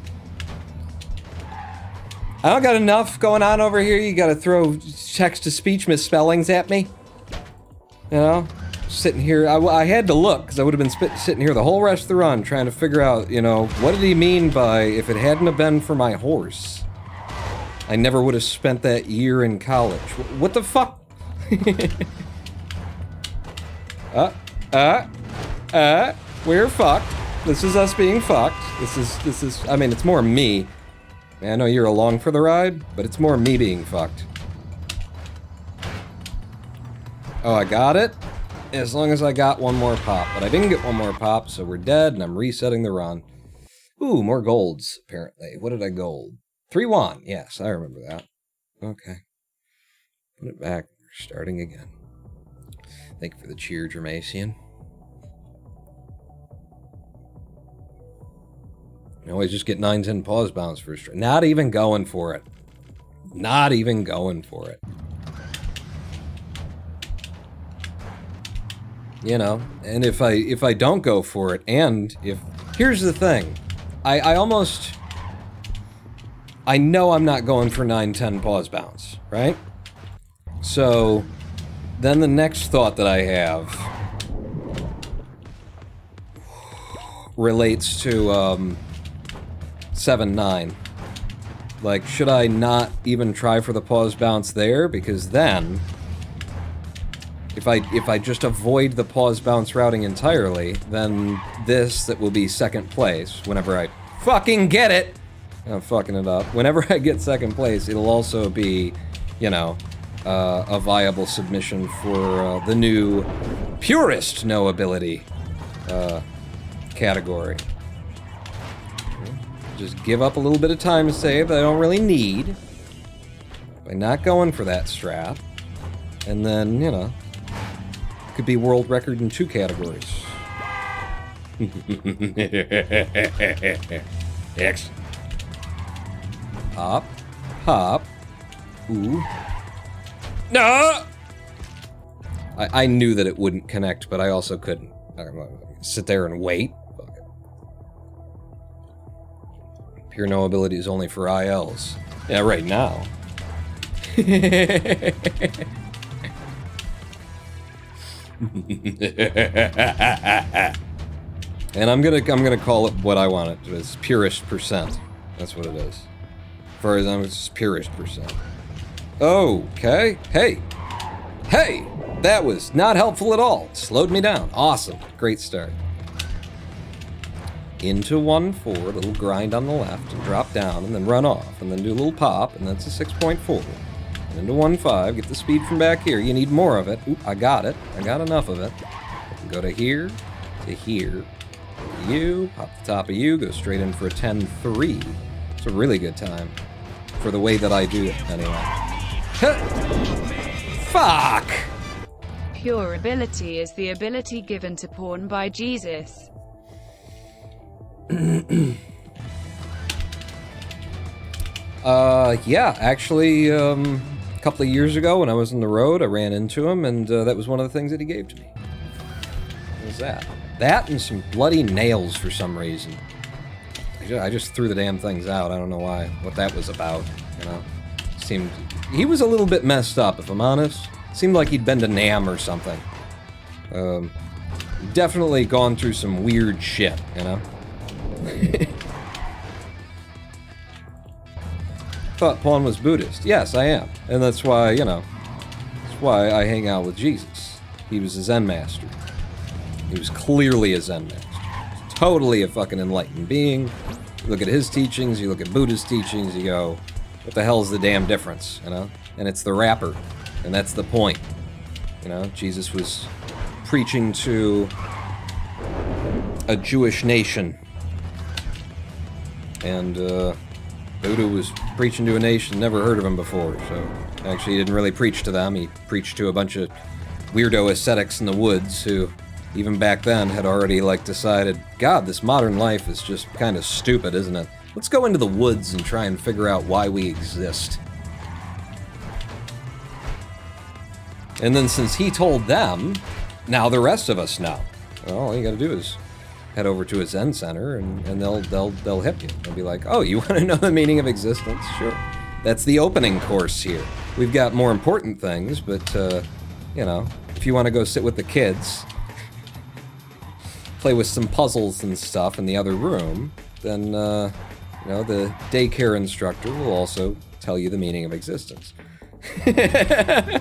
I don't got enough going on over here. You gotta throw text-to-speech misspellings at me. You know? Sitting here, I had to look, because I would have been sitting here the whole rest of the run trying to figure out, you know, what did he mean by, if it hadn't have been for my horse, I never would have spent that year in college. What the fuck? We're fucked. This is us being fucked. This is, I mean, it's more me. I know you're along for the ride, but it's more me being fucked. Oh, I got it? As long as I got one more pop. But I didn't get one more pop, so we're dead, and I'm resetting the run. Ooh, more golds, apparently. What did I gold? 3-1. Yes, I remember that. Okay. Put it back. We're starting again. Thank you for the cheer, Germasian. I always just get 9-10 pause bounce for a strike. Not even going for it. Not even going for it. You know, and if I don't go for it, and if... here's the thing. I almost... I know I'm not going for 9-10 pause bounce, right? So, then the next thought that I have... relates to, 7-9. Like, should I not even try for the pause bounce there? Because then... If I just avoid the pause bounce routing entirely, then this, that will be second place, whenever I fucking get it! I'm fucking it up. Whenever I get second place, it'll also be, you know, a viable submission for the new purest NoAbility category. Just give up a little bit of time to save that I don't really need, by not going for that strat, and then, you know, could be world record in 2 categories. X. Hop, hop, Ooh. No! I knew that it wouldn't connect, but I also couldn't. I don't know, sit there and wait. Fuck it. Pure NoAbility is only for ILs. Yeah, right now. And I'm gonna call it what I want it. It's purest percent. That's what it is. As far as I'm, it's purest percent. Okay. Hey! Hey! That was not helpful at all. Slowed me down. Awesome. Great start. Into 1-4, little grind on the left, and drop down, and then run off, and then do a little pop, and that's a 6.4. And into 1-5, get the speed from back here. You need more of it. Oop, I got it. I got enough of it. Go to here, to here, to you, pop the top of you, go straight in for a 10-3. It's a really good time. For the way that I do it, anyway. Fuck! Pure ability is the ability given to Pawn by Jesus. Yeah, actually, a couple of years ago when I was on the road, I ran into him, and that was one of the things that he gave to me. What was that? That and some bloody nails for some reason. I just threw the damn things out. I don't know why, what that was about, you know? Seemed... He was a little bit messed up, if I'm honest. Seemed like he'd been to Nam or something. Definitely gone through some weird shit, you know? Thought Pawn was Buddhist. Yes, I am. And that's why, you know, that's why I hang out with Jesus. He was a Zen master. He was clearly a Zen master. Totally a fucking enlightened being. You look at his teachings, you look at Buddha's teachings, you go, what the hell's the damn difference, you know? And it's the wrapper. And that's the point. You know, Jesus was preaching to a Jewish nation. And Buddha was preaching to a nation, never heard of him before, so actually he didn't really preach to them. He preached to a bunch of weirdo ascetics in the woods who, even back then, had already, like, decided, God, this modern life is just kind of stupid, isn't it? Let's go into the woods and try and figure out why we exist. And then since he told them, now the rest of us know. Well, all you gotta do is head over to a Zen center and they'll hip you. They'll be like, oh, you want to know the meaning of existence? Sure. That's the opening course here. We've got more important things, but, you know, if you want to go sit with the kids, play with some puzzles and stuff in the other room, then, you know, the daycare instructor will also tell you the meaning of existence. I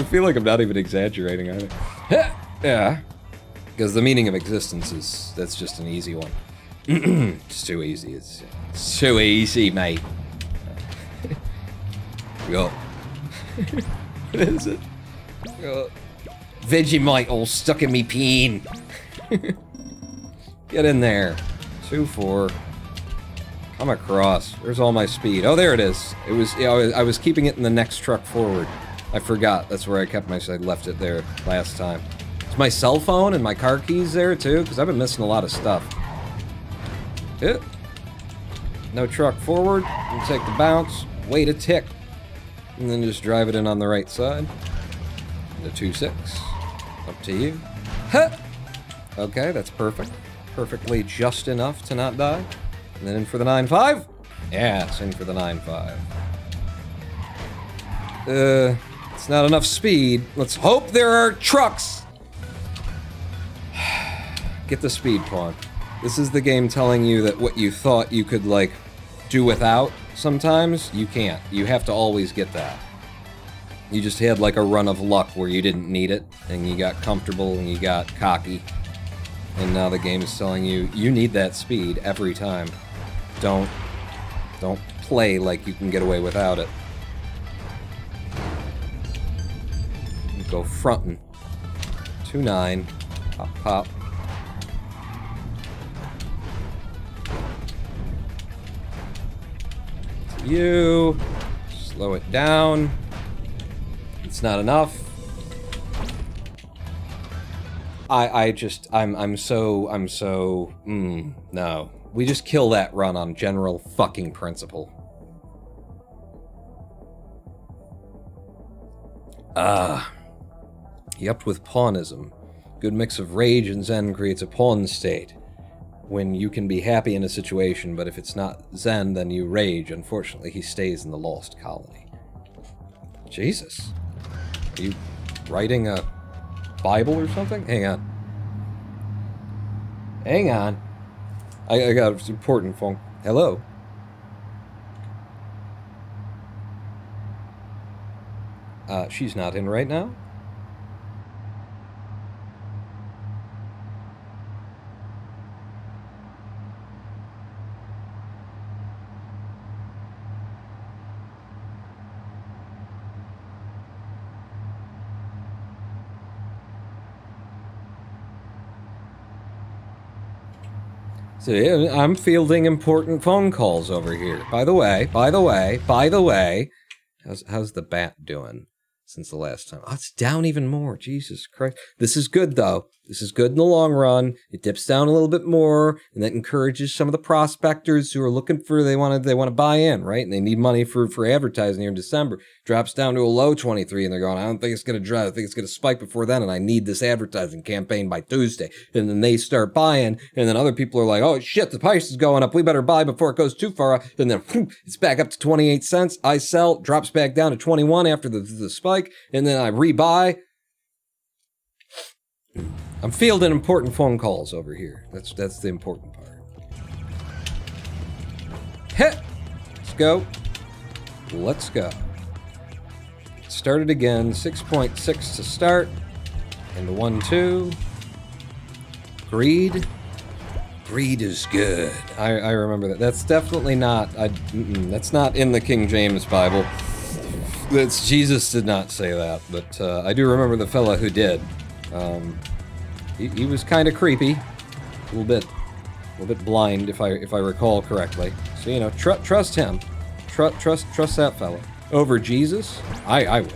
feel like I'm not even exaggerating either. Yeah. Because the meaning of existence is, that's just an easy one. It's too easy. It's too easy, mate. Go. What is it? Vegemite all stuck in me peen. Get in there. 2-4. Come across. There's all my speed. Oh, there it is. It was. I was keeping it in the next truck forward. I forgot. That's where I kept I left it there last time. Is my cell phone and my car keys there too? Because I've been missing a lot of stuff. No truck forward. And take the bounce. Wait a tick. And then just drive it in on the right side. The 2-6. Up to you. Huh! Okay, that's perfect. Perfectly just enough to not die. And then in for the 9-5. Yes, in for the 9-5. It's not enough speed. Let's hope there are trucks. Get the speed, Pawn. This is the game telling you that what you thought you could, like, do without sometimes, you can't. You have to always get that. You just had, like, a run of luck where you didn't need it, and you got comfortable, and you got cocky. And now the game is telling you, you need that speed every time. Don't play like you can get away without it. Go frontin'. 2-9. Pop, pop. To you. Slow it down. It's not enough. I'm so, no. We just kill that run on general fucking principle. He upped with pawnism. Good mix of rage and zen creates a pawn state. When you can be happy in a situation, but if it's not zen, then you rage. Unfortunately, he stays in the lost colony. Jesus. Are you writing a Bible or something? Hang on. Hang on. I got an important phone. Hello? She's not in right now? See, I'm fielding important phone calls over here. By the way, how's the bat doing since the last time? Oh, it's down even more. Jesus Christ. This is good, though. This is good in the long run. It dips down a little bit more, and that encourages some of the prospectors who are looking for, they want to buy in, right? And they need money for advertising here in December. Drops down to a low 23, and they're going, I don't think it's going to drop. I think it's going to spike before then, and I need this advertising campaign by Tuesday. And then they start buying, and then other people are like, oh shit, the price is going up. We better buy before it goes too far up. And then it's back up to 28 cents. I sell, drops back down to 21 after the spike, and then I rebuy. I'm fielding important phone calls over here. That's the important part. Hit! Let's go. Let's go. Start it again. 6.6 to start. And 1-2. Greed. Greed is good. I remember that. That's definitely not. That's not in the King James Bible. That's Jesus did not say that, but I do remember the fella who did. He was kind of creepy, a little bit blind, if I recall correctly. So you know, trust him, trust that fella over Jesus. I will.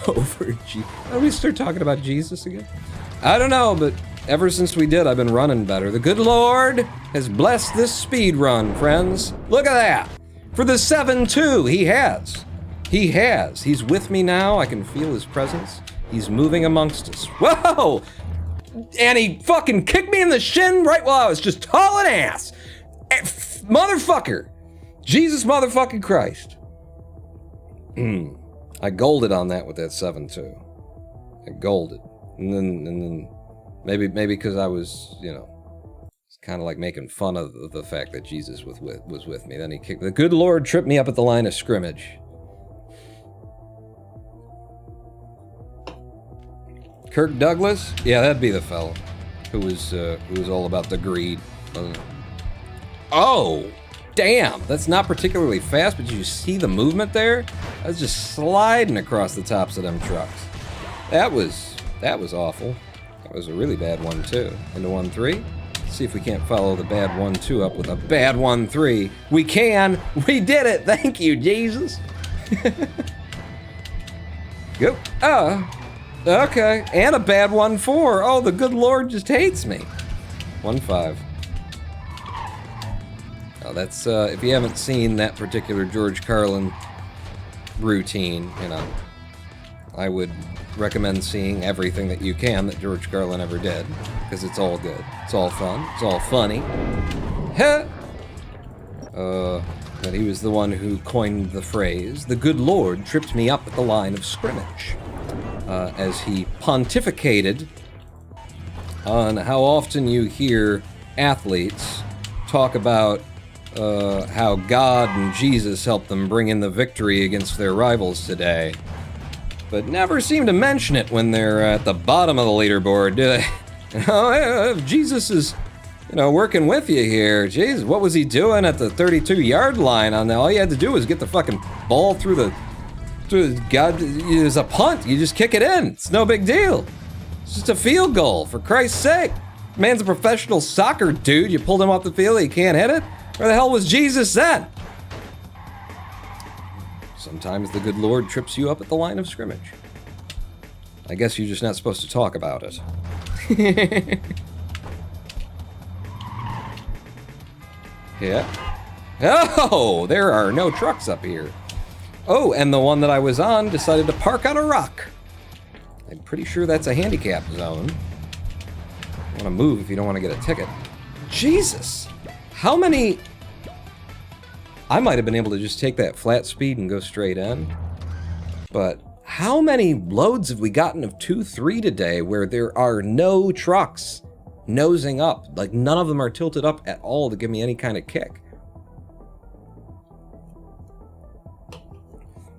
Over Jesus. Are we start talking about Jesus again? I don't know, but ever since we did, I've been running better. The good Lord has blessed this speed run, friends. Look at that. For the 7-2, he has. He has. He's with me now. I can feel his presence. He's moving amongst us. Whoa! And he fucking kicked me in the shin right while I was just hauling ass. Motherfucker. Jesus motherfucking Christ. I golded on that with that 7-2. I golded. And then maybe because I was, you know, kind of like making fun of the fact that Jesus was with me. Then he kicked. The good Lord tripped me up at the line of scrimmage. Kirk Douglas? Yeah, that'd be the fella who was all about the greed. Oh, damn! That's not particularly fast, but did you see the movement there? I was just sliding across the tops of them trucks. That was awful. That was a really bad 1-2. Into 1-3. See if we can't follow the bad 1-2 up with a bad 1-3. We can. We did it. Thank you, Jesus. Go. Okay. And a bad 1-4. Oh, the good Lord just hates me. 1-5. Oh, that's if you haven't seen that particular George Carlin routine, you know, I would recommend seeing everything that you can that George Carlin ever did, because it's all good. It's all fun. It's all funny. But he was the one who coined the phrase, "The good Lord tripped me up at the line of scrimmage," as he pontificated on how often you hear athletes talk about how God and Jesus helped them bring in the victory against their rivals today, but never seem to mention it when they're at the bottom of the leaderboard, do they? If Jesus is, you know, working with you here. Jesus, what was he doing at the 32-yard line on that? All you had to do was get the fucking ball through God, it's a punt. You just kick it in. It's no big deal. It's just a field goal, for Christ's sake. Man's a professional soccer dude. You pulled him off the field, he can't hit it? Where the hell was Jesus then? Sometimes the good Lord trips you up at the line of scrimmage. I guess you're just not supposed to talk about it. Yeah. Oh, there are no trucks up here. Oh, and the one that I was on decided to park on a rock. I'm pretty sure that's a handicap zone. You want to move if you don't want to get a ticket. Jesus! How many... I might have been able to just take that flat speed and go straight in. But how many loads have we gotten of 2-3 today where there are no trucks nosing up? Like, none of them are tilted up at all to give me any kind of kick.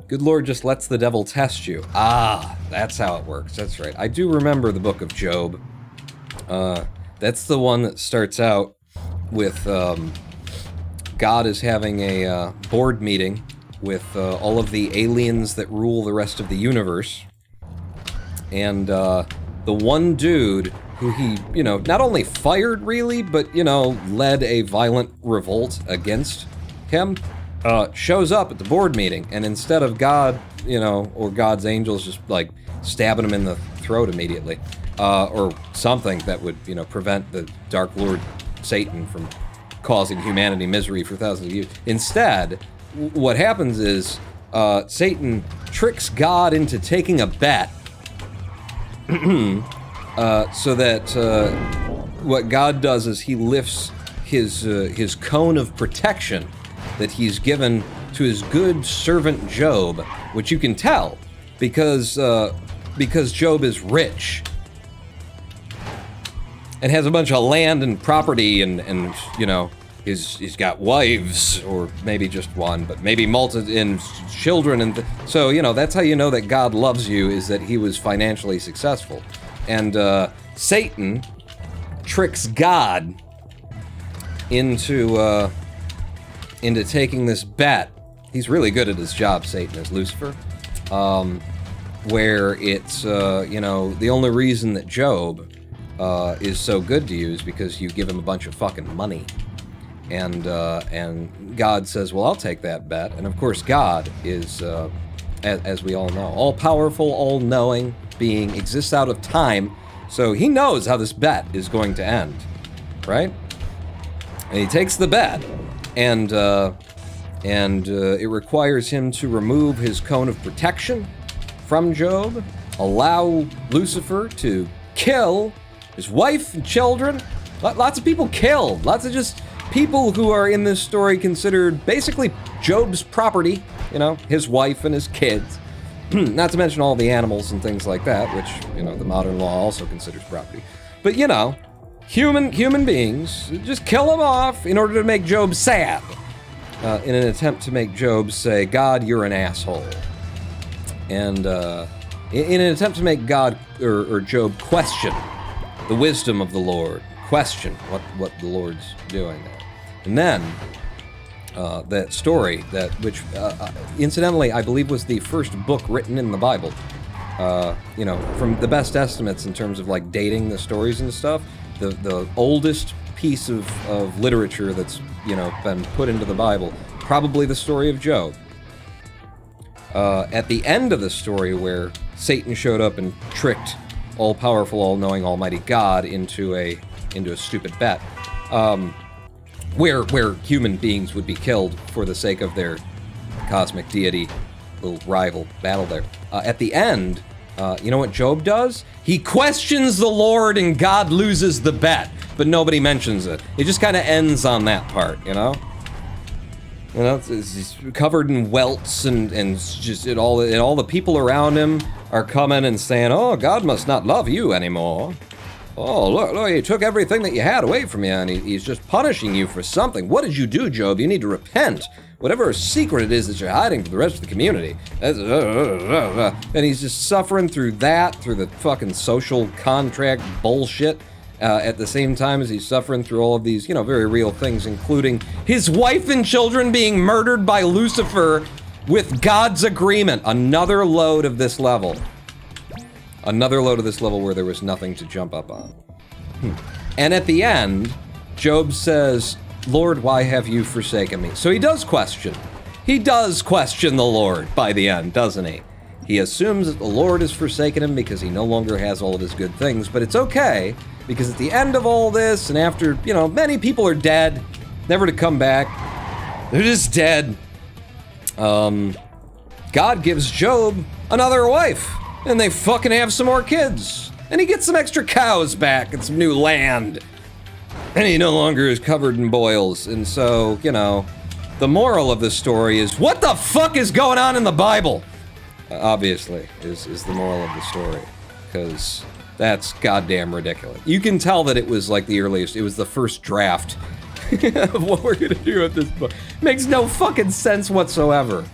Good Lord just lets the devil test you. Ah, that's how it works. That's right. I do remember the book of Job. That's the one that starts out with God is having a board meeting with all of the aliens that rule the rest of the universe. And the one dude who he, you know, not only fired really, but, you know, led a violent revolt against him, shows up at the board meeting, and instead of God, you know, or God's angels just, like, stabbing him in the throat immediately, or something that would, you know, prevent the Dark Lord Satan from causing humanity misery for thousands of years. Instead, what happens is, Satan tricks God into taking a bet, so that, what God does is he lifts his cone of protection that he's given to his good servant Job, which you can tell because Job is rich and has a bunch of land and property and you know, he's got wives, or maybe just one, but maybe and children, and so, you know, that's how you know that God loves you, is that he was financially successful. And Satan tricks God into taking this bet. He's really good at his job, Satan is, Lucifer. Where it's, you know, the only reason that Job is so good to you is because you give him a bunch of fucking money. And God says, well, I'll take that bet. And of course, God is, as we all know, all-powerful, all-knowing being, exists out of time. So he knows how this bet is going to end, right? And he takes the bet. And it requires him to remove his cone of protection from Job, allow Lucifer to kill his wife and children. Lots of people killed. Lots of just people who are in this story considered basically Job's property, you know, his wife and his kids. Not to mention all the animals and things like that, which, you know, the modern law also considers property. But, you know, human beings, just kill them off in order to make Job sad. In an attempt to make Job say, God, you're an asshole. And in an attempt to make God or Job question the wisdom of the Lord, question what the Lord's doing there. And then that story, which incidentally I believe was the first book written in the Bible. You know, from the best estimates in terms of like dating the stories and stuff, the oldest piece of literature that's, you know, been put into the Bible, probably the story of Job. At the end of the story, where Satan showed up and tricked all-powerful, all-knowing, almighty God into a stupid bet, where human beings would be killed for the sake of their cosmic deity, little rival battle there. At the end, you know what Job does? He questions the Lord and God loses the bet, but nobody mentions it. It just kind of ends on that part, you know? You know, he's covered in welts and just all the people around him are coming and saying, oh, God must not love you anymore. Oh, look, he took everything that you had away from you, and he's just punishing you for something. What did you do, Job? You need to repent. Whatever secret it is that you're hiding from the rest of the community. And he's just suffering through the fucking social contract bullshit, at the same time as he's suffering through all of these, you know, very real things, including his wife and children being murdered by Lucifer with God's agreement. Another load of this level. Another load of this level where there was nothing to jump up on. And at the end, Job says, Lord, why have you forsaken me? So he does question. He does question the Lord by the end, doesn't he? He assumes that the Lord has forsaken him because he no longer has all of his good things, but it's okay, because at the end of all this, and after, you know, many people are dead, never to come back, they're just dead. God gives Job another wife, and they fucking have some more kids. And he gets some extra cows back and some new land. And he no longer is covered in boils. And so, you know, the moral of the story is, what the fuck is going on in the Bible? Obviously, is the moral of the story. Because that's goddamn ridiculous. You can tell that it was like the earliest, it was the first draft of what we're gonna do with this book. Makes no fucking sense whatsoever.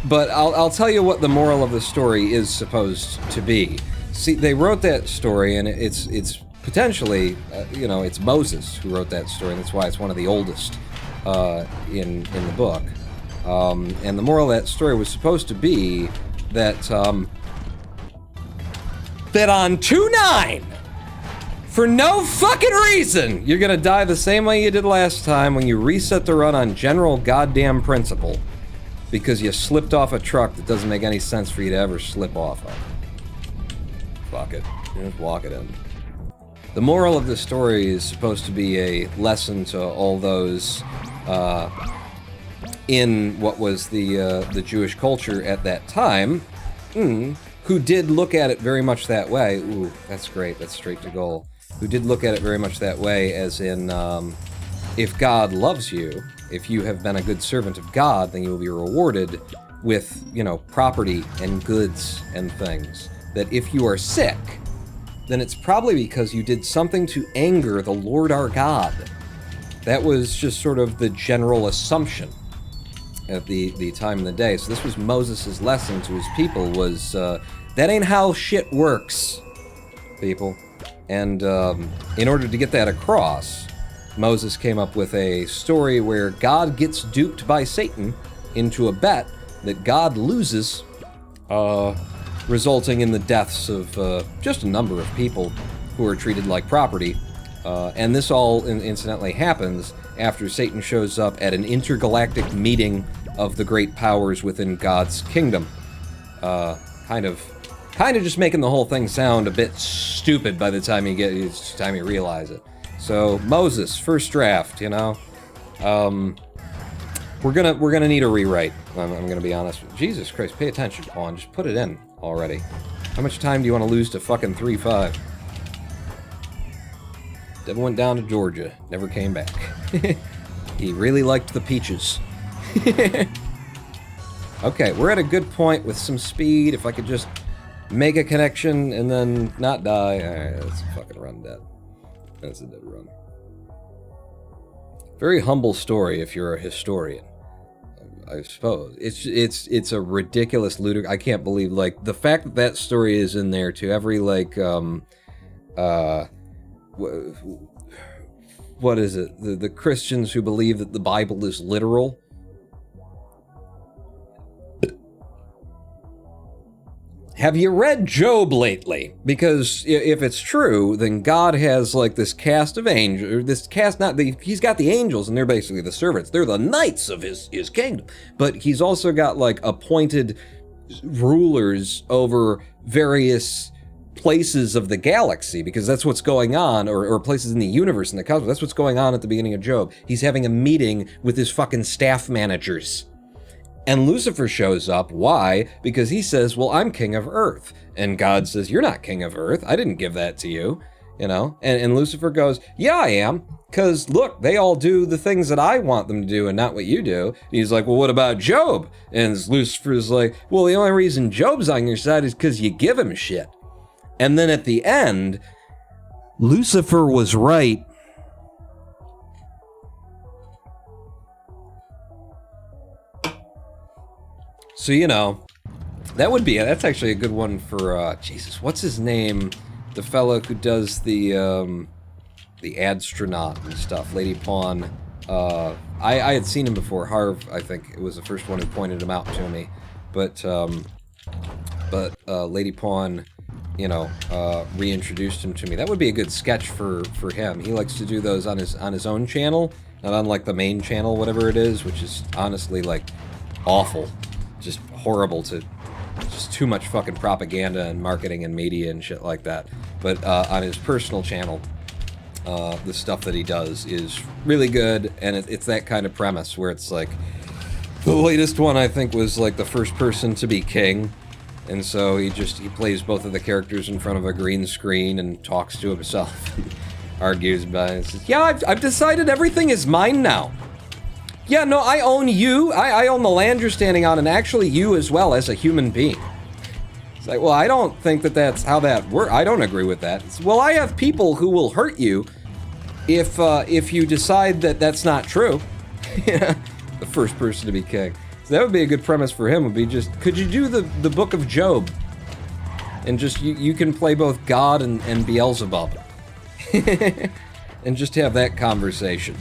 But I'll tell you what the moral of the story is supposed to be. See, they wrote that story, and it's potentially, you know, it's Moses who wrote that story, and that's why it's one of the oldest in the book. And the moral of that story was supposed to be that that on 2-9, for no fucking reason, you're gonna die the same way you did last time when you reset the run on general goddamn principle. Because you slipped off a truck that doesn't make any sense for you to ever slip off of. Fuck it. Just walk it in. The moral of the story is supposed to be a lesson to all those in what was the Jewish culture at that time, who did look at it very much that way. Ooh, that's great. That's straight to goal. Who did look at it very much that way, as in, if God loves you, if you have been a good servant of God, then you will be rewarded with, you know, property and goods and things. That if you are sick, then it's probably because you did something to anger the Lord our God. That was just sort of the general assumption at the time of the day. So this was Moses' lesson to his people was, that ain't how shit works, people. And in order to get that across, Moses came up with a story where God gets duped by Satan into a bet that God loses, resulting in the deaths of just a number of people who are treated like property. And this all incidentally happens after Satan shows up at an intergalactic meeting of the great powers within God's kingdom. Kind of just making the whole thing sound a bit stupid by the time you realize it. So Moses, first draft, you know, we're gonna need a rewrite. I'm gonna be honest with you. Jesus Christ, pay attention, Pawn. Just put it in already. How much time do you want to lose to fucking 3-5? Devil went down to Georgia, never came back. He really liked the peaches. Okay, we're at a good point with some speed. If I could just make a connection and then not die. Alright, that's a fucking run dead. That's a dead run. Very humble story if you're a historian, I suppose. It's a ridiculous ludicrous. I can't believe, like, the fact that that story is in there to every, like, what is it? The Christians who believe that the Bible is literal. Have you read Job lately? Because if it's true, then God has like this cast of angels, or this cast, he's got the angels and they're basically the servants. They're the knights of his kingdom. But he's also got like appointed rulers over various places of the galaxy, because that's what's going on, or places in the universe, in the cosmos. That's what's going on at the beginning of Job. He's having a meeting with his fucking staff managers. And Lucifer shows up. Why? Because he says, well, I'm king of Earth. And God says, you're not king of Earth. I didn't give that to you. You know? And Lucifer goes, yeah, I am. Because, look, they all do the things that I want them to do and not what you do. And he's like, well, what about Job? And Lucifer's like, well, the only reason Job's on your side is because you give him shit. And then at the end, Lucifer was right. So, you know, that's actually a good one for, Jesus, what's his name? The fellow who does the Adstronaut and stuff, Lady Pawn. I had seen him before. Harv, I think, it was the first one who pointed him out to me. But Lady Pawn, you know, reintroduced him to me. That would be a good sketch for him. He likes to do those on his own channel, not on, like, the main channel, whatever it is, which is honestly, like, awful. Just horrible just too much fucking propaganda and marketing and media and shit like that. But on his personal channel, the stuff that he does is really good, and it's that kind of premise where it's like, The latest one, I think, was like the first person to be king. And so he plays both of the characters in front of a green screen and talks to himself and argues about it. Says, yeah, I've decided everything is mine now. Yeah, no, I own you. I own the land you're standing on, and actually you as well as a human being. It's like, well, I don't think that that's how that works. I don't agree with that. It's, well, I have people who will hurt you if you decide that that's not true. Yeah, the first person to be king. So that would be a good premise for him, would be just, could you do the Book of Job? And just, you can play both God and Beelzebub. And just have that conversation.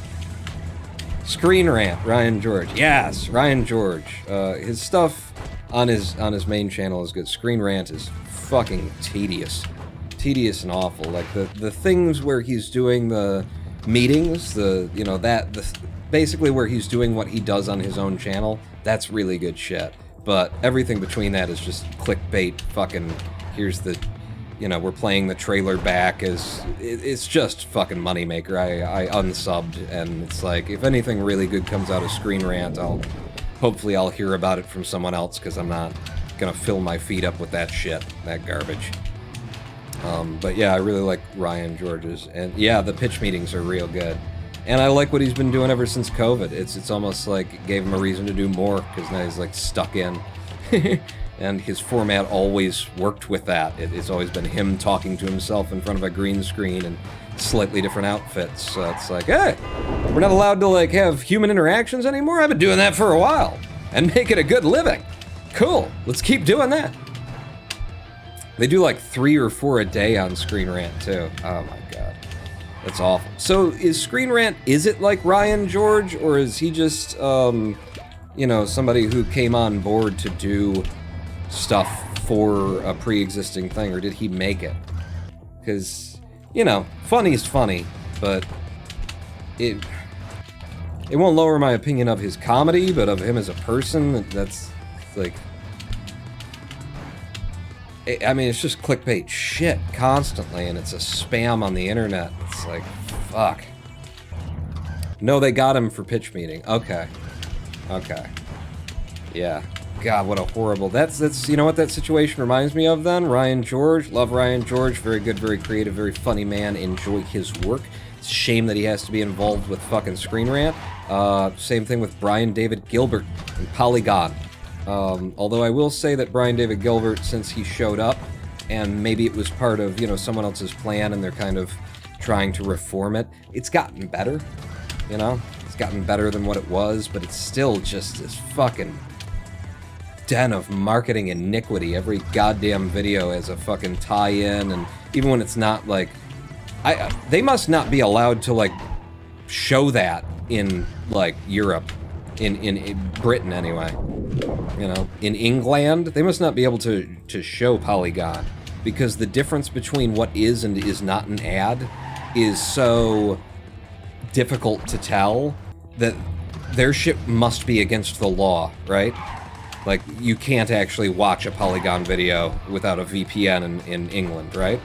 Screen Rant, Ryan George. Yes, Ryan George. His stuff on his main channel is good. Screen Rant is fucking tedious. Tedious and awful. Like the things where he's doing the meetings, basically where he's doing what he does on his own channel, that's really good shit. But everything between that is just clickbait fucking, here's the, we're playing the trailer back as, it's just fucking moneymaker. I unsubbed, and it's like, if anything really good comes out of Screen Rant, hopefully I'll hear about it from someone else, because I'm not gonna fill my feet up with that shit, that garbage. But yeah, I really like Ryan George's, and yeah, the pitch meetings are real good. And I like what he's been doing ever since COVID. It's almost like it gave him a reason to do more, because now he's like stuck in. And his format always worked with that. It's always been him talking to himself in front of a green screen and slightly different outfits. So it's like, hey, we're not allowed to like have human interactions anymore? I've been doing that for a while and making a good living. Cool, let's keep doing that. They do like 3 or 4 a day on Screen Rant too. Oh my god. That's awful. So is Screen Rant, is it like Ryan George, or is he just, somebody who came on board to do stuff for a pre-existing thing, or did he make it? Because, funny's funny, but it won't lower my opinion of his comedy, but of him as a person, that's like, I mean, it's just clickbait shit constantly, and it's a spam on the internet. It's like, fuck. No, they got him for pitch meeting. Okay. Yeah. God, what a horrible... That's you know what that situation reminds me of then? Ryan George. Love Ryan George. Very good, very creative, very funny man. Enjoy his work. It's a shame that he has to be involved with fucking Screen Rant. Same thing with Brian David Gilbert and Polygon. Although I will say that Brian David Gilbert, since he showed up, and maybe it was part of, someone else's plan and they're kind of trying to reform it, it's gotten better, It's gotten better than what it was, but it's still just this fucking den of marketing iniquity. Every goddamn video has a fucking tie-in, and even when it's not, like... they must not be allowed to, like, show that in, like, Europe. In Britain, anyway. In England, they must not be able to show Polygon, because the difference between what is and is not an ad is so difficult to tell that their shit must be against the law, right? Like, you can't actually watch a Polygon video without a VPN in England, right?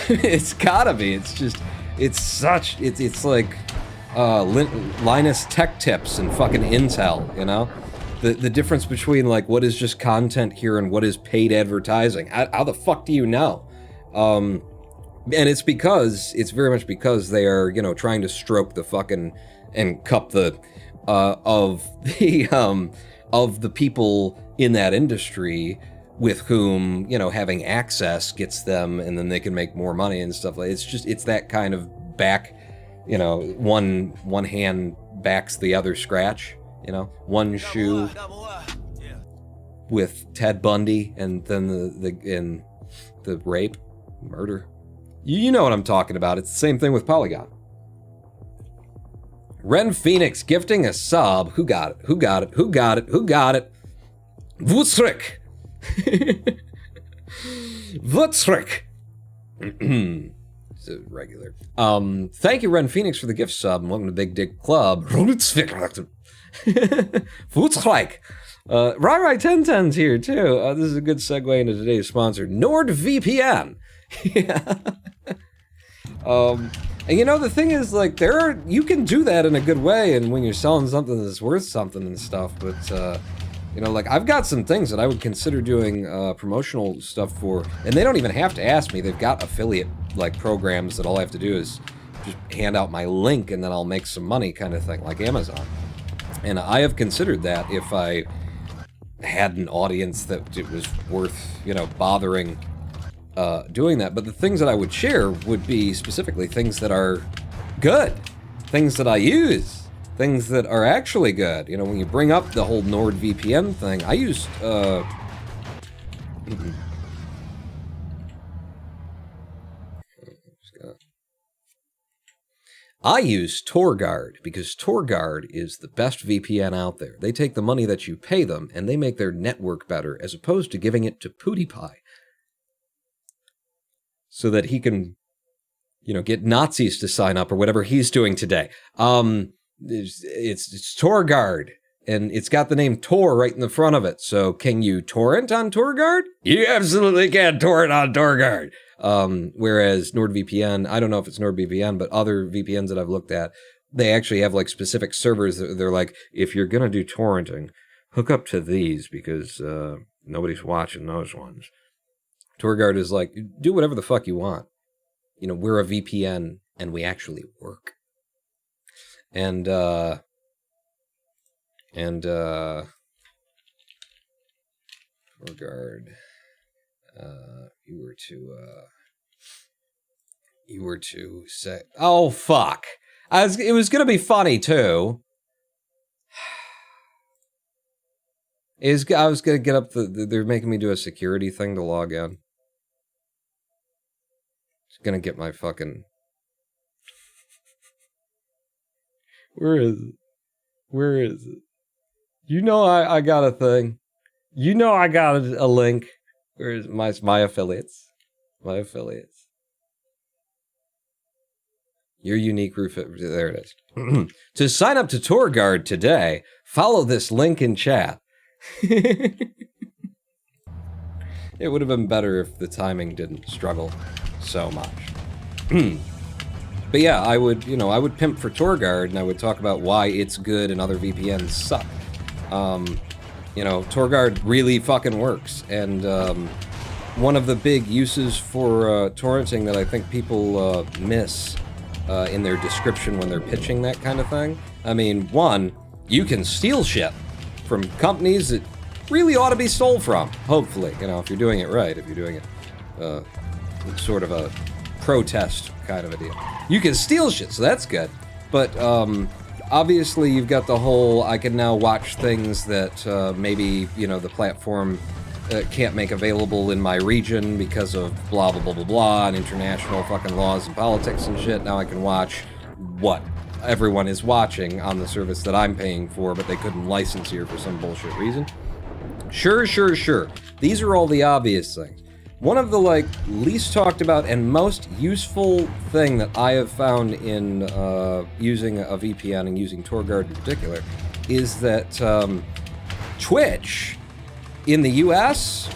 It's gotta be. It's just, it's like Linus Tech Tips and fucking Intel, The difference between, like, what is just content here and what is paid advertising. How the fuck do you know? And it's very much because they are, trying to stroke the fucking, and cup the, of the people in that industry with whom, having access gets them, and then they can make more money and stuff like, it's that kind of back, one hand backs the other scratch, one shoe with Ted Bundy, and then the rape, murder. You know what I'm talking about. It's the same thing with Polygon. Ren Phoenix gifting a sub. Who got it? Who got it? Who got it? Who got it? Vutsrik. Vutsrik. It's a regular. Thank you, Ren Phoenix, for the gift sub, and welcome to Big Dick Club. Vutsrik. Rai 1010's here, too. This is a good segue into today's sponsor, NordVPN. Yeah. And you know, the thing is, like, you can do that in a good way, and when you're selling something that's worth something and stuff, but, you know, like, I've got some things that I would consider doing promotional stuff for, and they don't even have to ask me. They've got affiliate, like, programs that all I have to do is just hand out my link, and then I'll make some money kind of thing, like Amazon. And I have considered that if I had an audience that it was worth, you know, bothering doing that. But the things that I would share would be specifically things that are good, things that I use, things that are actually good. You know, when you bring up the whole NordVPN thing, I used, I use TorGuard because TorGuard is the best VPN out there. They take the money that you pay them and they make their network better as opposed to giving it to PewDiePie so that he can, you know, get Nazis to sign up or whatever he's doing today. It's TorGuard, and it's got the name Tor right in the front of it. So can you torrent on TorGuard? You absolutely can torrent on TorGuard. Whereas NordVPN, I don't know if it's NordVPN, but other VPNs that I've looked at, they actually have like specific servers that they're like, if you're going to do torrenting, hook up to these because nobody's watching those ones. TorGuard is like, do whatever the fuck you want. You know, we're a VPN and we actually work. And TorGuard, you were to say, oh fuck, it was gonna be funny too. I was gonna get up they're making me do a security thing to log in. It's gonna get my fucking. Where is it? Where is it? You know I got a thing. You know I got a link. Where is my affiliates? My affiliates. Your unique roof. There it is. To sign up to TorGuard today, follow this link in chat. It would have been better if the timing didn't struggle so much. But yeah, I would pimp for TorGuard, and I would talk about why it's good and other VPNs suck. You know, TorGuard really fucking works, and one of the big uses for torrenting that I think people miss in their description when they're pitching that kind of thing. I mean, one, you can steal shit from companies that really ought to be stole from, hopefully, you know, if you're doing it right, if you're doing it sort of a protest kind of a deal. You can steal shit, so that's good. But obviously you've got the whole, I can now watch things that maybe, you know, the platform can't make available in my region because of blah, blah, blah, blah, blah, and international fucking laws and politics and shit. Now I can watch what everyone is watching on the service that I'm paying for, but they couldn't license here for some bullshit reason. Sure. These are all the obvious things. One of the, like, least talked about and most useful thing that I have found in using a VPN and using TorGuard in particular is that Twitch in the US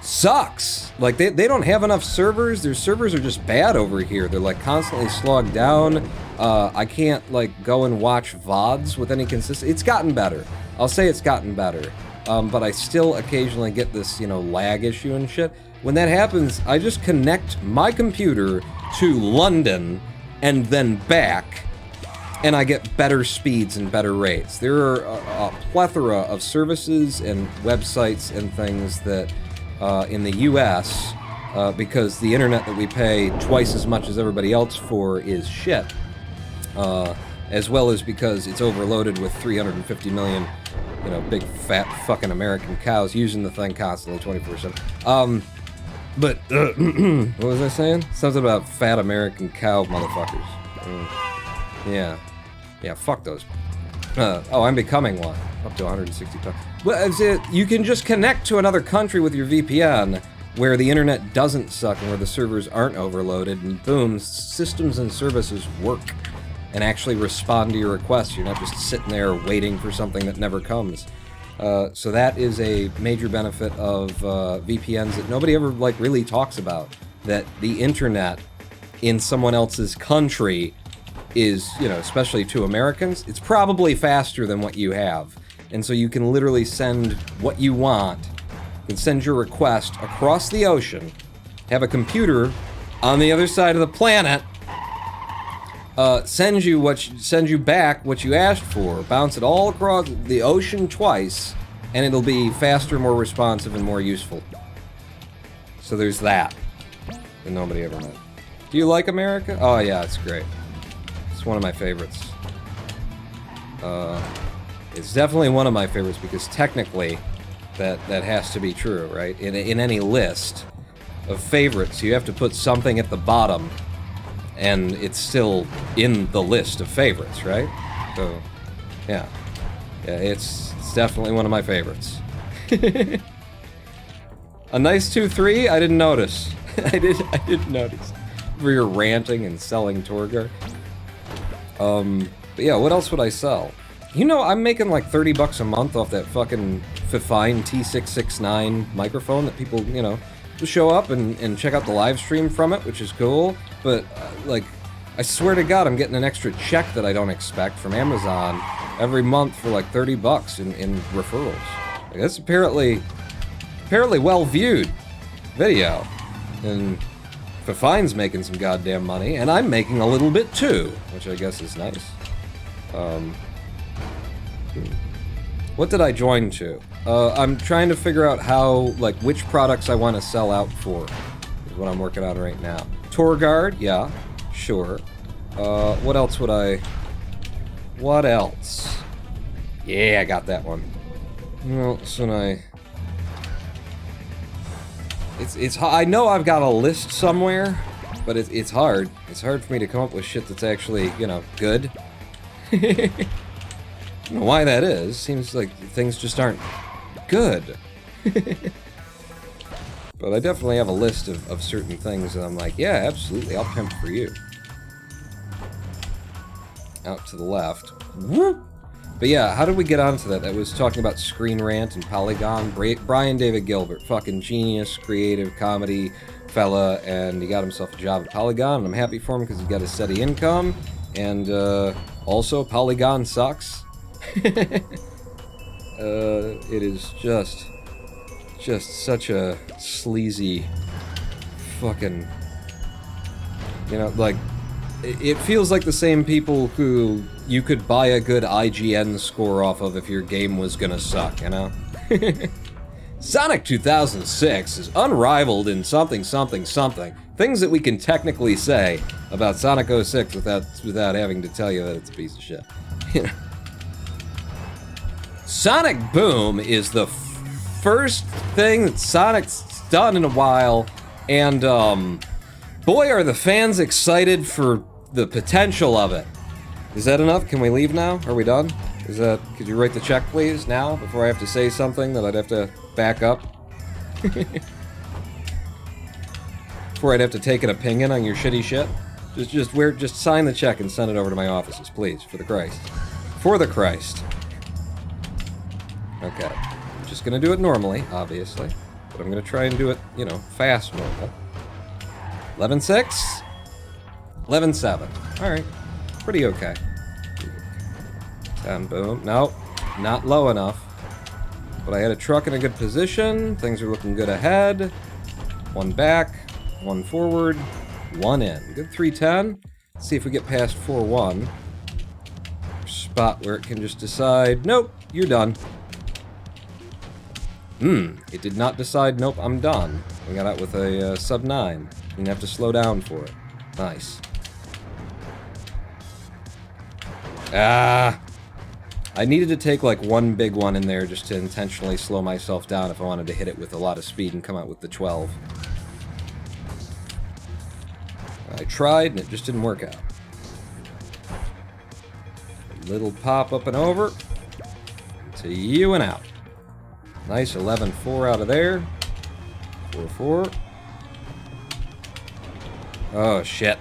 sucks. Like, they don't have enough servers. Their servers are just bad over here. They're, like, constantly slogged down. I can't, like, go and watch VODs with any consistency. It's gotten better. I'll say it's gotten better. But I still occasionally get this, you know, lag issue and shit. When that happens, I just connect my computer to London and then back, and I get better speeds and better rates. There are a plethora of services and websites and things that in the US, because the internet that we pay twice as much as everybody else for is shit, as well as because it's overloaded with 350 million, you know, big fat fucking American cows using the thing constantly 24/7. But, what was I saying? Something about fat American cow motherfuckers. Yeah, fuck those. Oh, I'm becoming one. Up to 160 pounds. Well, you can just connect to another country with your VPN where the internet doesn't suck and where the servers aren't overloaded, and boom, systems and services work and actually respond to your requests. You're not just sitting there waiting for something that never comes. So that is a major benefit of VPNs that nobody ever, like, really talks about. That the internet in someone else's country is, you know, especially to Americans, it's probably faster than what you have. And so you can literally send what you want. You can send your request across the ocean, have a computer on the other side of the planet send you back what you asked for, bounce it all across the ocean twice, and it'll be faster, more responsive, and more useful. So there's that that nobody ever met. Do you like America? Oh yeah, it's great. It's one of my favorites. It's definitely one of my favorites because technically that has to be true, right? In any list of favorites, you have to put something at the bottom and it's still in the list of favorites, right? So, yeah. Yeah, it's definitely one of my favorites. A nice 2-3? I didn't notice. I didn't notice. Where you're ranting and selling Torgar. But yeah, what else would I sell? You know, I'm making like 30 bucks a month off that fucking fine T669 microphone that people, you know, show up and check out the live stream from it, which is cool. But, like, I swear to God, I'm getting an extra check that I don't expect from Amazon every month for like 30 bucks in referrals. Like, that's apparently well viewed video. And Fafine's making some goddamn money, and I'm making a little bit too, which I guess is nice. What did I join to? I'm trying to figure out how, like, which products I want to sell out for, is what I'm working on right now. Torguard, yeah, sure. What else would I... What else? Yeah, I got that one. Well, so I know I've got a list somewhere, but it's hard. It's hard for me to come up with shit that's actually, you know, good. I don't know why that is. Seems like things just aren't good. But I definitely have a list of certain things that I'm like, yeah, absolutely, I'll pimp for you. Out to the left. Whoop! But yeah, how did we get onto that? I was talking about Screen Rant and Polygon. Brian David Gilbert, fucking genius, creative comedy fella, and he got himself a job at Polygon, and I'm happy for him because he's got a steady income, and also Polygon sucks. It is just such a sleazy fucking, you know, like, it feels like the same people who you could buy a good IGN score off of if your game was gonna suck, you know? Sonic 2006 is unrivaled in something, something, something. Things that we can technically say about Sonic 06 without having to tell you that it's a piece of shit. You know? Sonic Boom is the first thing that Sonic's done in a while, and boy are the fans excited for the potential of it. Is that enough? Can we leave now? Are we done? Could you write the check please now, before I have to say something that I'd have to back up? Before I'd have to take an opinion on your shitty shit? Just sign the check and send it over to my offices, please, for the Christ. For the Christ. Okay. I'm just gonna do it normally, obviously. But I'm gonna try and do it, you know, fast normal. 11-6? 11-7. Alright. Pretty okay. 10, boom. Nope. Not low enough. But I had a truck in a good position. Things are looking good ahead. One back. One forward. One in. Good 310. Let's see if we get past 4-1. Spot where it can just decide, nope, you're done. It did not decide, nope, I'm done. We got out with a sub 9. Didn't have to slow down for it. Nice. I needed to take like one big one in there just to intentionally slow myself down if I wanted to hit it with a lot of speed and come out with the 12. I tried and it just didn't work out. A little pop up and over. To you and out. Nice 11-4 out of there. 4-4. Oh shit.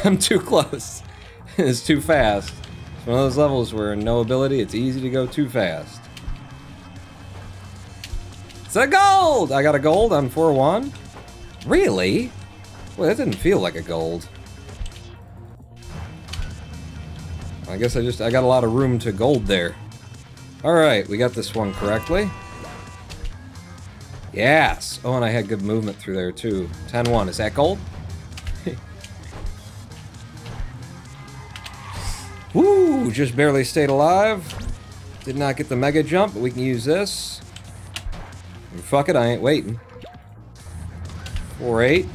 I'm too close. It's too fast. It's one of those levels where in NoAbility it's easy to go too fast. It's a gold! I got a gold on 4-1. Really? Well, that didn't feel like a gold. I guess I got a lot of room to gold there. Alright, we got this one correctly. Yes! Oh, and I had good movement through there, too. 10-1. Is that gold? Woo! Just barely stayed alive. Did not get the mega jump, but we can use this. And fuck it, I ain't waiting. 4-8.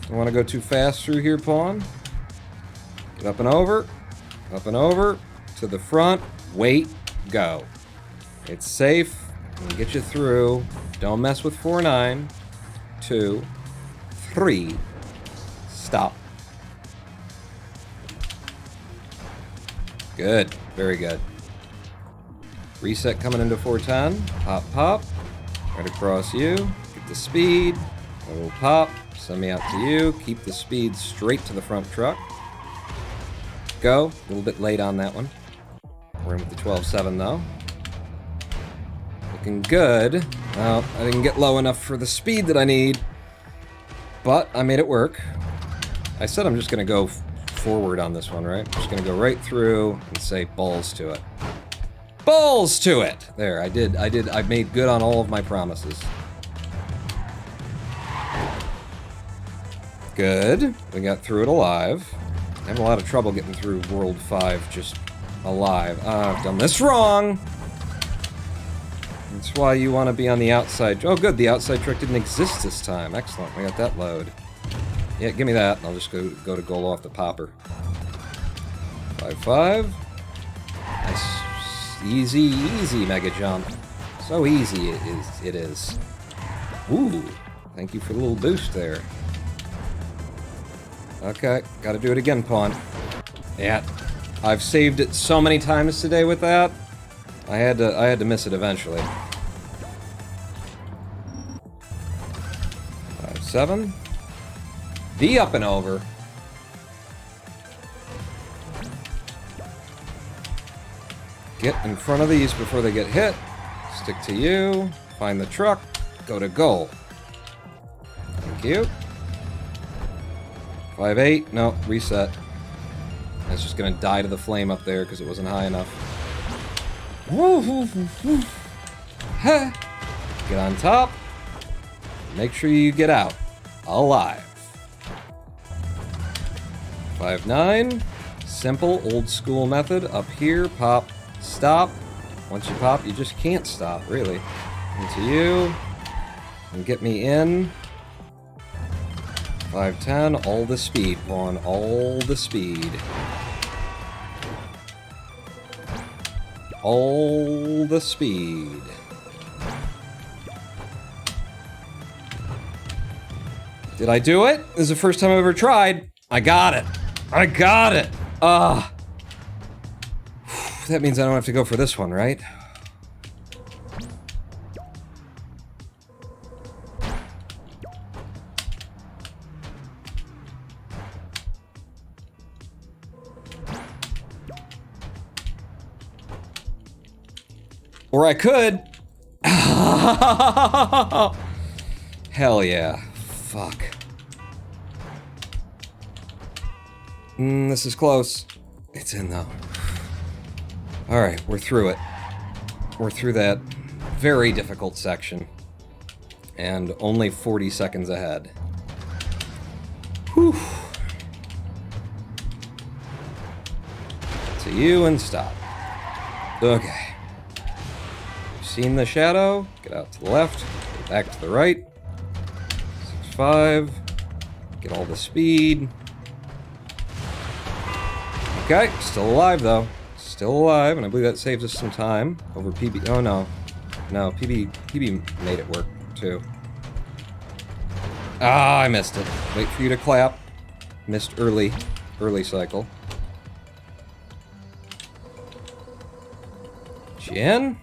Don't want to go too fast through here, pawn. Get up and over. Up and over. To the front. Wait. Go. It's safe. We'll get you through. Don't mess with 4-9. 2. 3. Stop. Good. Very good. Reset coming into 410. Pop, pop. Right across you. Get the speed. A little pop. Send me out to you. Keep the speed straight to the front truck. Go. A little bit late on that one. We're in with the 12-7 though. Looking good. Well, I didn't get low enough for the speed that I need. But I made it work. I said I'm just going to go forward on this one, right? I'm just going to go right through and say balls to it. Balls to it! There, I made good on all of my promises. Good. We got through it alive. I have a lot of trouble getting through World 5 just alive. I've done this wrong! That's why you want to be on the outside. Oh, good, the outside trick didn't exist this time. Excellent, we got that load. Yeah, give me that, and I'll just go to goal off the popper. 5-5. Nice. Easy, easy mega jump. So easy it is. Ooh, thank you for the little boost there. Okay, gotta do it again, pawn. Yeah, I've saved it so many times today with that. I had to miss it eventually. 5-7. The up and over. Get in front of these before they get hit. Stick to you. Find the truck. Go to goal. Thank you. 5-8. No, reset. That's just gonna die to the flame up there because it wasn't high enough. Get on top. Make sure you get out alive. 5-9. Simple, old school method. Up here, pop, stop. Once you pop, you just can't stop, really. Into you. And get me in. 5-10. All the speed, pawn. All the speed. All the speed. Did I do it? This is the first time I've ever tried. I got it. I got it. That means I don't have to go for this one, right? Or I could. Hell yeah. Fuck. This is close. It's in though. Alright, we're through it. We're through that very difficult section. And only 40 seconds ahead. Whew. To you and stop. Okay. Seen the shadow? Get out to the left. Get back to the right. 6-5. Get all the speed. Okay, still alive though. Still alive, and I believe that saves us some time over PB. Oh no. No, PB made it work too. Ah, I missed it. Wait for you to clap. Missed early cycle. Jin.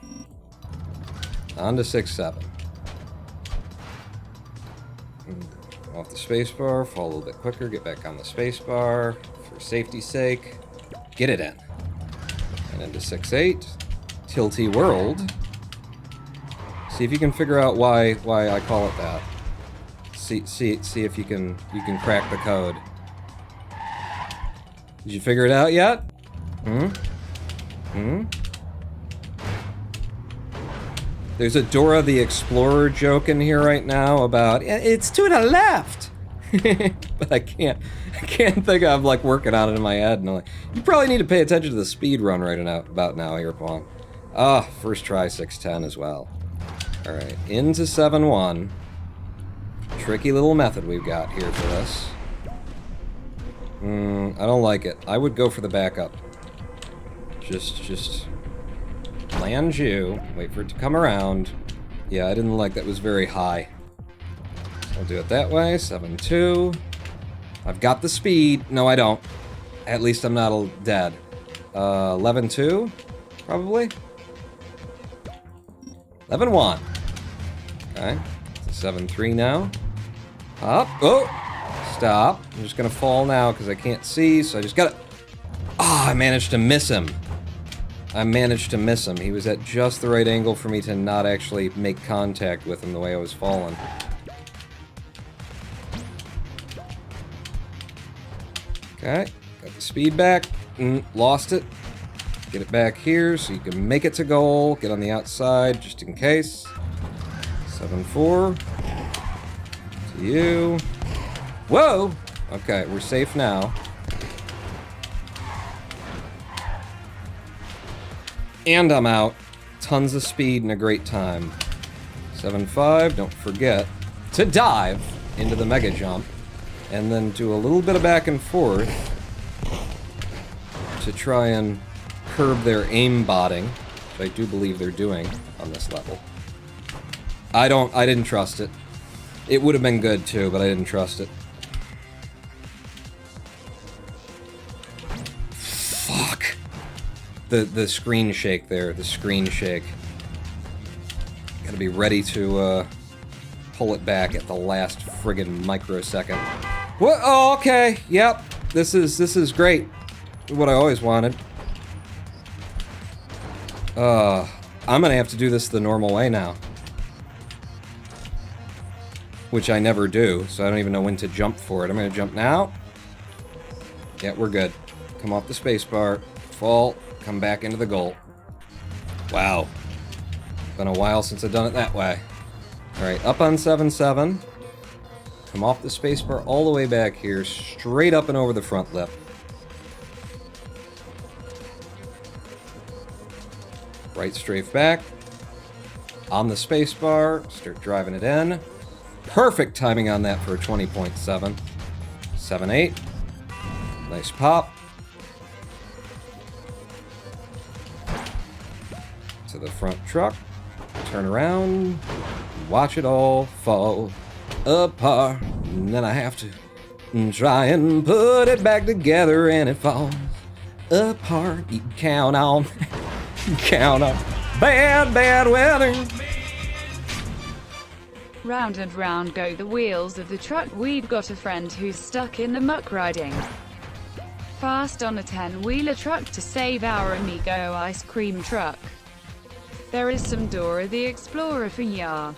On to 6-7. Off the spacebar, fall a little bit quicker, get back on the spacebar. For safety's sake, get it in. And into 6-8. Tilty World. See if you can figure out why I call it that. See if you can crack the code. Did you figure it out yet? There's a Dora the Explorer joke in here right now about, it's to the left! But I can't think of, like, working on it in my head. And I'm like, you probably need to pay attention to the speed run right about now here, Pong. Ah, first try 610 as well. Alright, into 7-1. Tricky little method we've got here for this. I don't like it. I would go for the backup. Just land you, wait for it to come around. Yeah, I didn't like that, was very high. I'll do it that way, 7-2. I've got the speed. No, I don't. At least I'm not dead. 11-2, probably? 11-1. Okay, it's a 7-3 now. Up, oh! Stop. I'm just gonna fall now because I can't see, so I just gotta... Ah, I managed to miss him. I managed to miss him. He was at just the right angle for me to not actually make contact with him the way I was falling. Okay, got the speed back. Lost it. Get it back here so you can make it to goal. Get on the outside just in case. 7-4. To you. Whoa! Okay, we're safe now. And I'm out. Tons of speed and a great time. 7-5, don't forget to dive into the mega jump. And then do a little bit of back and forth to try and curb their aim botting, which I do believe they're doing on this level. I didn't trust it. It would have been good too, but I didn't trust it. Fuck. The screen shake there, the screen shake. Gotta be ready to pull it back at the last friggin' microsecond. What? Oh, okay. Yep. This is great. What I always wanted. I'm gonna have to do this the normal way now. Which I never do, so I don't even know when to jump for it. I'm gonna jump now. Yeah, we're good. Come off the spacebar, fall, come back into the goal. Wow. Been a while since I've done it that way. Alright, up on 7-7. Come off the spacebar all the way back here, straight up and over the front lip. Right strafe back. On the spacebar, start driving it in. Perfect timing on that for a 20.7. 7-8. Nice pop. To the front truck. Turn around. Watch it all fall apart. And then I have to try and put it back together and it falls apart. You can count on. Count on. Bad weather. Round and round go the wheels of the truck. We've got a friend who's stuck in the muck riding fast on a 10-wheeler truck to save our amigo ice cream truck. There is some Dora the Explorer for ya.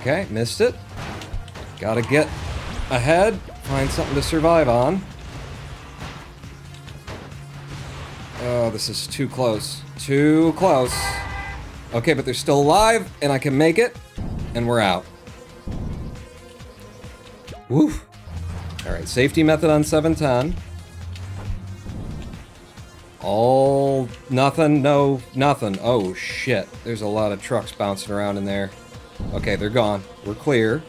Okay, missed it. Gotta get ahead, find something to survive on. Oh, this is too close. Too close. Okay, but they're still alive, and I can make it, and we're out. Woo! Alright, safety method on 710. All... nothing, no, nothing. Oh, shit. There's a lot of trucks bouncing around in there. Okay, they're gone. We're clear.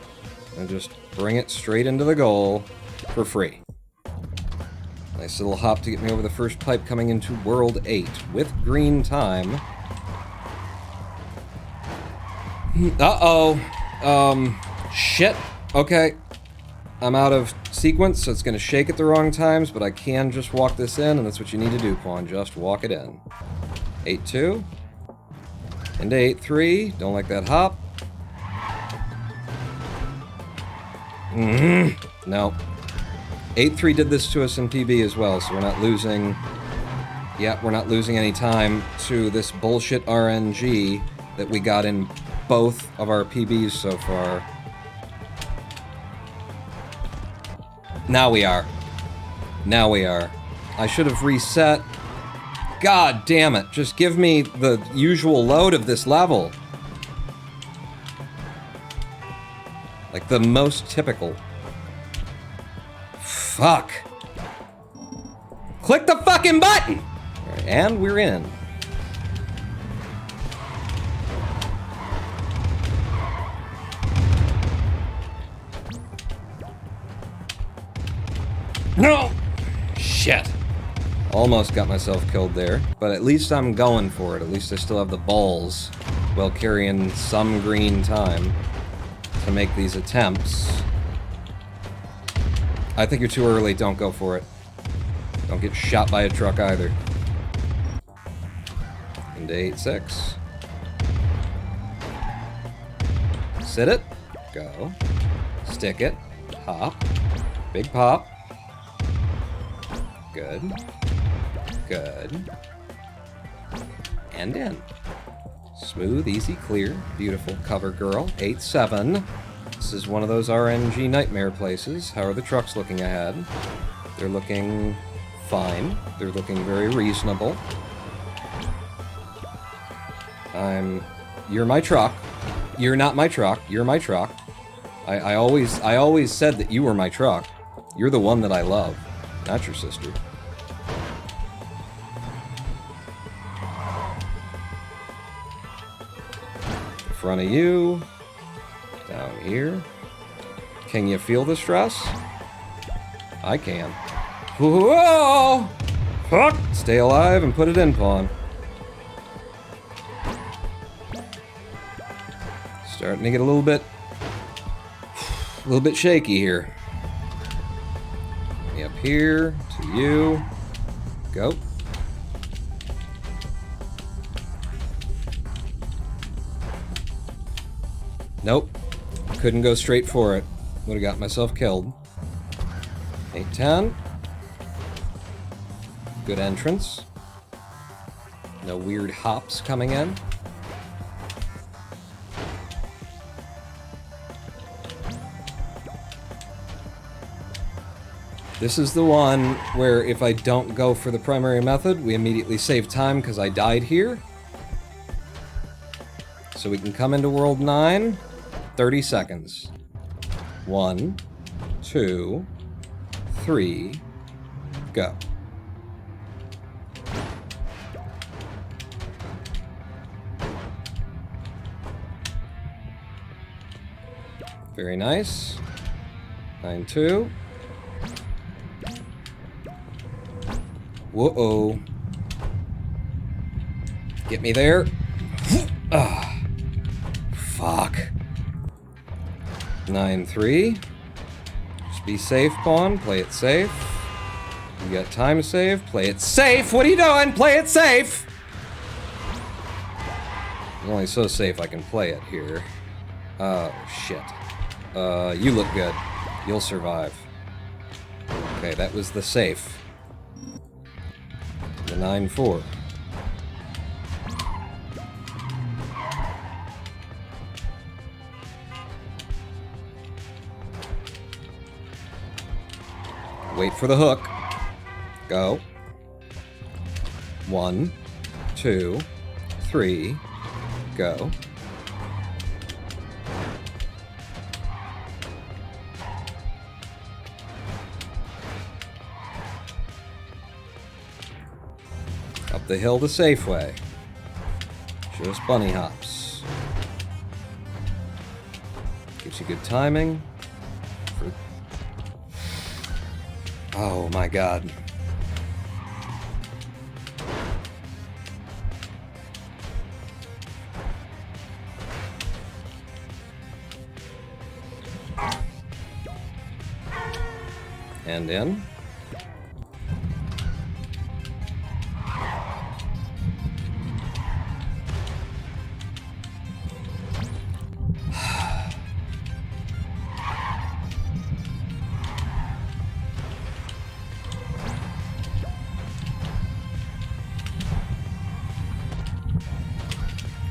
And just bring it straight into the goal for free. Nice little hop to get me over the first pipe coming into World 8 with green time. Uh-oh. Shit. Okay. I'm out of sequence, so it's going to shake at the wrong times, but I can just walk this in, and that's what you need to do, Pawn. Just walk it in. 8-2. Into 8-3. Don't like that hop. No. 8-3 did this to us in PB as well, so we're not losing... Yeah, we're not losing any time to this bullshit RNG that we got in both of our PBs so far. Now we are. Now we are. I should have reset. God damn it. Just give me the usual load of this level. Like the most typical. Fuck. Click the fucking button! Right, and we're in. No! Shit. Almost got myself killed there, but at least I'm going for it. At least I still have the balls while carrying some green time to make these attempts. I think you're too early. Don't go for it. Don't get shot by a truck either. Into 8-6. Sit it. Go. Stick it. Hop. Big pop. Good. Good. And in. Smooth, easy, clear. Beautiful cover girl. 8-7. This is one of those RNG nightmare places. How are the trucks looking ahead? They're looking fine. They're looking very reasonable. You're my truck. You're not my truck. You're my truck. I always said that you were my truck. You're the one that I love. Not your sister. In front of you. Down here. Can you feel the stress? I can. Whoa! Fuck! Stay alive and put it in pawn. Starting to get a little bit shaky here. Up here, to you. Go. Nope. Couldn't go straight for it. Would have got myself killed. 8-10. Good entrance. No weird hops coming in. This is the one where if I don't go for the primary method, we immediately save time because I died here. So we can come into World 9, 30 seconds. 1, 2, 3, go. Very nice. 9-2. Whoa-oh. Get me there. Fuck. 9-3. Just be safe, pawn. Play it safe. You got time save. Play it safe. What are you doing? Play it safe. It's only so safe I can play it here. Oh, shit. You look good. You'll survive. Okay, that was the safe. The 9-4. Wait for the hook. Go. 1, 2, 3, go. Up the hill the safe way. Just bunny hops. Gives you good timing. Oh my god. And in.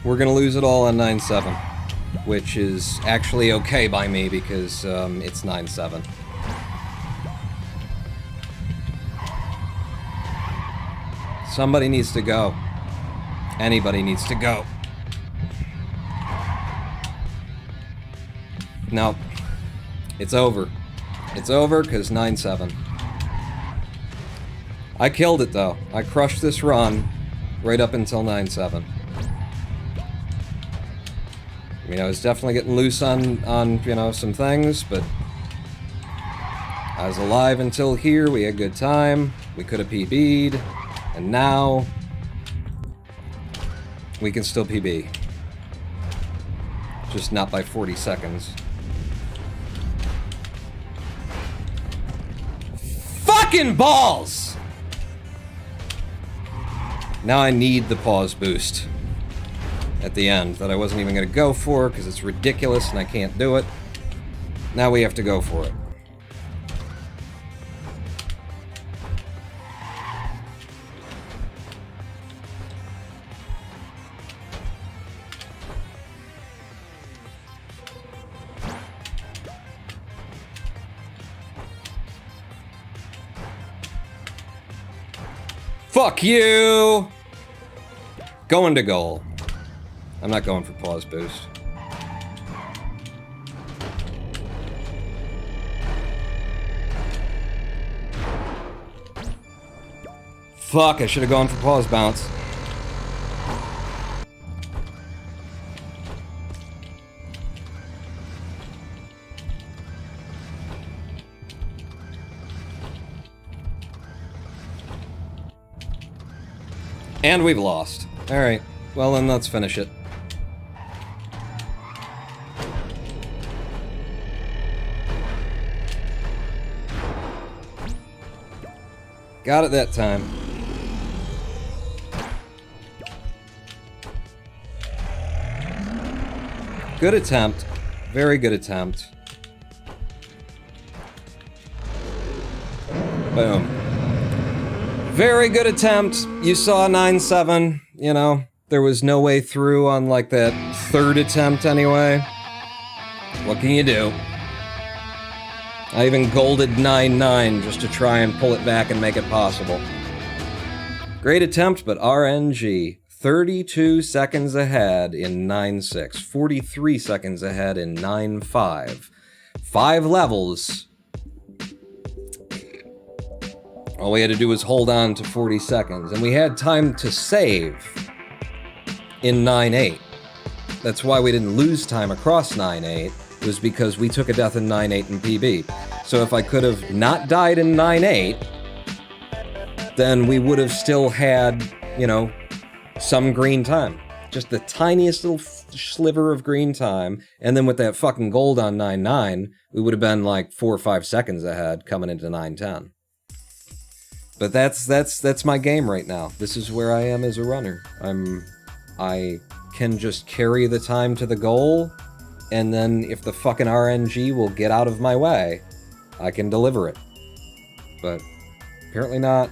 We're gonna lose it all on 9-7, which is actually okay by me because it's 9-7. Somebody needs to go. Anybody needs to go. No. It's over. It's over because 9-7. I killed it though. I crushed this run right up until 9-7. I mean, I was definitely getting loose on you know, some things, but I was alive until here. We had a good time. We could have PB'd, and now we can still PB. Just not by 40 seconds. Fucking balls! Now I need the pause boost at the end that I wasn't even going to go for because it's ridiculous and I can't do it. Now we have to go for it. Fuck you! Going to goal. I'm not going for pause boost. Fuck, I should have gone for pause bounce. And we've lost. Alright, well then let's finish it. Got it that time. Good attempt. Very good attempt. Boom. Very good attempt. You saw 9-7, you know. There was no way through on, like, that third attempt anyway. What can you do? I even golded 9-9 just to try and pull it back and make it possible. Great attempt, but RNG. 32 seconds ahead in 9-6. 43 seconds ahead in 9-5. 5 levels. All we had to do was hold on to 40 seconds. And we had time to save in 9-8. That's why we didn't lose time across 9-8. Was because we took a death in 9-8 and PB. So if I could have not died in 9-8, then we would have still had, you know, some green time. Just the tiniest little sliver of green time. And then with that fucking gold on 9-9, we would have been like 4 or 5 seconds ahead coming into 9-10. But that's my game right now. This is where I am as a runner. I can just carry the time to the goal, and then if the fucking RNG will get out of my way, I can deliver it. But apparently not.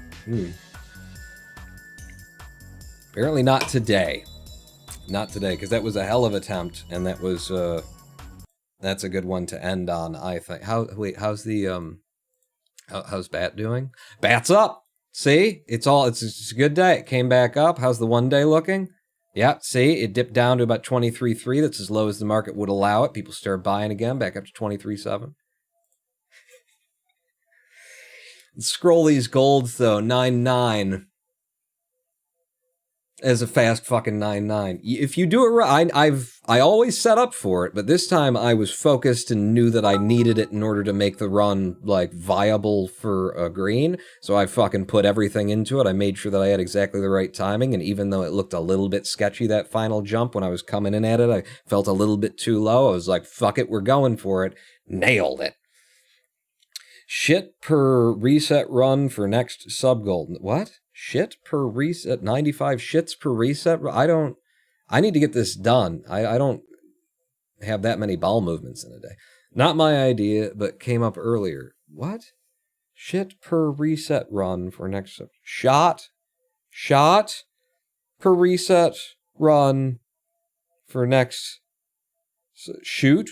Apparently not today. Not today, because that was a hell of an attempt, and that was that's a good one to end on, I think. How's the how's Bat doing? Bat's up. See? It's a good day. It came back up. How's the 1 day looking? Yeah, see? It dipped down to about 23.3. That's as low as the market would allow it. People start buying again, back up to 23.7. Scroll these golds though. 9-9. As a fast fucking 9-9. If you do it right, I always set up for it, but this time I was focused and knew that I needed it in order to make the run, like, viable for a green, so I fucking put everything into it. I made sure that I had exactly the right timing, and even though it looked a little bit sketchy, that final jump, when I was coming in at it, I felt a little bit too low. I was like, fuck it, we're going for it. Nailed it. Shit per reset run for next sub-gold. What? Shit per reset? 95 shits per reset? I need to get this done. I don't have that many bowel movements in a day. Not my idea, but came up earlier. What? Shit per reset run for next... Shot per reset run for next... Shoot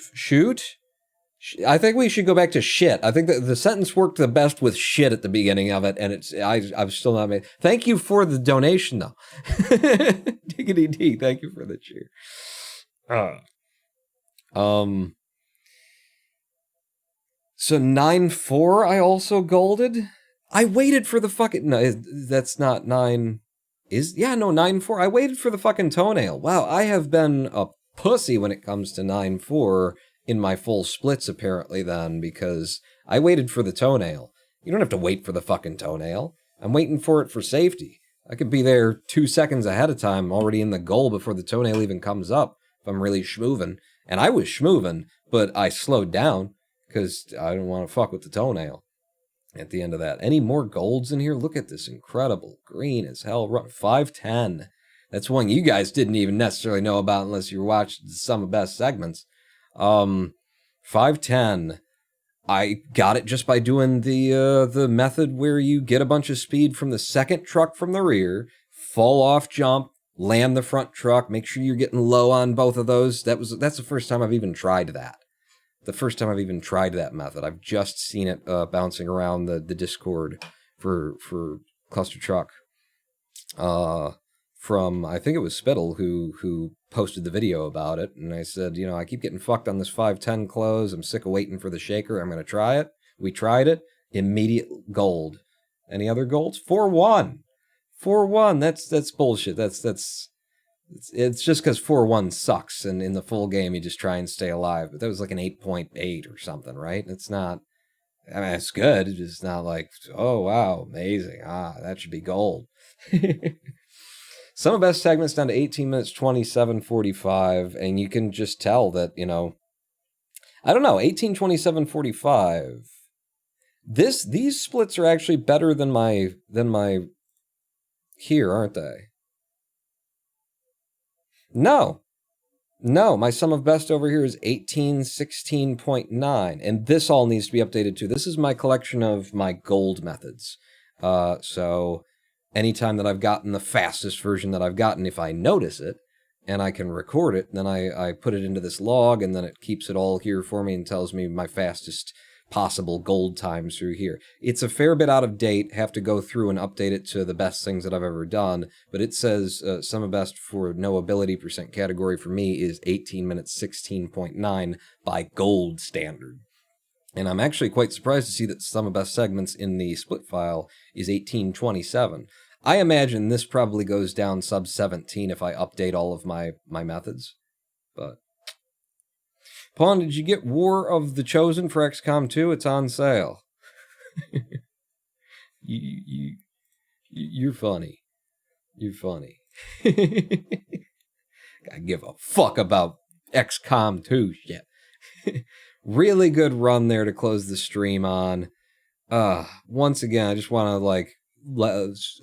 I think we should go back to shit. I think that the sentence worked the best with shit at the beginning of it, and I've still not made. Thank you for the donation, though. Diggity D, thank you for the cheer. So 9-4, I also golded. I waited for the fucking. No, that's not 9. Yeah, no, 9-4. I waited for the fucking toenail. Wow, I have been a pussy when it comes to 9-4 in my full splits, apparently, then, because I waited for the toenail. You don't have to wait for the fucking toenail. I'm waiting for it for safety. I could be there 2 seconds ahead of time, already in the goal before the toenail even comes up, if I'm really schmoovin'. And I was schmoovin', but I slowed down, because I didn't want to fuck with the toenail at the end of that. Any more golds in here? Look at this incredible green as hell run. 510. That's one you guys didn't even necessarily know about unless you were watching some of best segments. 510. I got it just by doing the method where you get a bunch of speed from the second truck from the rear, fall off jump, land the front truck, make sure you're getting low on both of those. That's the first time I've even tried that. The first time I've even tried that method. I've just seen it bouncing around the Discord for Clustertruck. From, I think it was Spittle who posted the video about it, and I said, I keep getting fucked on this 510 close. I'm sick of waiting for the shaker. I'm going to try it. We tried it. Immediate gold. Any other golds? 4-1. 4-1. That's bullshit. It's just because 4-1 sucks, and in the full game you just try and stay alive. But that was like an 8.8 or something, right? It's not. I mean, it's good. It's just not like, oh wow, amazing. That should be gold. Some of best segments down to 18 minutes 27:45, and you can just tell that, I don't know, 18:27:45. These splits are actually better than my here, aren't they? No, my sum of best over here is 18:16.9, and this all needs to be updated too. This is my collection of my gold methods. So anytime that I've gotten the fastest version that I've gotten, if I notice it and I can record it, then I put it into this log, and then it keeps it all here for me and tells me my fastest possible gold times through here. It's a fair bit out of date, have to go through and update it to the best things that I've ever done, but it says sum of best for NoAbility percent category for me is 18 minutes 16.9 by gold standard. And I'm actually quite surprised to see that sum of best segments in the split file is 18:27. I imagine this probably goes down sub 17 if I update all of my methods. But Pawn, did you get War of the Chosen for XCOM 2? It's on sale. You're funny. You're funny. I give a fuck about XCOM 2 shit. Really good run there to close the stream on. Once again, I just want to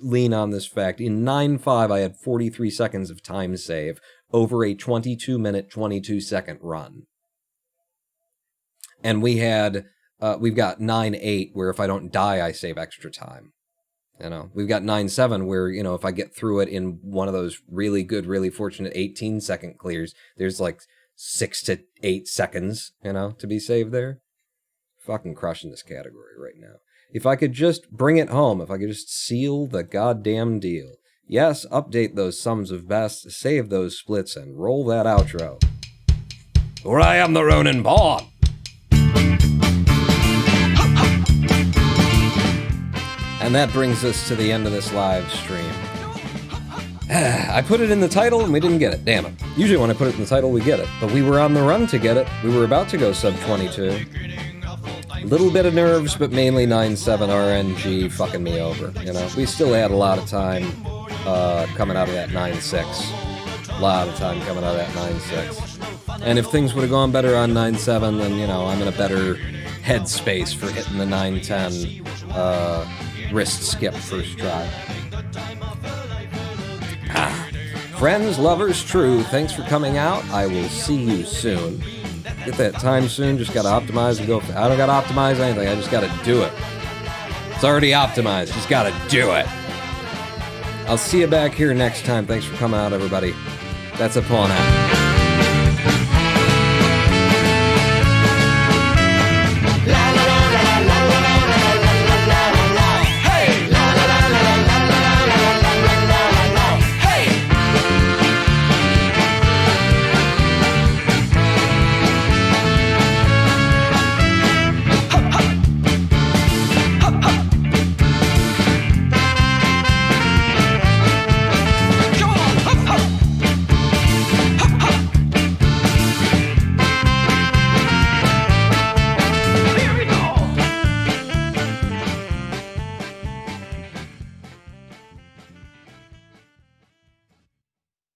lean on this fact. In 9.5, I had 43 seconds of time save over a 22-minute, 22-second run. And we've got 9.8, where if I don't die, I save extra time. We've got 9.7, where, if I get through it in one of those really good, really fortunate 18-second clears, there's 6 to 8 seconds, to be saved there. Fucking crushing this category right now. If I could just bring it home, if I could just seal the goddamn deal. Yes, update those sums of best, save those splits, and roll that outro. For I am the Ronin Pawn. And that brings us to the end of this live stream. I put it in the title and we didn't get it, damn it. Usually when I put it in the title, we get it. But we were on the run to get it. We were about to go sub 22. Little bit of nerves, but mainly 9.7 RNG fucking me over, We still had a lot of time coming out of that 9.6. A lot of time coming out of that 9.6. And if things would have gone better on 9.7, then, I'm in a better headspace for hitting the 9.10 wrist skip first try. Friends, lovers, true, thanks for coming out. I will see you soon. Get that time soon, just gotta optimize and go. I don't gotta optimize anything, I just gotta do it. It's already optimized, just gotta do it. I'll see you back here next time. Thanks for coming out, everybody. That's a pawn out.